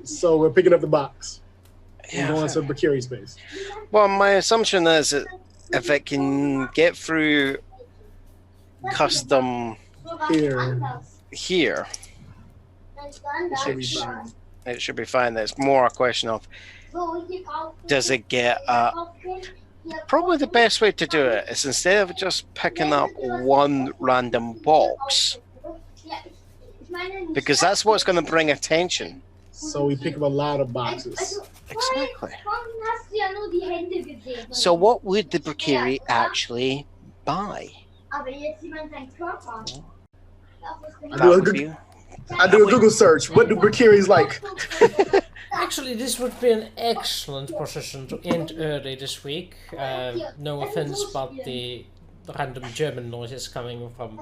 So we're picking up the box. Yeah. And going to Bakiri space. Well, my assumption is that if it can get through custom here, it should be fine. It's more a question of does it get probably the best way to do it is instead of just picking up one random box, because that's what's going to bring attention. So we pick up a lot of boxes. Exactly. So what would the Bakiri actually buy? I do a Google search. What do Bakiris like? Actually, this would be an excellent position to end early this week. No offense, but the random German noises coming from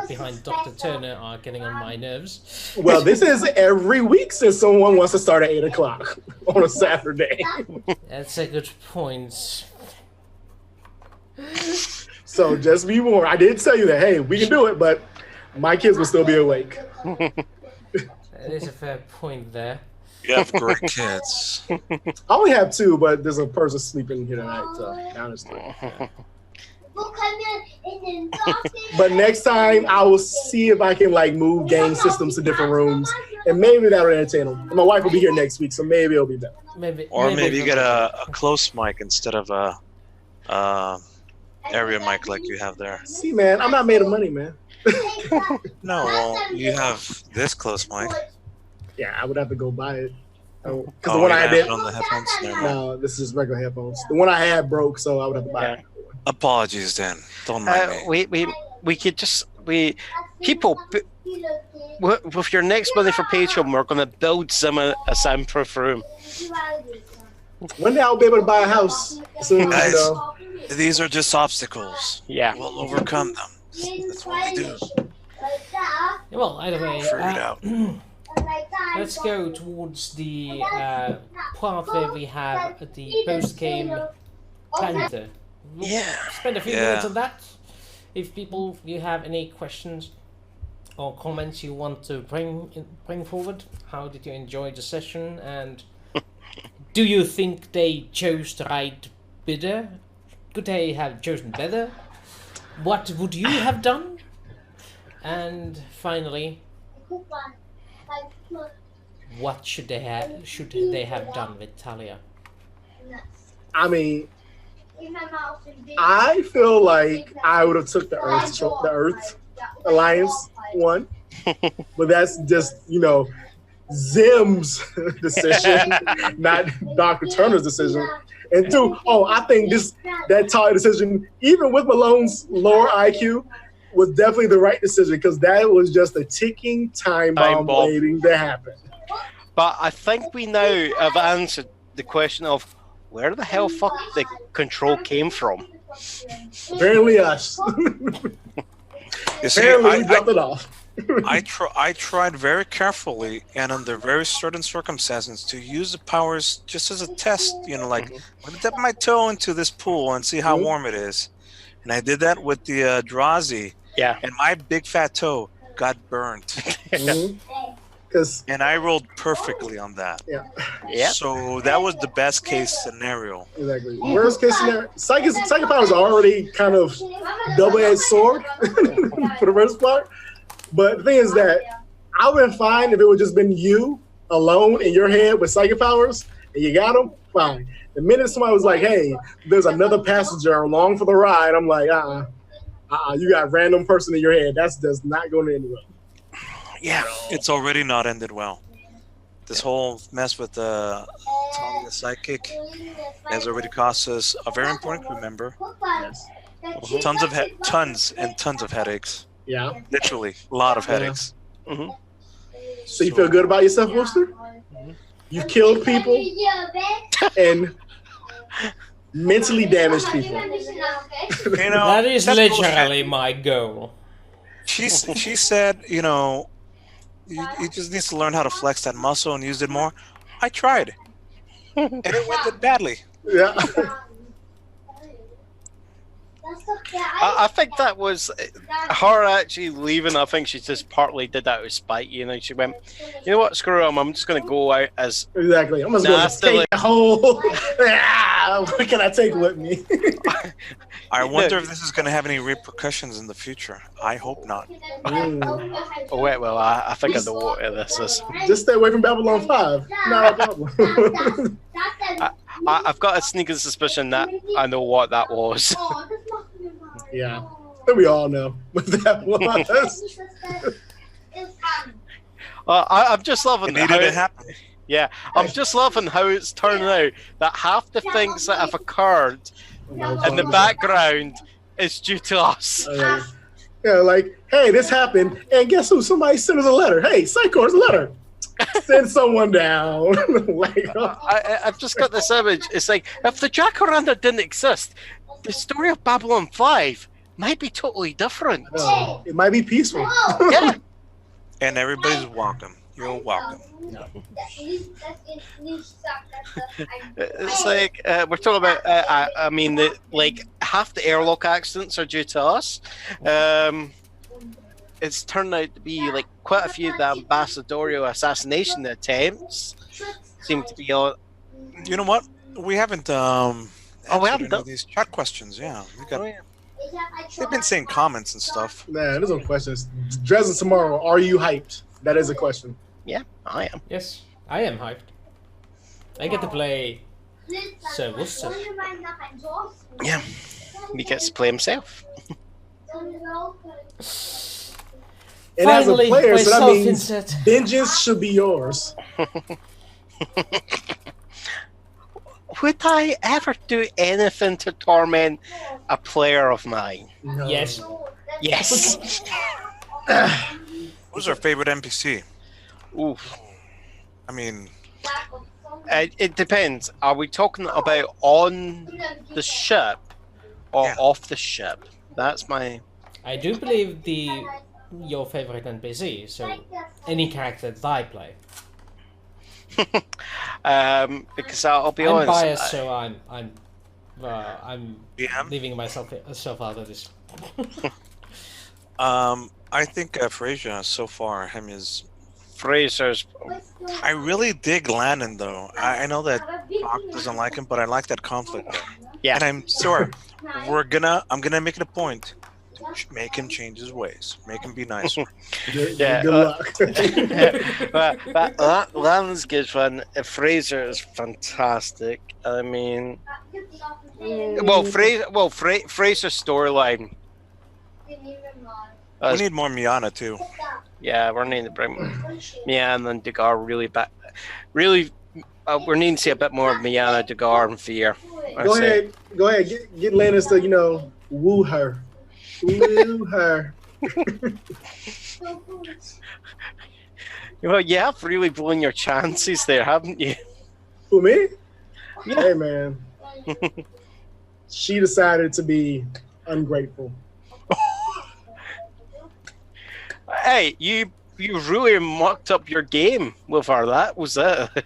behind Dr. Turner are getting on my nerves. Well, this is every week since someone wants to start at 8 o'clock on a Saturday. That's a good point. So just be warned. I did tell you that, hey, we can do it, but my kids will still be awake. That is a fair point there. You have great kids. I only have 2, but there's a person sleeping here tonight, so honestly. Yeah. But next time I will see if I can move game systems to different rooms, and maybe that'll entertain them. My wife will be here next week, so maybe it'll be better. Maybe you get a close mic instead of a area mic like you have there. See, man, I'm not made of money, man. No, well, you have this close mic. Yeah, I would have to go buy it. Because the one I had on the headphones. No, this is regular headphones. The one I had broke, so I would have to buy it. Apologies, then. Don't mind me. We could just people with your next money for Patreon, we're gonna build a soundproof room. One day I'll be able to buy a house. Soon, Guys, these are just obstacles. Yeah, we'll overcome them. That's what we do. Well, either way, Figure it out. let's go towards the part where we have the post-game banter. We'll spend a few minutes on that. If you have any questions or comments you want to bring forward, how did you enjoy the session, and do you think they chose the right bidder? Could they have chosen better? What would you have done? And finally, what should they have done with Talia? I mean, I feel like I would have took the Earth Alliance one, but that's just Zim's decision, not Dr. Turner's decision. And two, I think that Talia decision, even with Malone's lower IQ, was definitely the right decision because that was just a ticking time bomb waiting to happen. But I think we now have answered the question of where the hell fuck the control came from. Apparently us. You see, Apparently we dropped it off. I tried very carefully and under very certain circumstances to use the powers just as a test. Like, I'm gonna dip my toe into this pool and see how warm it is. And I did that with the Drazi. Yeah. And my big fat toe got burnt. And I rolled perfectly on that. Yeah. So that was the best case scenario. Exactly. Worst case scenario, psychic powers are already kind of double-edged sword for the most part. But the thing is that I would have been fine if it would just been you alone in your head with psychic powers and you got them, fine. The minute somebody was like, hey, there's another passenger along for the ride, I'm like, you got a random person in your head. That does not go anywhere. Yeah, it's already not ended well. This whole mess with the psychic has already cost us a very important crew member. Yes. Tons and tons of headaches. Yeah. Literally, a lot of headaches. Mm-hmm. So you feel good about yourself, Wooster? You killed people and mentally damaged people. That is literally my goal. She said, you just need to learn how to flex that muscle and use it more. I tried, and it went badly. Yeah. I think that was her actually leaving. I think she just partly did that with spite. She went, you know what, screw them. I'm just going to go out as exactly. I'm just going to take the whole. What can I take with me? I wonder if this is going to have any repercussions in the future. I hope not. Oh wait, well, I think I know what this is. Just stay away from Babylon 5. Not a problem. I've got a sneaking suspicion that I know what that was. Yeah, we all know what that was. I'm just loving it needed to happen. Yeah, I'm just loving how it's turning out that half the things that have occurred in the background is due to us. Yeah, like, hey, this happened, and guess who? Somebody sent us a letter. Hey, Psychor's letter. Send someone down. I've just got this image. It's like, if the Jacaranda didn't exist, the story of Babylon 5 might be totally different. It might be peaceful. Yeah. And everybody's welcome. You're welcome. It's like, we're talking about, like, half the airlock accidents are due to us. It's turned out to be like quite a few of the ambassadorial assassination attempts seem to be on. You know what? We haven't we haven't done these chat questions. Yeah, they've been saying comments and stuff. Nah, there's no questions. Dresden tomorrow. Are you hyped? That is a question. Yeah, I am. Yes, I am hyped. I get to play Sir Worcester. Yeah, he gets to play himself. And finally, as a player, so that means insert. vengeance should be yours. Would I ever do anything to torment a player of mine? No. Yes. Yes. Who's our favorite NPC? Oof. I mean, it depends. Are we talking about on the ship or off the ship? That's my. I do believe your favorite NPC, so any character that I play. Because I'll be I'm honest. biased, so I'm DM? leaving myself out of this. I think Frasier so far, him is. Fraser's. I really dig Landon though. I know that Hawk doesn't like him, but I like that conflict there. Yeah. And I'm gonna make it a point to make him change his ways, make him be nicer. Yeah, Good luck. but Lan's good fun. Fraser is fantastic. I mean, Fraser's storyline. We need more Miana too. Yeah, we're needing to bring Miana and Degar really back. Really, we're needing to see a bit more of Miana, Degar, and Fear. Go ahead. Get Lannister, woo her. Woo her. Well, you have really blown your chances there, haven't you? Who, me? Yeah. Hey, man. She decided to be ungrateful. Hey, you really mucked up your game with her. That was it.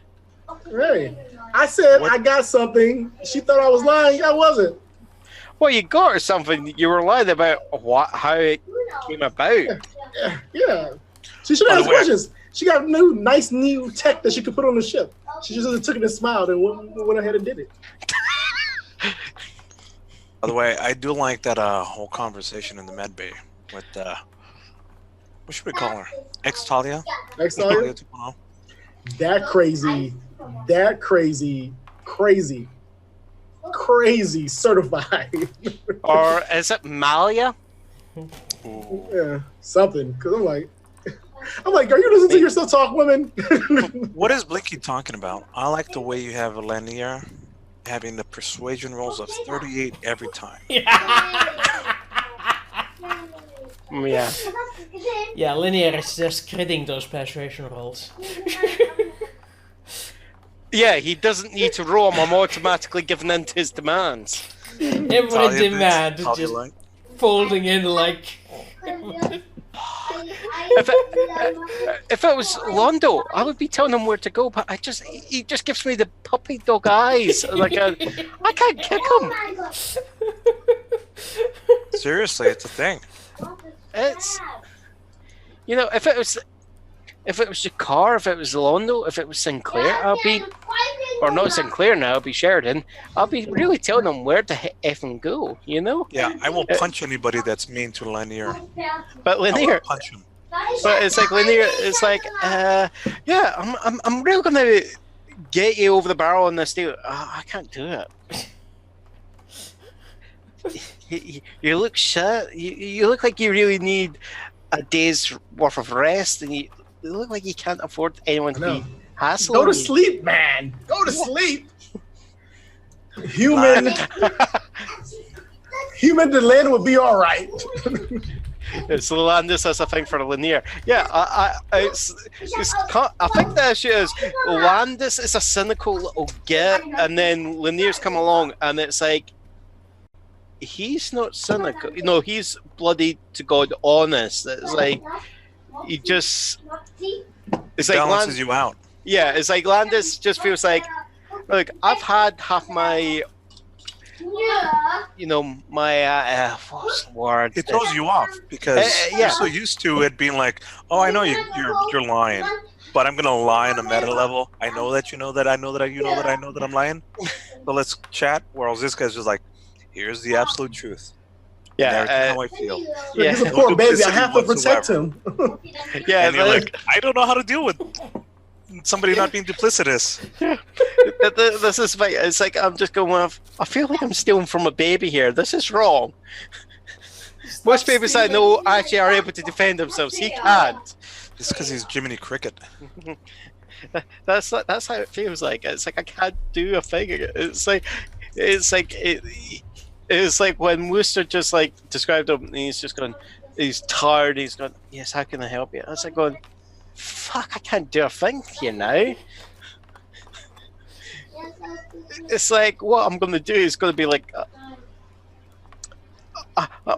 Hey, I said I got something. She thought I was lying. I wasn't. Well, you got her something. You were lying about how it came about. Yeah. She should have asked questions. She got nice new tech that she could put on the ship. She just took it and smiled and went ahead and did it. By the way, I do like that whole conversation in the med bay with what should we call her? Ex-Talia? Ex-Talia? 2.0. That crazy certified. Or is it Malia? Yeah, something. Because I'm like, are you listening to yourself talk, women? What is Blinky talking about? I like the way you have Lanier having the persuasion rolls of 38 every time. Yeah. Yeah, Linear is just critting those persuasion rolls. Yeah, he doesn't need to roll them. I'm automatically giving in to his demands. Every demand is just folding in like... If it was Londo, I would be telling him where to go, but he just gives me the puppy dog eyes. Like I can't kick him. Seriously, it's a thing. It's if it was Jakar, if it was Londo, if it was Sinclair, or not Sinclair now, I'll be Sheridan. I'll be really telling them where to effing go. Yeah, I will punch anybody that's mean to Lanier. But Lanier, punch him. But it's like Lanier. It's like, yeah, I'm really gonna get you over the barrel on this deal. I can't do it. You look shit. You look like you really need a day's worth of rest, and you look like you can't afford anyone to be hassling. Go to sleep, man. Go to sleep. Human Deland would be all right. So Landis has a thing for Lanier. Yeah, I think the issue is Landis is a cynical little git, and then Lanier's come along, and it's like, he's not cynical. He's bloody to God honest. It's like he just. It's like balances you out. Yeah, it's like Landis just feels like, look, I've had half my. My what's the word? It throws you off because you're so used to it being like, oh, I know you're lying, but I'm gonna lie on a meta level. I know that you know that I know that you know that I know that I'm lying. So let's chat. Whereas this guy's just like, here's the absolute truth. Yeah, how I feel. Yeah, he's a poor baby. I have to protect him. Yeah, and you're like, I don't know how to deal with somebody not being duplicitous. This is like, it's like I'm just going with, I feel like I'm stealing from a baby here. This is wrong. Most babies I know actually are able to defend themselves. He can't. It's because he's Jiminy Cricket. That's how it feels like. It's like I can't do a thing. It's like when Wooster just like described him, and he's just going, he's tired. He's going, yes, how can I help you? I was like going, fuck, I can't do a thing here now. It's like, what I'm going to do is going to be like,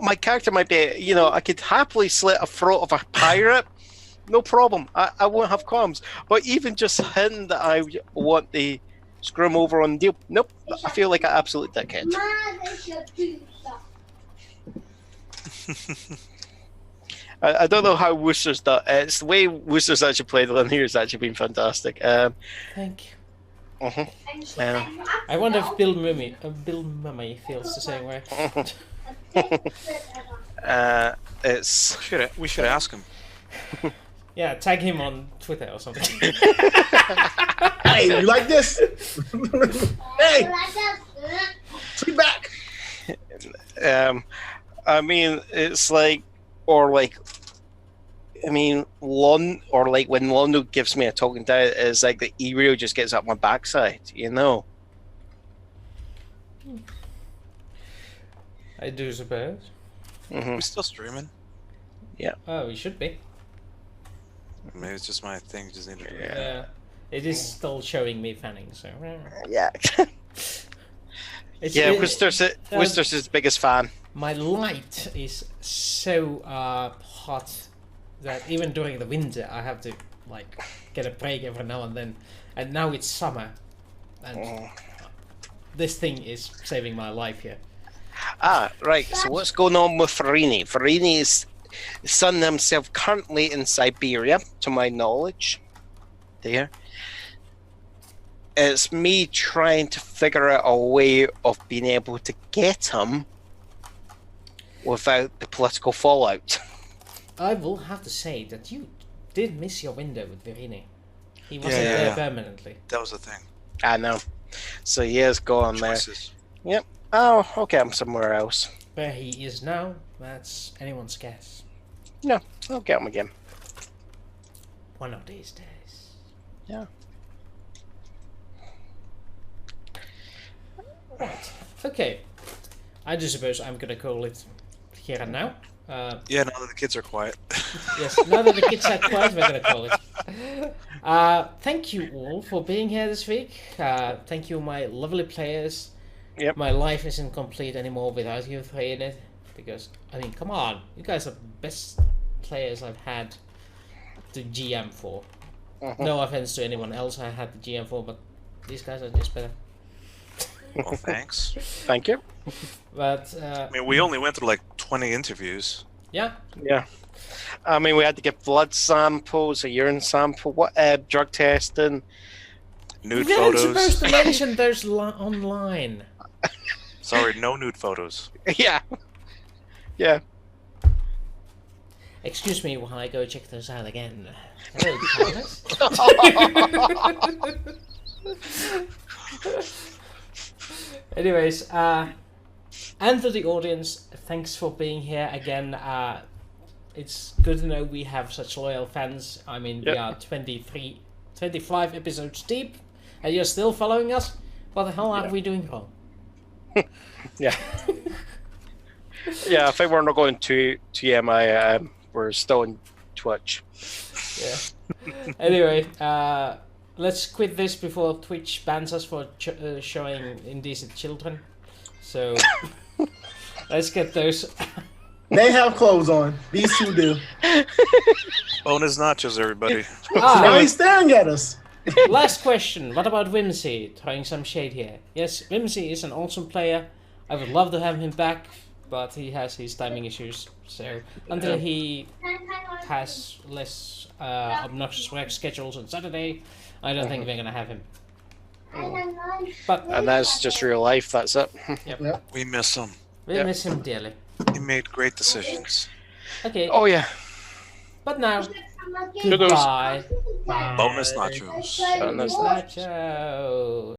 my character might be, I could happily slit a throat of a pirate, no problem. I won't have qualms. But even just hinting that I want the screw him over on the deal, nope, I feel like an absolute dickhead. I don't know how Wooster's done. It's the way Wooster's actually played Lanier has actually been fantastic. Thank you. Yeah. I wonder if Bill Mummy feels the same way. It's We should ask him. Yeah, tag him on Twitter or something. Hey, you like this? Hey, tweet back. I mean, it's like, or like, I mean, or like when Londo gives me a talking to, it's like the E-rail just gets up my backside, you know? I do suppose. We still streaming? Oh, we should be. Maybe it's just my thing. Just need to. Yeah. It is still showing me fanning, so. Yeah. It's, Yeah, Worcester's his biggest fan. My light is so hot that even during the winter I have to like get a break every now and then. And now it's summer, and this thing is saving my life here. Ah, right. So what's going on with Farini? Farini is sun himself currently in Siberia, to my knowledge. There. It's me trying to figure out a way of being able to get him without the political fallout. I will have to say that you did miss your window with Virini. He wasn't Yeah. there permanently. That was the thing. I know. So he is going there. Choices. Yep. Oh, okay, I'm somewhere else. Where he is now, that's anyone's guess. No, I'll get him again. One of these days. Yeah. Right. Okay. I do suppose I'm gonna call it here and now. Yeah, now that the kids are quiet. Yes, now that the kids are quiet, we're gonna call it. Thank you all for being here this week. Thank you, my lovely players. Yep. My life isn't complete anymore without you three in it. Because, I mean, come on. You guys are the best players I've had to GM for. No offense to anyone else I had to GM for, but these guys are just better. Well, thanks. Thank you. But, I mean, we only went through like 20 interviews. yeah. Yeah. I mean, we had to get blood samples, a urine sample, drug testing. Nude You weren't photos. supposed to mention those online. Sorry, no nude photos. Yeah. Yeah. Excuse me while I go check those out again. Hello, Thomas. Anyways, and to the audience, thanks for being here again. It's good to know we have such loyal fans. I mean, we are 25 episodes deep, and you're still following us? What the hell are we doing wrong? Yeah. Yeah, I think we're not going to TMI. We're still in Twitch. Yeah. Anyway, let's quit this before Twitch bans us for showing indecent children. So, let's get those. They have clothes on. These two do. Bonus nachos, everybody. Now he's staring at us. Last question. What about Whimsy? Throwing some shade here. Yes, Whimsy is an awesome player. I would love to have him back, but he has his timing issues. So until he has less obnoxious work schedules on Saturday, I don't think we're gonna have him. But And that's just real life, that's it. We miss him. we miss him dearly. He made great decisions. Okay, Oh, yeah. but now, goodbye. Bonus nachos. Bonus Nacho.